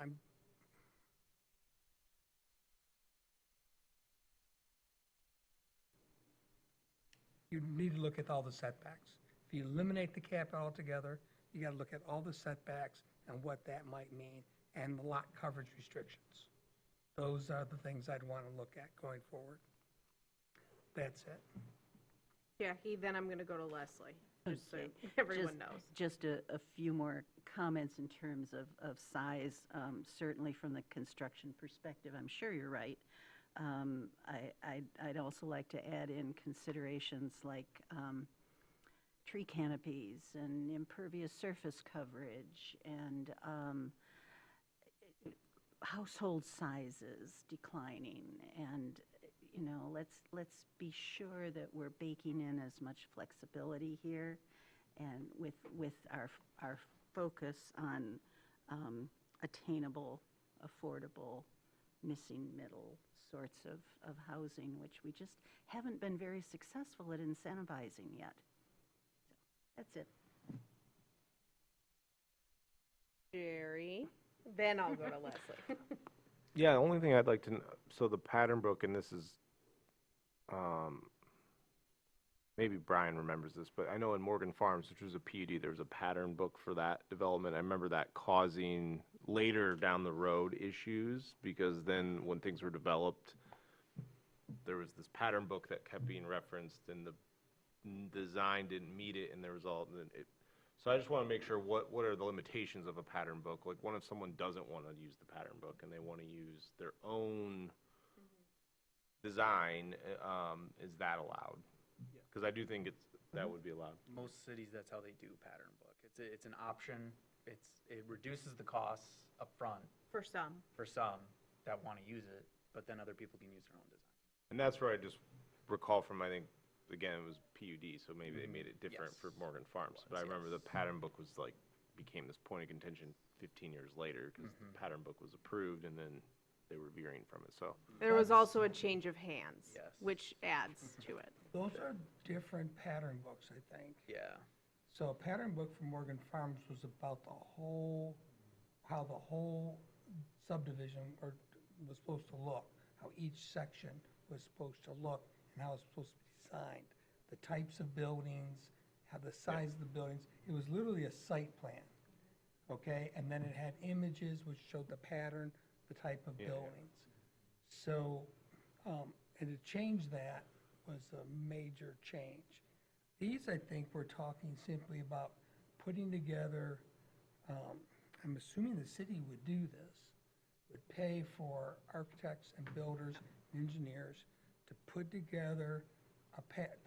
you need to look at all the setbacks. If you eliminate the cap altogether, you got to look at all the setbacks and what that might mean, and the lot coverage restrictions. Those are the things I'd want to look at going forward. That's it. Jackie, then I'm going to go to Leslie, just so Okay. everyone knows. Just a few more comments in terms of size. Certainly from the construction perspective, I'm sure you're right. I'd also like to add in considerations like tree canopies and impervious surface coverage and household sizes declining. And let's be sure that we're baking in as much flexibility here, and with our focus on attainable, affordable, missing middle sorts of housing, which we just haven't been very successful at incentivizing yet. So that's it. Jerry, then I'll go to Leslie. Yeah, the only thing I'd like to, so the pattern book, and this is, maybe Brian remembers this, but I know in Morgan Farms, which was a PUD, there was a pattern book for that development. I remember that causing later down the road issues, because then when things were developed, there was this pattern book that kept being referenced, and the design didn't meet it, and there was all, so I just want to make sure, what are the limitations of a pattern book? Like, what if someone doesn't want to use the pattern book and they want to use their own design, is that allowed? Because I do think that would be allowed. Most cities, that's how they do pattern book. It's an option. It reduces the costs up front For some. for some that want to use it, but then other people can use their own design. And that's where I just recall from, I think, again, it was PUD, so maybe they made it different for Yes. Morgan Farms. It But I was, remember yes. the pattern book was like, became this point of contention 15 years later, because the pattern book was approved, and then they were veering from it, so. There was also a change of hands, Yes. which adds to it. Those are different pattern books, I think. Yeah. So a pattern book for Morgan Farms was about how the whole subdivision was supposed to look, how each section was supposed to look, and how it's supposed to be designed. The types of buildings, how the size of the buildings. It was literally a site plan, okay? And then it had images which showed the pattern, the type of buildings. So, and to change that was a major change. These, I think, we're talking simply about putting together, I'm assuming the city would do this, would pay for architects and builders and engineers to put together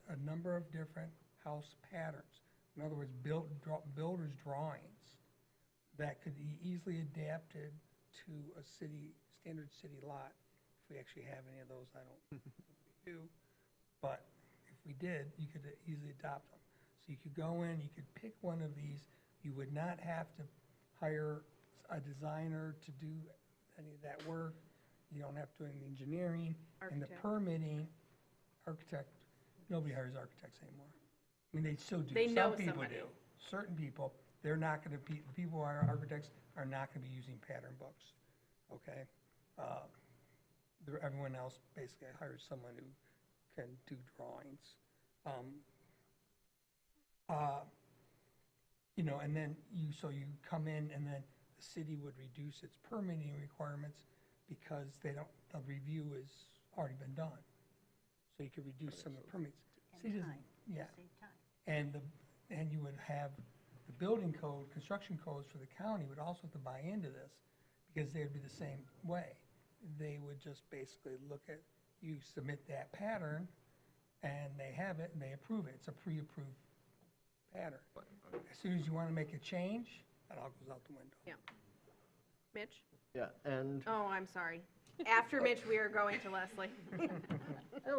a number of different house patterns. In other words, builders' drawings that could be easily adapted to a standard city lot. If we actually have any of those, I don't think we do. But if we did, you could easily adopt them. So you could go in, you could pick one of these. You would not have to hire a designer to do any of that work. You don't have to do any engineering. And the Architect. permitting, architect, nobody hires architects anymore. I mean, they still do. They know Some people somebody. do. Certain people, they're not going to be, the people who are architects are not going to be using pattern books, okay? Everyone else basically hires someone who can do drawings. And then so you come in, and then the city would reduce its permitting requirements because the review has already been done. So you could reduce some of the permits. City doesn't- Time. Yeah. Save time. And you would have the building code, construction codes for the county would also have to buy into this, because they'd be the same way. They would just basically look at, you submit that pattern, and they have it, and they approve it. It's a pre-approved pattern. As soon as you want to make a change, that all goes out the window. Yeah. Mitch? Yeah, and Oh, I'm sorry. After Mitch, we are going to Leslie.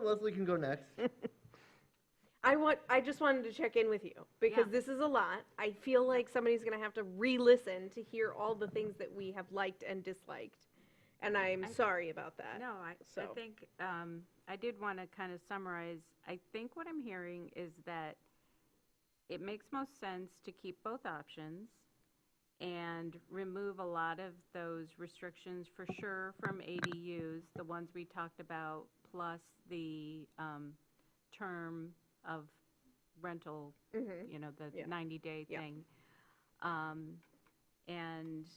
Leslie can go next. I just wanted to check in with you because Yeah. this is a lot. I feel like somebody's gonna have to re-listen to hear all the things that we have liked and disliked. And I'm sorry about that. No, I So- think, I did want to kind of summarize. I think what I'm hearing is that it makes most sense to keep both options and remove a lot of those restrictions for sure from ADUs, the ones we talked about, plus the term of rental, you know, the Yeah. 90-day Yeah. thing. And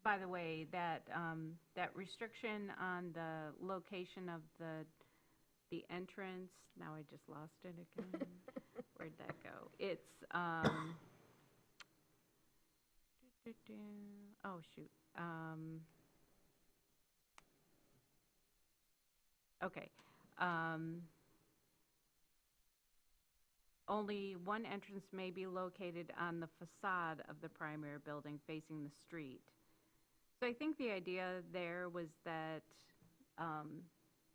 by the way, that restriction on the location of the entrance, now I just lost it again. Where'd that go? It's, oh, shoot. Okay. Only one entrance may be located on the facade of the primary building facing the street. So I think the idea there was that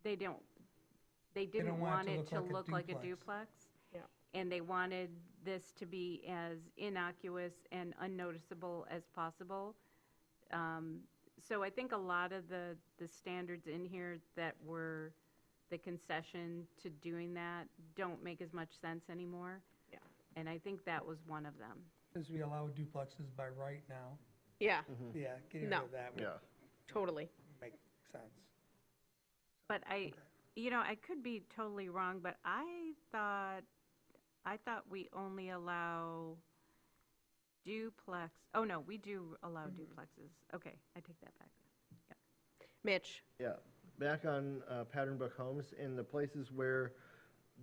they didn't want it to look like a duplex. Yeah. And they wanted this to be as innocuous and unnoticeable as possible. So I think a lot of the standards in here that were the concession to doing that don't make as much sense anymore. Yeah. And I think that was one of them. Since we allow duplexes by right now, Yeah, yeah, getting rid No. of that would Yeah. make totally. sense. But I could be totally wrong, but I thought we only allow duplex, oh no, we do allow duplexes. Okay, I take that back. Mitch, Yeah, back on pattern book homes, in the places where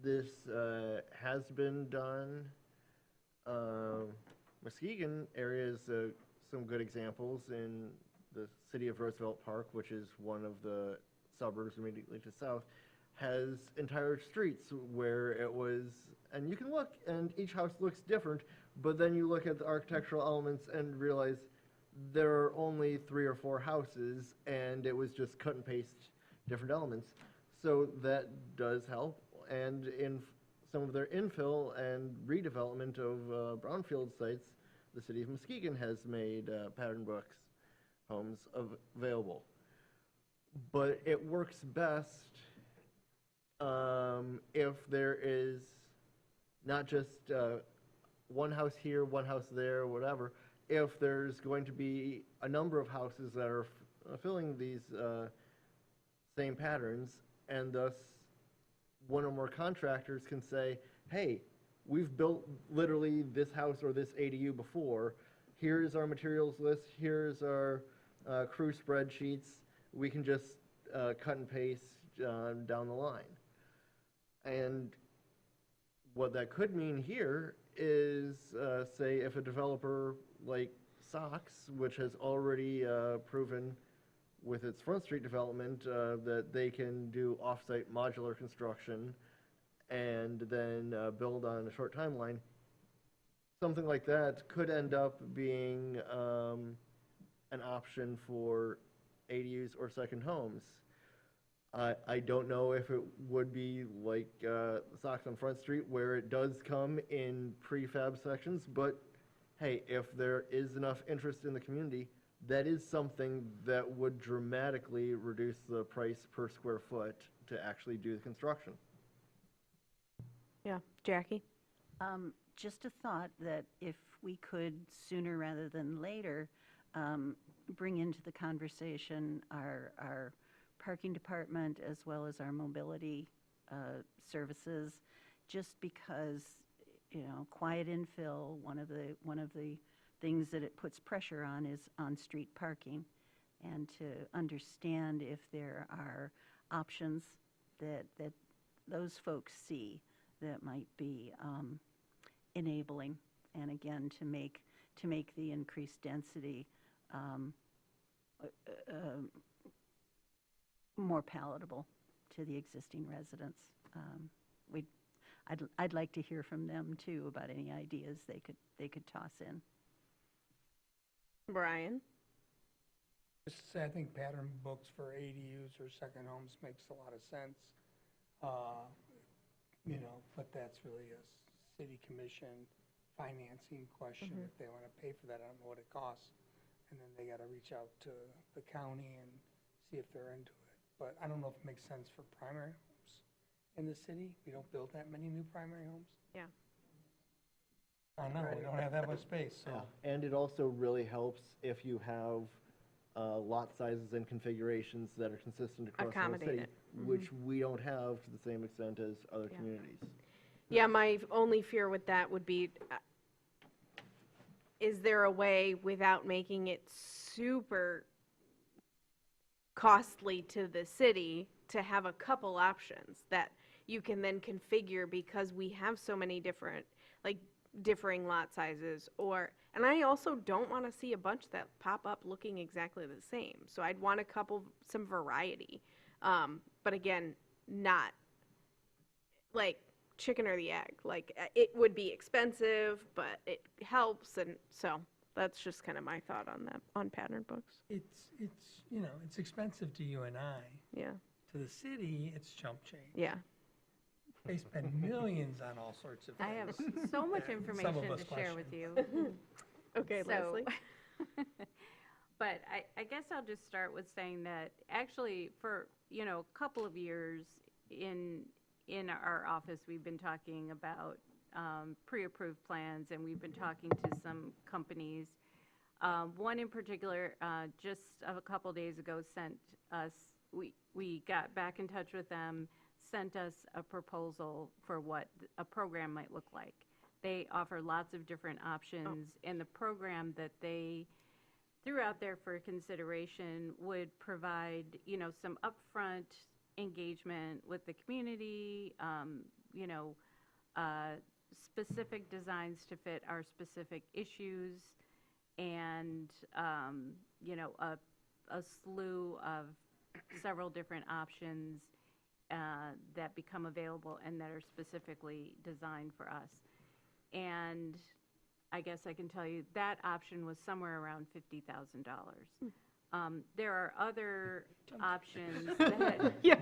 this has been done, Muskegon area is some good examples in the city of Roosevelt Park, which is one of the suburbs immediately to south, has entire streets where it was, and you can look, and each house looks different, but then you look at the architectural elements and realize there are only 3 or 4 houses, and it was just cut and paste different elements. So that does help, and in some of their infill and redevelopment of brownfield sites, the city of Muskegon has made pattern books homes available. But it works best if there is not just one house here, one house there, whatever. If there's going to be a number of houses that are filling these same patterns, and thus one or more contractors can say, hey, we've built literally this house or this ADU before. Here's our materials list. Here's our crew spreadsheets. We can just cut and paste down the line. And what that could mean here is, say, if a developer like Sox, which has already proven with its Front Street development that they can do off-site modular construction and then build on a short timeline, something like that could end up being an option for ADUs or second homes. I don't know if it would be like Sox on Front Street, where it does come in prefab sections, but hey, if there is enough interest in the community, that is something that would dramatically reduce the price per square foot to actually do the construction. yeah, Jackie? Just a thought that if we could sooner rather than later bring into the conversation our parking department as well as our mobility services, just because, you know, quiet infill, one of the things that it puts pressure on is on-street parking, and to understand if there are options that those folks see that might be enabling, and again, to make the increased density more palatable to the existing residents. I'd like to hear from them too about any ideas they could toss in. Brian? Just to say, I think pattern books for ADUs or second homes makes a lot of sense. You know, but that's really a city commission financing question, if they want to pay for that. I don't know what it costs. And then they got to reach out to the county and see if they're into it. But I don't know if it makes sense for primary homes in the city. We don't build that many new primary homes. Yeah. I know, we don't have that much space, so. Yeah, and it also really helps if you have lot sizes and configurations that are consistent across the whole Accommodate city, it. which we don't have to the same extent as other Yeah. communities. Yeah, my only fear with that would be, is there a way without making it super costly to the city to have a couple options that you can then configure, because we have so many different, like, differing lot sizes, or, and I also don't want to see a bunch that pop up looking exactly the same. So I'd want some variety. But again, not like chicken or the egg. Like, it would be expensive, but it helps, and so that's just kind of my thought on that, on pattern books. It's, you know, it's expensive to you and I. Yeah, To the city, it's chump change. yeah. They spend millions on all sorts of things. I have so much that some information of us to share with question. you. Okay, So- Leslie. But I guess I'll just start with saying that actually for, you know, a couple of years in our office, we've been talking about pre-approved plans, and we've been talking to some companies. One in particular, just a couple days ago, sent us, we got back in touch with them, sent us a proposal for what a program might look like. They offer lots of different options, and the program that they threw out there for consideration would provide, you know, some upfront engagement with the community, you know, specific designs to fit our specific issues, and, you know, a slew of several different options that become available and that are specifically designed for us. And I guess I can tell you that option was somewhere around $50,000. There are other options that, Yeah.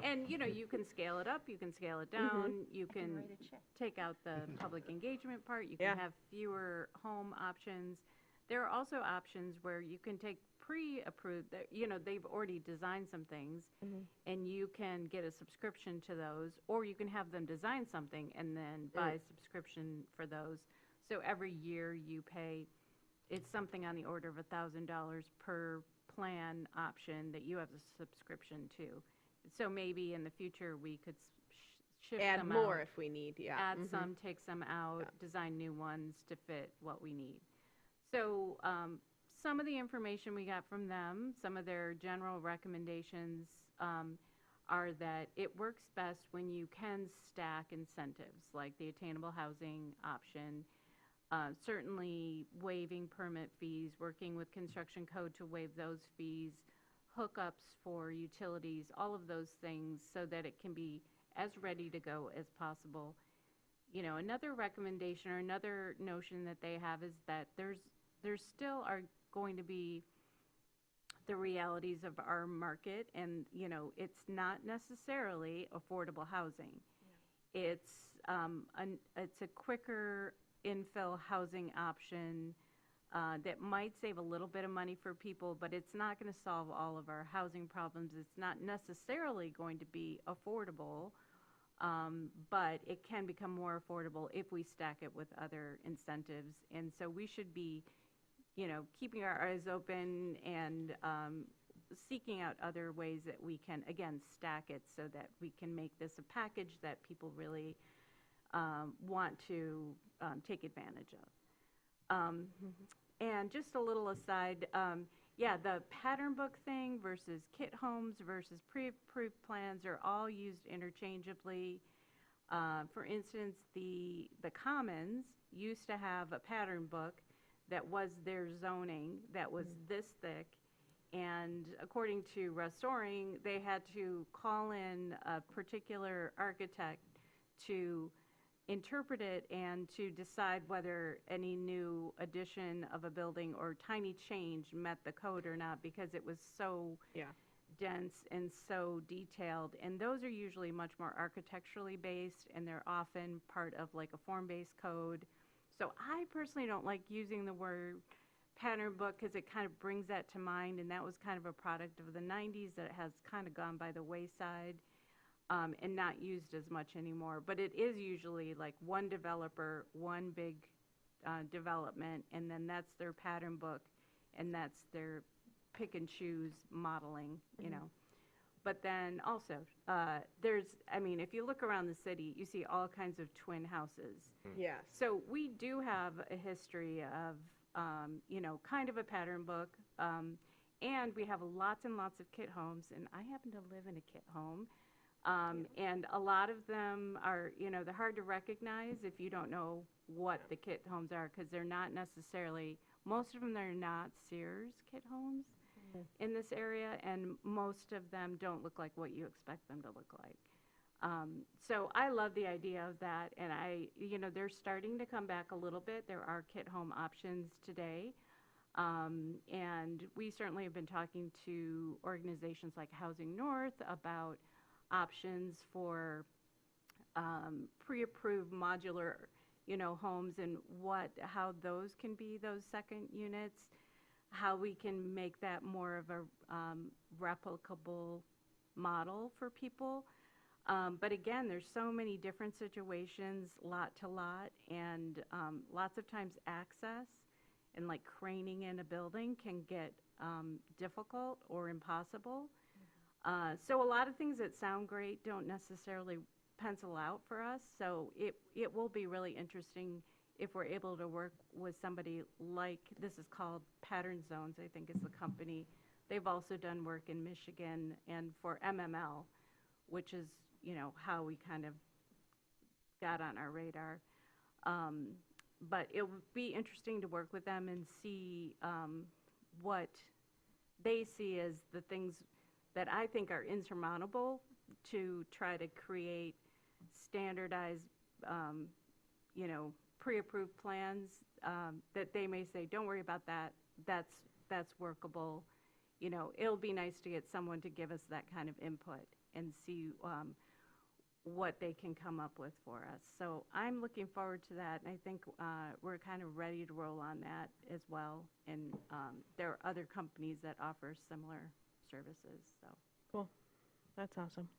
and you know, you can scale it up, you can scale it down, you can take out the public engagement part, you can Yeah. have fewer home options. There are also options where you can take pre-approved, you know, they've already designed some things, and you can get a subscription to those, or you can have them design something and then buy a subscription for those. So every year you pay, it's something on the order of $1,000 per plan option that you have a subscription to. So maybe in the future, we could shift Add them more out, if we need, yeah. add some, take some out, design new ones to fit what we need. So some of the information we got from them, some of their general recommendations are that it works best when you can stack incentives, like the attainable housing option, certainly waiving permit fees, working with construction code to waive those fees, hookups for utilities, all of those things, so that it can be as ready to go as possible. You know, another recommendation or another notion that they have is that there still are going to be the realities of our market, and you know, it's not necessarily affordable housing. It's a quicker infill housing option that might save a little bit of money for people, but it's not going to solve all of our housing problems. It's not necessarily going to be affordable, but it can become more affordable if we stack it with other incentives. And so we should be, you know, keeping our eyes open and seeking out other ways that we can, again, stack it so that we can make this a package that people really want to take advantage of. And just a little aside, yeah, the pattern book thing versus kit homes versus pre-approved plans are all used interchangeably. For instance, the Commons used to have a pattern book that was their zoning that was this thick, and according to Russ Soring, they had to call in a particular architect to interpret it and to decide whether any new addition of a building or tiny change met the code or not, because it was so Yeah. dense and so detailed. And those are usually much more architecturally based, and they're often part of like a form-based code. So I personally don't like using the word pattern book because it kind of brings that to mind, and that was kind of a product of the 90s that has kind of gone by the wayside, and not used as much anymore. But it is usually like one developer, one big development, and then that's their pattern book, and that's their pick and choose modeling, you know. But then also, I mean, if you look around the city, you see all kinds of twin houses. Yes. So we do have a history of, you know, kind of a pattern book, and we have lots and lots of kit homes, and I happen to live in a kit home. And a lot of them are, you know, they're hard to recognize if you don't know what the kit homes are, because they're not necessarily, most of them are not Sears kit homes in this area, and most of them don't look like what you expect them to look like. So I love the idea of that, and you know, they're starting to come back a little bit. There are kit home options today, and we certainly have been talking to organizations like Housing North about options for pre-approved modular, you know, homes, and how those can be those second units, how we can make that more of a replicable model for people. But again, there's so many different situations, lot to lot, and lots of times access and like craning in a building can get difficult or impossible. So a lot of things that sound great don't necessarily pencil out for us. So it will be really interesting if we're able to work with somebody like, this is called Pattern Zones, I think is the company. They've also done work in Michigan and for MML, which is, you know, how we kind of got on our radar. But it would be interesting to work with them and see what they see as the things that I think are insurmountable to try to create standardized, you know, pre-approved plans that they may say, don't worry about that, that's workable. You know, it'll be nice to get someone to give us that kind of input and see what they can come up with for us. So I'm looking forward to that, and I think we're kind of ready to roll on that as well. And there are other companies that offer similar services, so. Cool. That's awesome.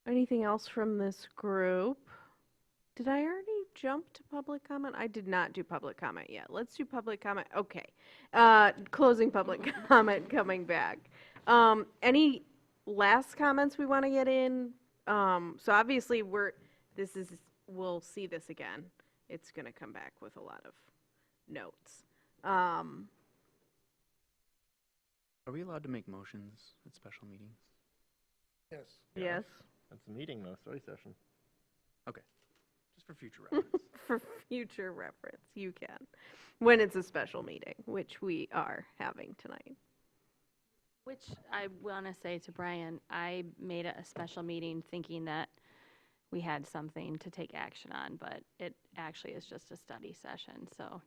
Anything else from this group? Did I already jump to public comment? I did not do public comment yet. Let's do public comment. Okay. Closing public comment, coming back. Any last comments we want to get in? So obviously we'll see this again. It's going to come back with a lot of notes. Are we allowed to make motions at special meetings? Yes. Yes. That's a meeting, no study session. Okay, just for future reference. For future reference, you can. When it's a special meeting, which we are having tonight. Which I want to say to Brian, I made a special meeting thinking that we had something to take action on, but it actually is just a study session. So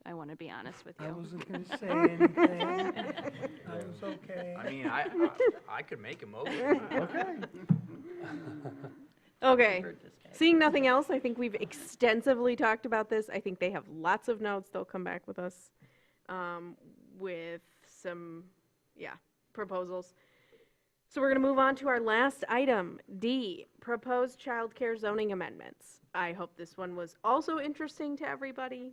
I want to be honest with you. I wasn't going to say anything. I was okay. I mean, I could make a motion. Okay. Okay. Seeing nothing else, I think we've extensively talked about this. I think they have lots of notes. They'll come back with us with some, proposals. So we're going to move on to our last item, D, proposed childcare zoning amendments. I hope this one was also interesting to everybody.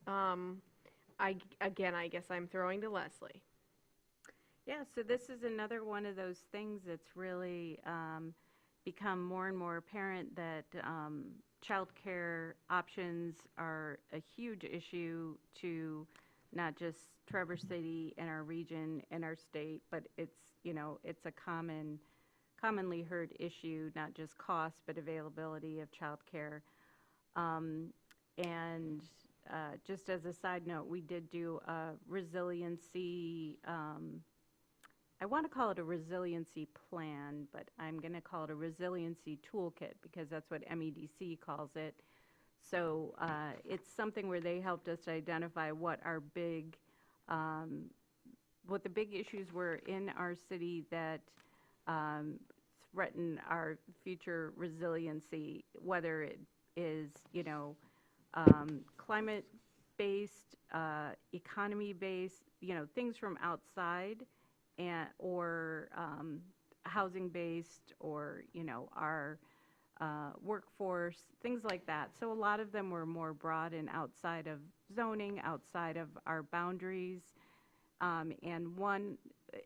I guess I'm throwing to Leslie. Yeah, so this is another one of those things that's really become more and more apparent that childcare options are a huge issue to not just Traverse City and our region and our state, but it's, you know, it's a commonly heard issue, not just cost, but availability of childcare. And just as a side note, we did do a resiliency I want to call it a resiliency plan, but I'm going to call it a resiliency toolkit because that's what MEDC calls it. So it's something where they helped us to identify what our what the big issues were in our city that threaten our future resiliency, whether it is, climate-based, economy-based, things from outside, or housing-based, or, our workforce, things like that. So a lot of them were more broad and outside of zoning, outside of our boundaries. And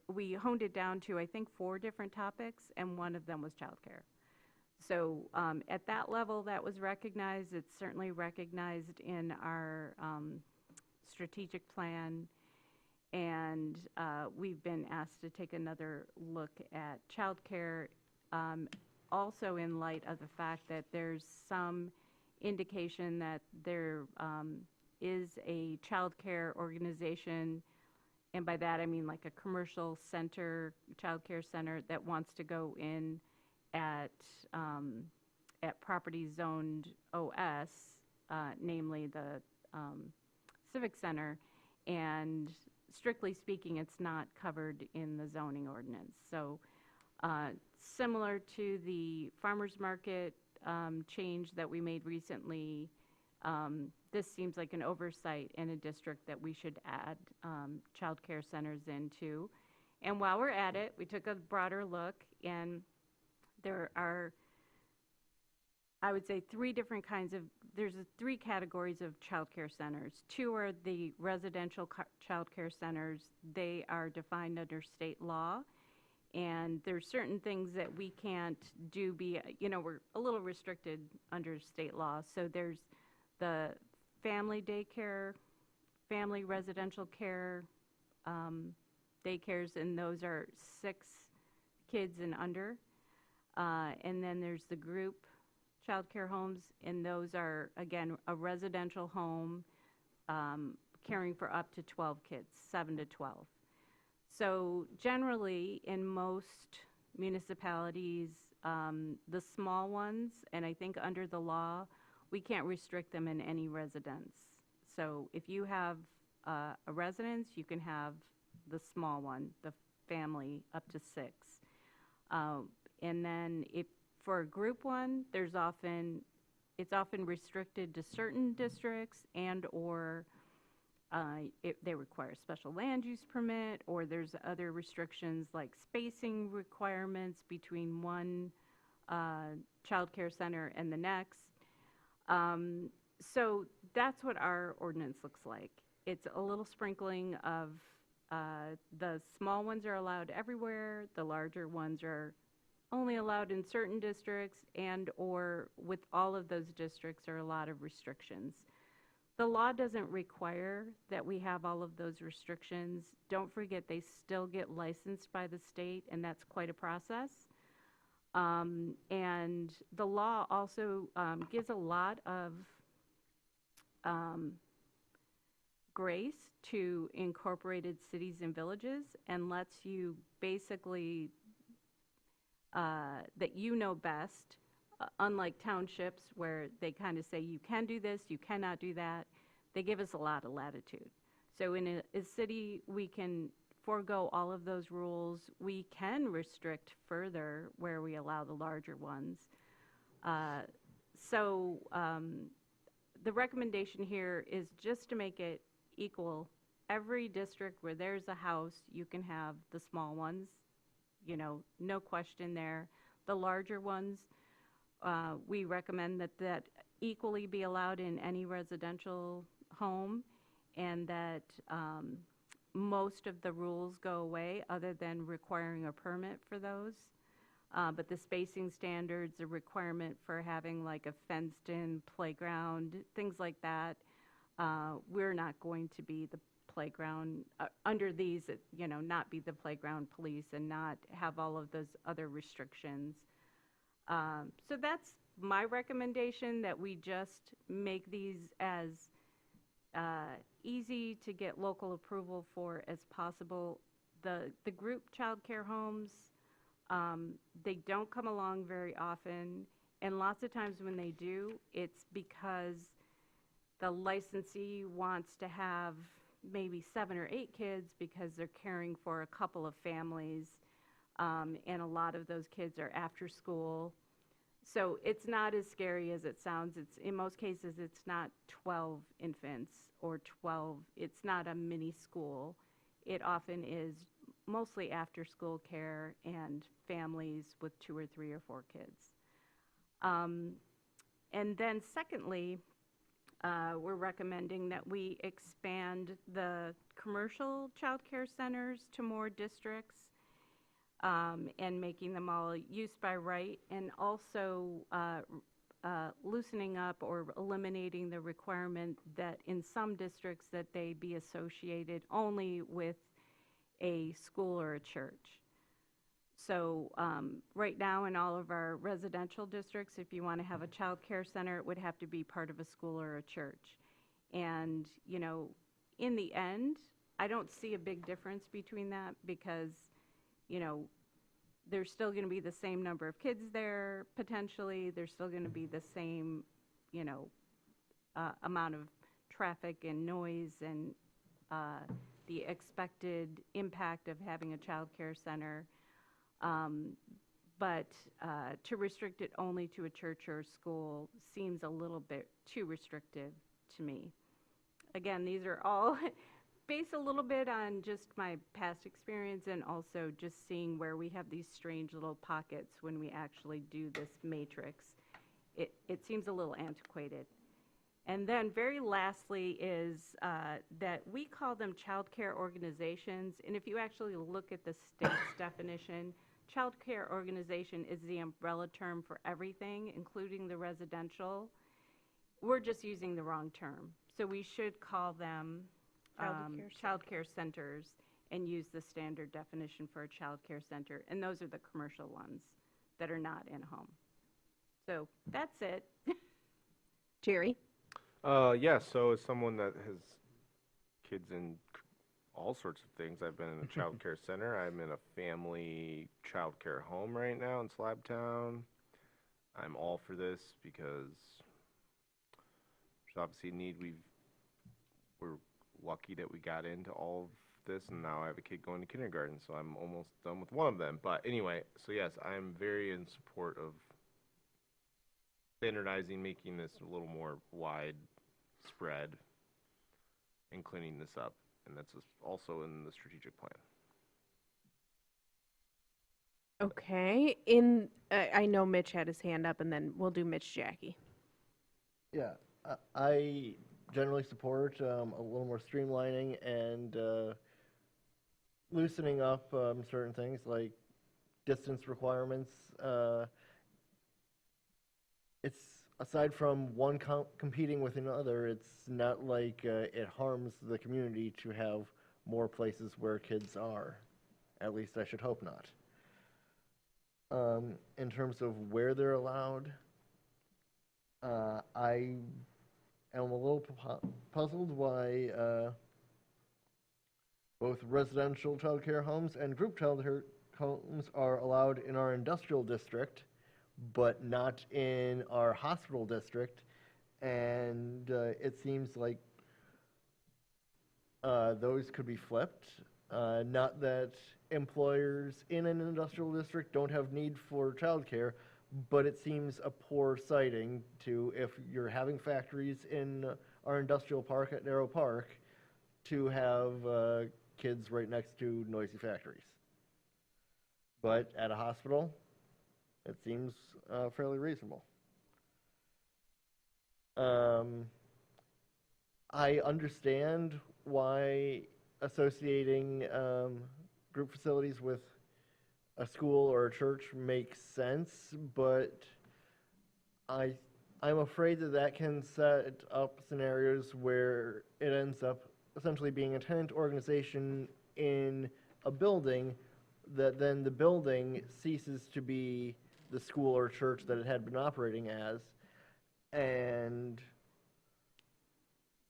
we honed it down to, I think, 4 different topics, and one of them was childcare. So at that level, that was recognized. It's certainly recognized in our strategic plan. And we've been asked to take another look at childcare, also in light of the fact that there's some indication that there is a childcare organization, and by that I mean like a commercial center, childcare center that wants to go in at property zoned OS, namely the Civic Center, and strictly speaking, it's not covered in the zoning ordinance. So similar to the farmers market change that we made recently, this seems like an oversight in a district that we should add child care centers into. And while we're at it, we took a broader look, and there are, I would say, 3 different kinds of, there's 3 categories of child care centers. 2 are the residential child care centers. They are defined under state law, and there's certain things that we can't do, we're a little restricted under state law. So there's the family daycare, family residential care daycares, and those are 6 kids and under. And then there's the group child care homes, and those are, again, a residential home caring for up to 12 kids, 7 to 12. So generally, in most municipalities, the small ones, and I think under the law, we can't restrict them in any residence. So if you have a residence, you can have the small one, the family, up to 6. And then if for a group one, it's often restricted to certain districts, and or they require a special land use permit, or there's other restrictions like spacing requirements between one child care center and the next. So that's what our ordinance looks like. It's a little sprinkling of the small ones are allowed everywhere, the larger ones are only allowed in certain districts, and or with all of those districts are a lot of restrictions. The law doesn't require that we have all of those restrictions. Don't forget, they still get licensed by the state, and that's quite a process. And the law also gives a lot of grace to incorporated cities and villages, and lets you basically that you know best, unlike townships where they kind of say you can do this, you cannot do that. They give us a lot of latitude. So in a city, we can forego all of those rules. We can restrict further where we allow the larger ones. So the recommendation here is just to make it equal. Every district where there's a house, you can have the small ones, no question there. The larger ones, we recommend that equally be allowed in any residential home, and that most of the rules go away other than requiring a permit for those. But the spacing standards, the requirement for having like a fenced-in playground, things like that, we're not going to be the playground under these, not be the playground police and not have all of those other restrictions. So that's my recommendation, that we just make these as easy to get local approval for as possible. The group childcare homes, they don't come along very often, and lots of times when they do, it's because the licensee wants to have maybe 7 or 8 kids because they're caring for a couple of families, and a lot of those kids are after school. So it's not as scary as it sounds. It's, in most cases, it's not 12 infants or 12, it's not a mini school. It often is mostly after-school care and families with 2 or 3 or 4 kids. And then secondly, we're recommending that we expand the commercial child care centers to more districts, and making them all use by right, and also loosening up or eliminating the requirement that in some districts that they be associated only with a school or a church. So right now in all of our residential districts, if you want to have a child care center, it would have to be part of a school or a church. And, you know, in the end, I don't see a big difference between that because, you know, there's still going to be the same number of kids there, potentially. There's still going to be the same, you know, amount of traffic and noise and the expected impact of having a child care center. But to restrict it only to a church or a school seems a little bit too restrictive to me. Again, these are all based a little bit on just my past experience and also just seeing where we have these strange little pockets when we actually do this matrix. It seems a little antiquated. And then very lastly is that we call them child care organizations, and if you actually look at the state's definition, child care organization is the umbrella term for everything, including the residential. We're just using the wrong term. So we should call them child care centers and use the standard definition for a child care center. And those are the commercial ones that are not in a home. So that's it. Jerry? Yeah, so as someone that has kids in all sorts of things, I've been in a child care center. I'm in a family child care home right now in Slabtown. I'm all for this because there's obviously a need. We're lucky that we got into all of this, and now I have a kid going to kindergarten, so I'm almost done with one of them. But anyway, so yes, I'm very in support of standardizing, making this a little more widespread, and cleaning this up. And that's also in the strategic plan. Okay. I know Mitch had his hand up, and then we'll do Mitch Jackie. Yeah, I generally support a little more streamlining and loosening up certain things like distance requirements. It's aside from one competing with another, it's not like it harms the community to have more places where kids are. At least I should hope not. In terms of where they're allowed, I am a little puzzled why both residential child care homes and group child care homes are allowed in our industrial district, but not in our hospital district. And it seems like those could be flipped. Not that employers in an industrial district don't have need for childcare, but it seems a poor sighting to, if you're having factories in our industrial park at Narrow Park, to have kids right next to noisy factories. But at a hospital, it seems fairly reasonable. I understand why associating group facilities with a school or a church makes sense, but I'm afraid that can set up scenarios where it ends up essentially being a tenant organization in a building that then the building ceases to be the school or church that it had been operating as. And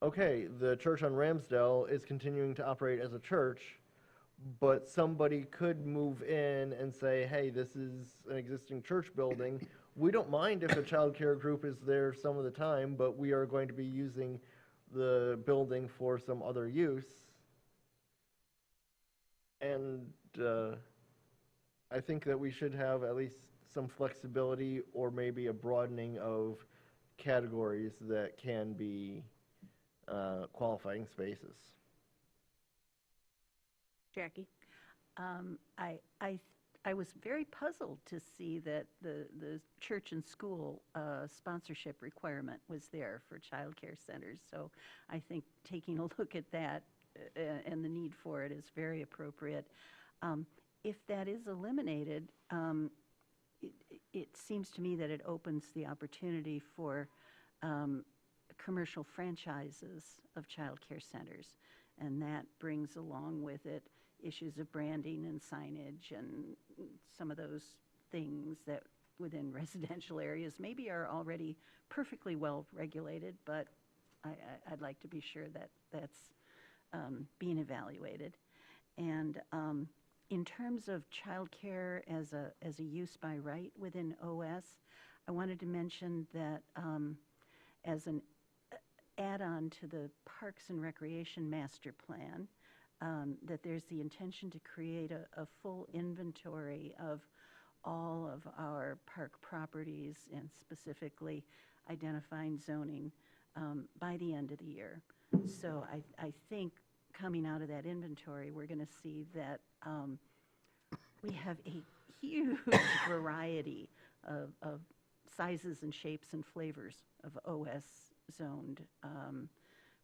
okay, the church on Ramsdale is continuing to operate as a church, but somebody could move in and say, hey, this is an existing church building. We don't mind if a childcare group is there some of the time, but we are going to be using the building for some other use. And I think that we should have at least some flexibility or maybe a broadening of categories that can be qualifying spaces. Jackie? I was very puzzled to see that the church and school sponsorship requirement was there for childcare centers. So I think taking a look at that and the need for it is very appropriate. If that is eliminated, it seems to me that it opens the opportunity for commercial franchises of childcare centers. And that brings along with it issues of branding and signage and some of those things that within residential areas maybe are already perfectly well regulated, but I'd like to be sure that that's being evaluated. And in terms of childcare as a use by right within OS, I wanted to mention that as an add-on to the Parks and Recreation Master Plan, that there's the intention to create a full inventory of all of our park properties and specifically identifying zoning by the end of the year. So I think coming out of that inventory, we're going to see that we have a huge variety of sizes and shapes and flavors of OS zoned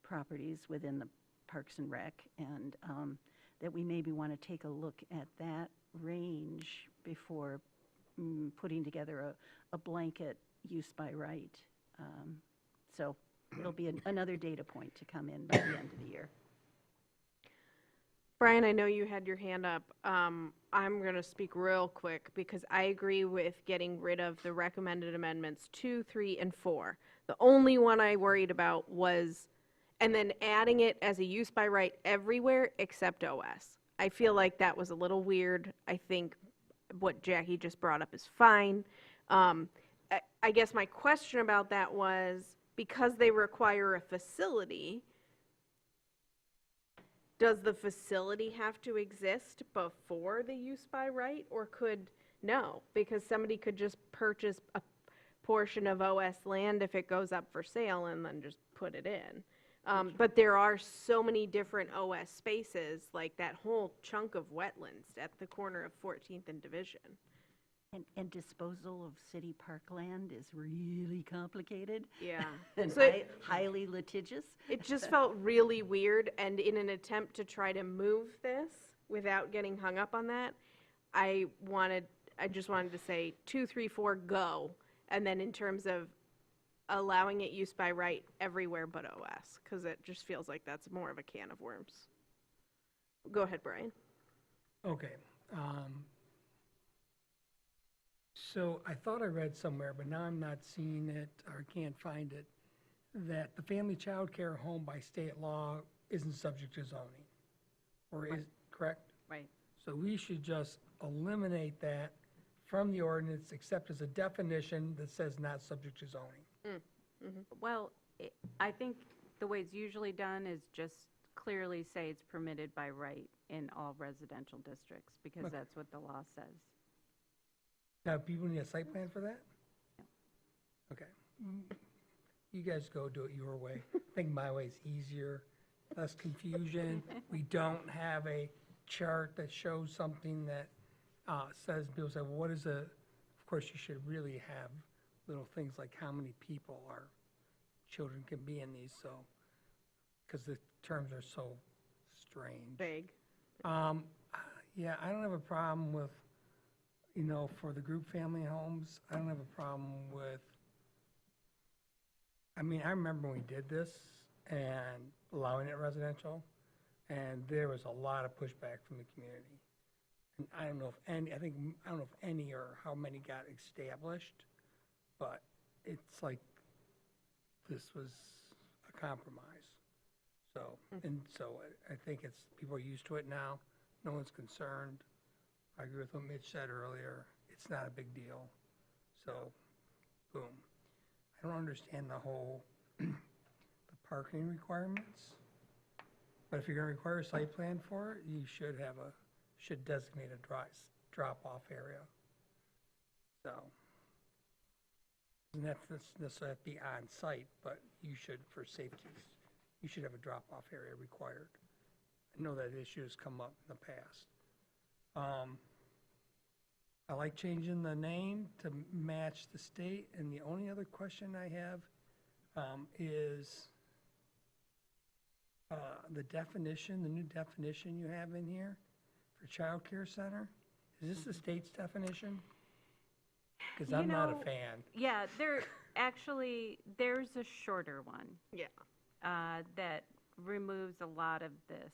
properties within the Parks and Rec, and that we maybe want to take a look at that range before putting together a blanket use by right. So it'll be another data point to come in by the end of the year. Brian, I know you had your hand up. I'm going to speak real quick because I agree with getting rid of the recommended amendments 2, 3, and 4. The only one I worried about was, and then adding it as a use by right everywhere except OS. I feel like that was a little weird. I think what Jackie just brought up is fine. I guess my question about that was, because they require a facility, does the facility have to exist before the use by right, or no, because somebody could just purchase a portion of OS land if it goes up for sale and then just put it in. But there are so many different OS spaces, like that whole chunk of wetlands at the corner of 14th and Division. And disposal of city parkland is really complicated. Yeah. And So highly litigious. it just felt really weird, and in an attempt to try to move this without getting hung up on that, I just wanted to say 2, 3, 4, go, and then in terms of allowing it use by right everywhere but OS, because it just feels like that's more of a can of worms. Go ahead, Brian. Okay. So I thought I read somewhere, but now I'm not seeing it or can't find it, that the family child care home by state law isn't subject to zoning. Or is, correct? Right. So we should just eliminate that from the ordinance, except as a definition that says not subject to zoning. Well, I think the way it's usually done is just clearly say it's permitted by right in all residential districts, because Okay. that's what the law says. Now, people need a site plan for that? Okay. You guys go do it your way. I think my way is easier, less confusion. We don't have a chart that shows something that says, people say, well, what is of course, you should really have little things like how many people or children can be in these, so, because the terms are so strange. Vague. Yeah, I don't have a problem with, for the group family homes, I don't have a problem with, I remember when we did this and allowing it residential, and there was a lot of pushback from the community. And I don't know if any or how many got established, but it's like, this was a compromise. So, and so I think people are used to it now, no one's concerned. I agree with what Mitch said earlier, it's not a big deal. So, boom. I don't understand the whole, the parking requirements. But if you're gonna require a site plan for it, you should designate a drop-off area. So, doesn't have to necessarily have to be on site, but you should, for safety, you should have a drop-off area required. I know that issue has come up in the past. I like changing the name to match the state, and the only other question I have is the definition, the new definition you have in here for childcare center. Is this the state's definition? Because I'm not a fan. Yeah, there's a shorter one. Yeah. That removes a lot of this.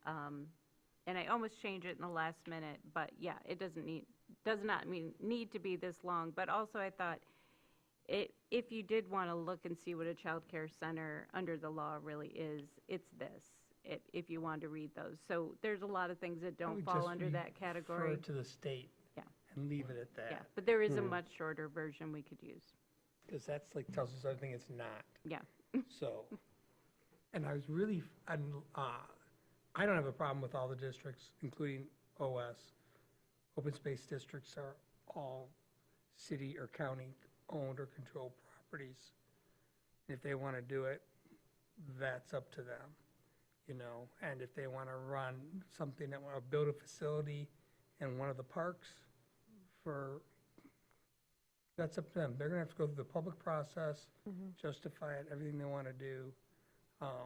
And I almost changed it in the last minute, but yeah, it does not need to be this long. But also I thought, if you did want to look and see what a child care center under the law really is, it's this, if you want to read those. So there's a lot of things that I don't would fall just under that category. refer to the state. Yeah. And leave it at that. Yeah, but there is a much shorter version we could use. Because that's like tells us everything it's not. Yeah. So, and I was really, I don't have a problem with all the districts, including OS. Open space districts are all city or county owned or controlled properties. If they want to do it, that's up to them, you know. And if they want to run something that want to build a facility in one of the parks that's up to them. They're gonna have to go through the public process, justify it, everything they want to do. And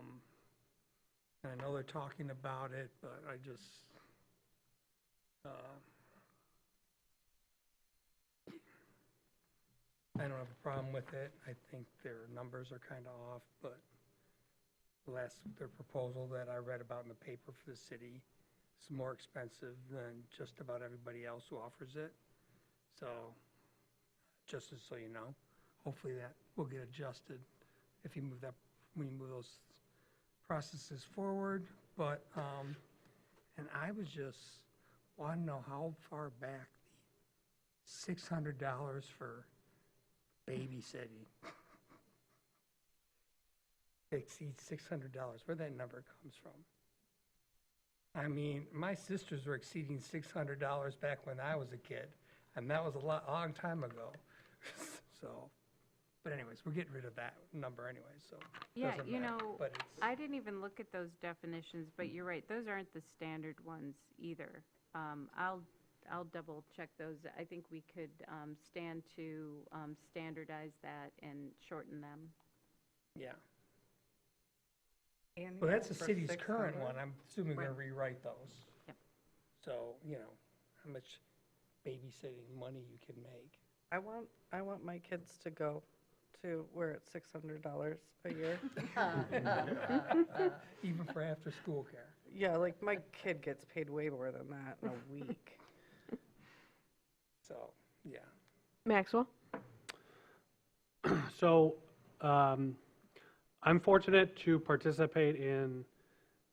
I know they're talking about it, but I just, I don't have a problem with it. I think their numbers are kind of off, but their proposal that I read about in the paper for the city is more expensive than just about everybody else who offers it. So, just so you know, hopefully that will get adjusted if you move when you move those processes forward. But, and I was just want to know how far back the $600 for babysitting exceeds $600, where that number comes from. I mean, my sisters were exceeding $600 back when I was a kid, and that was a long time ago. So, but anyways, we're getting rid of that number anyway, so. Yeah, doesn't you matter, know, but it's- I didn't even look at those definitions, but you're right, those aren't the standard ones either. I'll double check those. I think we could stand to standardize that and shorten them. Yeah. Annual Well, that's the for city's current 600? one. I'm assuming we're gonna Right. rewrite those. Yep. So, you know, how much babysitting money you can make. I want my kids to go to where it's $600 a year. Even for after-school care. Yeah, like my kid gets paid way more than that in a week. So, yeah. Maxwell? So, I'm fortunate to participate in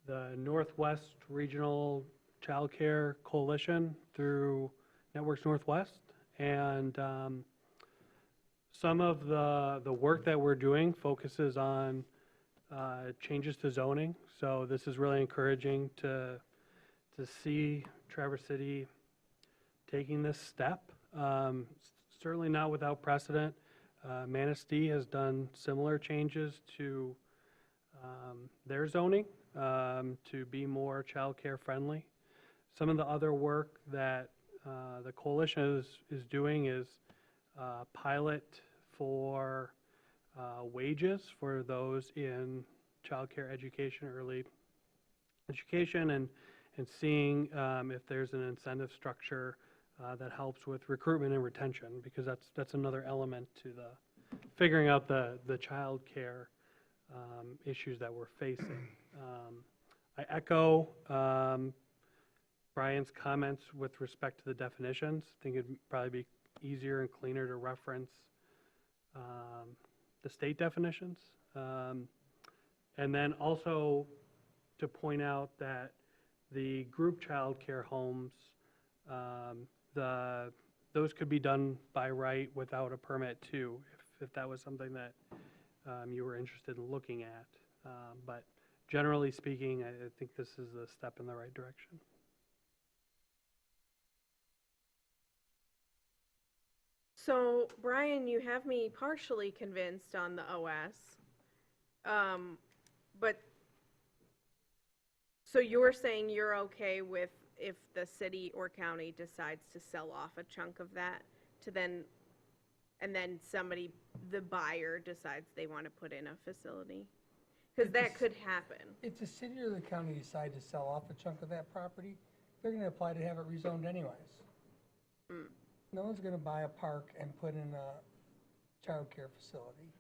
the Northwest Regional Child Care Coalition through Networks Northwest. And some of the work that we're doing focuses on changes to zoning. So this is really encouraging to see Traverse City taking this step. Certainly not without precedent. Manistee has done similar changes to their zoning to be more childcare friendly. Some of the other work that the coalition is doing is pilot for wages for those in childcare education, early education, and seeing if there's an incentive structure that helps with recruitment and retention, because that's another element to the figuring out the childcare issues that we're facing. I echo Brian's comments with respect to the definitions. I think it'd probably be easier and cleaner to reference the state definitions. And then also to point out that The group childcare homes, those could be done by right without a permit too, if that was something that you were interested in looking at. But generally speaking, I think this is a step in the right direction. So, Brian, you have me partially convinced on the OS. But, so you're saying you're okay with if the city or county decides to sell off a chunk of that to then, and then somebody, the buyer decides they want to put in a facility? Because that could happen. If the city or the county decide to sell off a chunk of that property, they're gonna apply to have it rezoned anyways. No one's gonna buy a park and put in a childcare facility.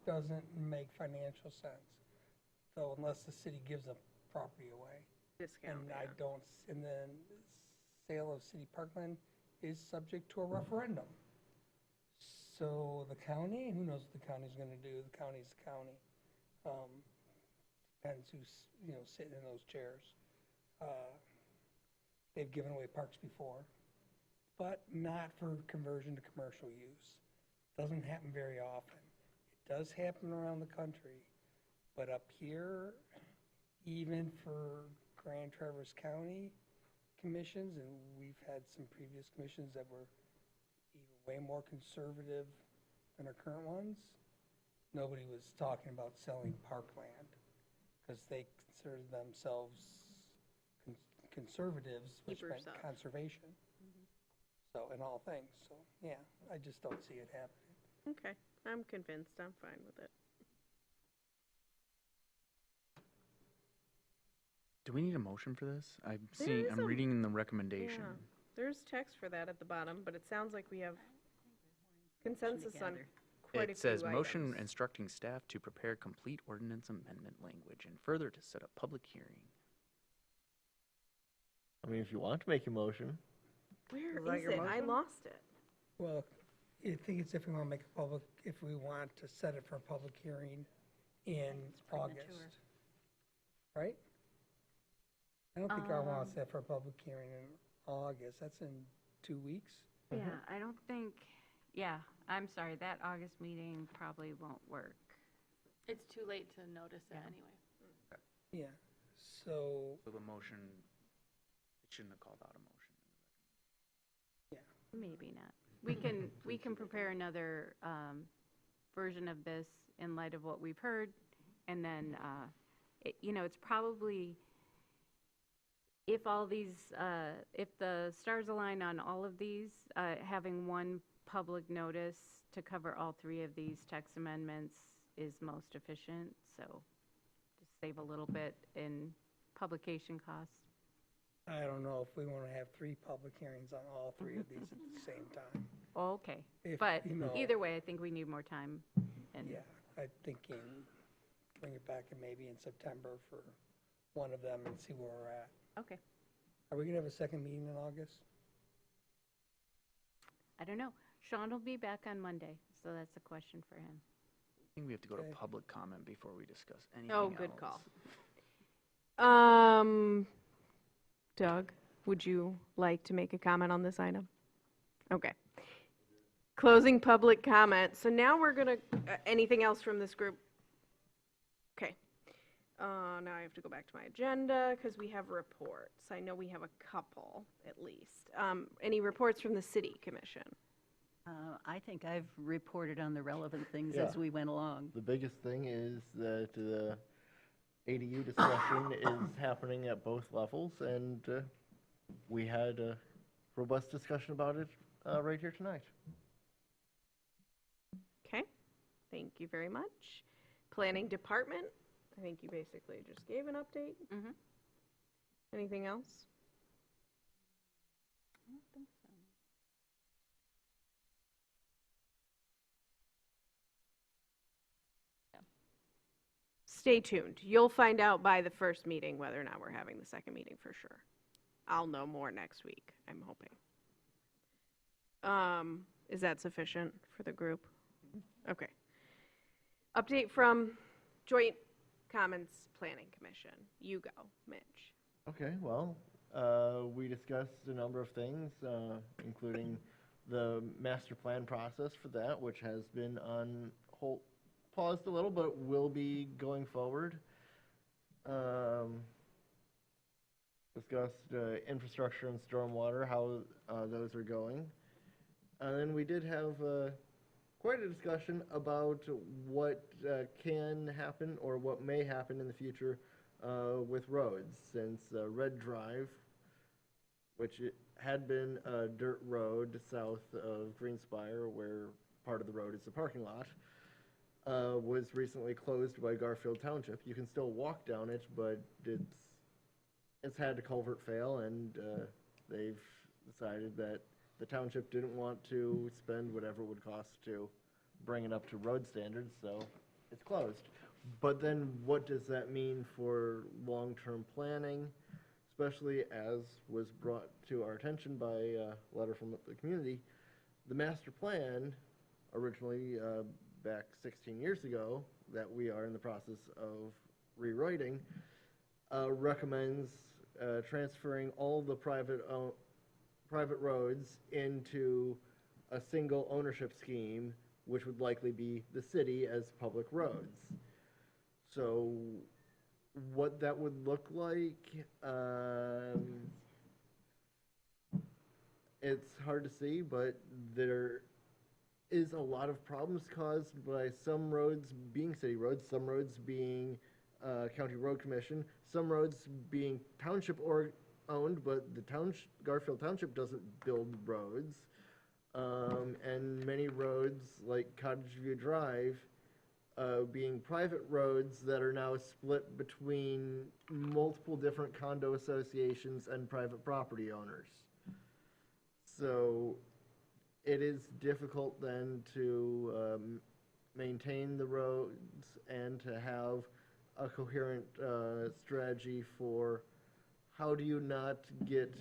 Doesn't make financial sense, though, unless the city gives the property away. Discount, And yeah. I don't, and then sale of city parkland is subject to a referendum. So the county, who knows what the county's gonna do? The county's the county. Depends who's, sitting in those chairs. They've given away parks before, but not for conversion to commercial use. Doesn't happen very often. It does happen around the country, but up here, even for Grand Traverse County commissions, and we've had some previous commissions that were even way more conservative than our current ones, nobody was talking about selling parkland because they considered themselves conservatives, which meant Keepers of. conservation. So, in all things, so, yeah, I just don't see it happening. Okay, I'm convinced. I'm fine with it. Do we need a motion for this? There is I'm a- reading in the recommendation. Yeah, there's text for that at the bottom, but it sounds like we have consensus on Together. quite a few It says, motion items. instructing staff to prepare complete ordinance amendment language and further to set up public hearing. I mean, if you want to make a motion. Where Is that is your it? I motion? lost it. Well, I think it's if we want to make a public, if we want to set it for a public hearing in August. Right? I don't think I want to set for a public hearing in August. That's in 2 weeks. Yeah, I don't think, I'm sorry, that August meeting probably won't work. It's too late to notice it anyway. Yeah, so, So the motion, it shouldn't have called out a motion. Maybe not. We can prepare another version of this in light of what we've heard, and then, it's probably, if all these, if the stars align on all of these, having one public notice to cover all three of these text amendments is most efficient, so just save a little bit in publication costs. I don't know if we want to have 3 public hearings on all 3 of these at the same time. Okay, If, but you know- either way, I think we need more time. And Yeah, I'm thinking bring it back and maybe in September for one of them and see where we're at. Okay, Are we going to have a second meeting in August? I don't know. Sean will be back on Monday, so that's a question for him. I think we have to go to Okay. public comment before we discuss anything Oh, else. good call. Doug, would you like to make a comment on this item? Okay. Closing public comment. So now we're gonna, anything else from this group? Okay. Now I have to go back to my agenda because we have reports. I know we have a couple at least. Any reports from the city commission? I think I've reported on the relevant things Yeah. as we went along. The biggest thing is that the ADU discussion is happening at both levels, and we had a robust discussion about it right here tonight. Okay, thank you very much. Planning department, I think you basically just gave an update. Mhm. Anything else? I don't think so. Stay tuned. You'll find out by the first meeting whether or not we're having the second meeting for sure. I'll know more next week, I'm hoping. Is that sufficient for the group? Okay. Update from Joint Commons Planning Commission. You go, Mitch. Okay, well, we discussed a number of things, including the master plan process for that, which has been on hold, paused a little, but will be going forward. Discussed infrastructure and stormwater, how those are going. And then we did have quite a discussion about what can happen or what may happen in the future with roads, since Red Drive, which it had been a dirt road south of Greenspire, where part of the road is the parking lot, was recently closed by Garfield Township. You can still walk down it, but it's had a culvert fail, and they've decided that the township didn't want to spend whatever it would cost to bring it up to road standards, so it's closed. But then what does that mean for long-term planning, especially as was brought to our attention by a letter from the community? The master plan, originally back 16 years ago, that we are in the process of rewriting, recommends transferring all the private roads into a single ownership scheme, which would likely be the city as public roads. So what that would look like, it's hard to see, but there is a lot of problems caused by some roads being city roads, some roads being county road commission, some roads being township owned, but the Garfield Township doesn't build roads. And many roads, like Cottage View Drive, being private roads that are now split between multiple different condo associations and private property owners. So it is difficult then to maintain the roads and to have a coherent strategy for how do you not get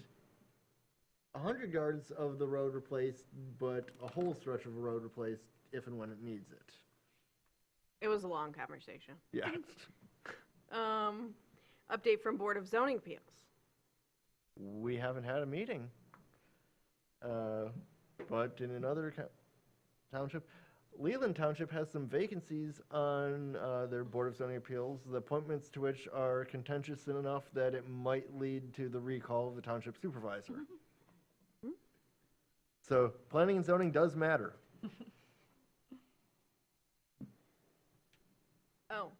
100 yards of the road replaced, but a whole stretch of a road replaced if and when it needs it. It was a long conversation. Yeah. Update from Board of Zoning Appeals. We haven't had a meeting. But in another township, Leland Township has some vacancies on their Board of Zoning Appeals, the appointments to which are contentious enough that it might lead to the recall of the township supervisor. So planning and zoning does matter. Oh,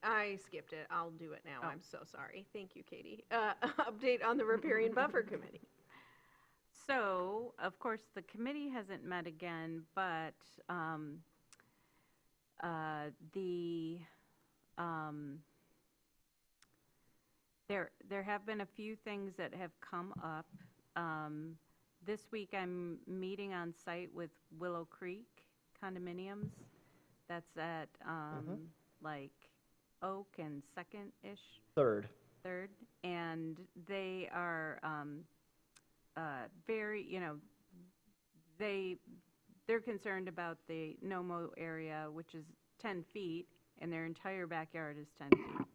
I skipped it. I'll do it now. I'm so sorry. Thank you, Katie. Update on the Riparian Buffer Committee. So, of course, the committee hasn't met again, but there have been a few things that have come up. This week, I'm meeting on site with Willow Creek Condominiums. That's at like Oak and Second-ish. Third. And they are very, they're concerned about the no-mow area, which is 10 feet, and their entire backyard is 10 feet.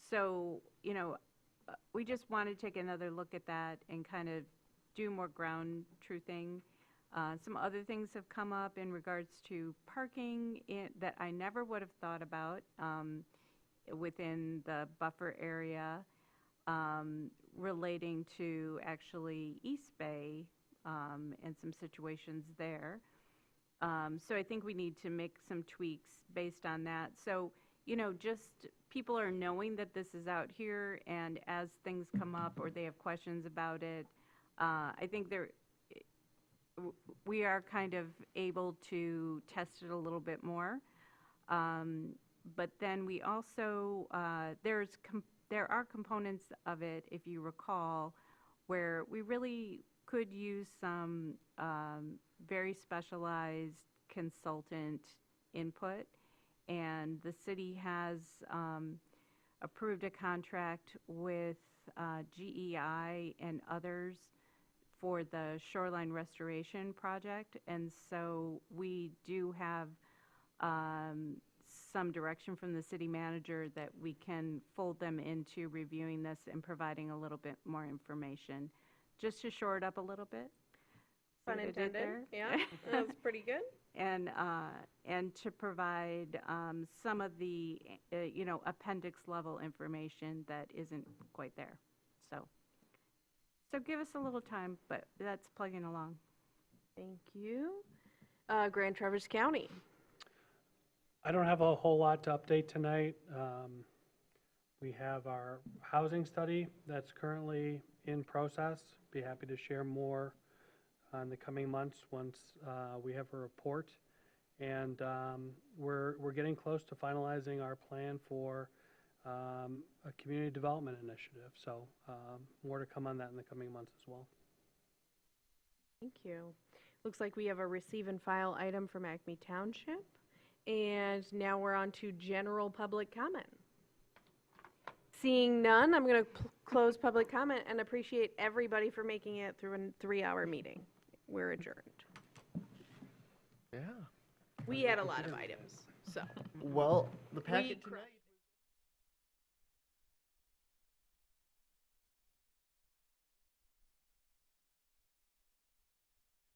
So, we just want to take another look at that and kind of do more ground truthing. Some other things have come up in regards to parking that I never would have thought about within the buffer area, relating to actually East Bay and some situations there. So I think we need to make some tweaks based on that. So, just people are knowing that this is out here, and as things come up or they have questions about it, I think we are kind of able to test it a little bit more. But then we also, there are components of it, if you recall, where we really could use some very specialized consultant input. And the city has approved a contract with GEI and others for the shoreline restoration project. And so we do have some direction from the city manager that we can fold them into reviewing this and providing a little bit more information, just to shore it up a little bit. See Pun what I did intended. there? Yeah, that was pretty good. And to provide some of the, appendix level information that isn't quite there. So give us a little time, but that's plugging along. Thank you. Grand Traverse County. I don't have a whole lot to update tonight. We have our housing study that's currently in process. Be happy to share more in the coming months once we have a report. And we're getting close to finalizing our plan for a community development initiative. So more to come on that in the coming months as well. Thank you. Looks like we have a receive and file item from Acme Township. And now we're on to general public comment. Seeing none, I'm going to close public comment and appreciate everybody for making it through a 3-hour meeting. We're adjourned. Yeah. We had a lot of items, so. Well, the packet We- tonight.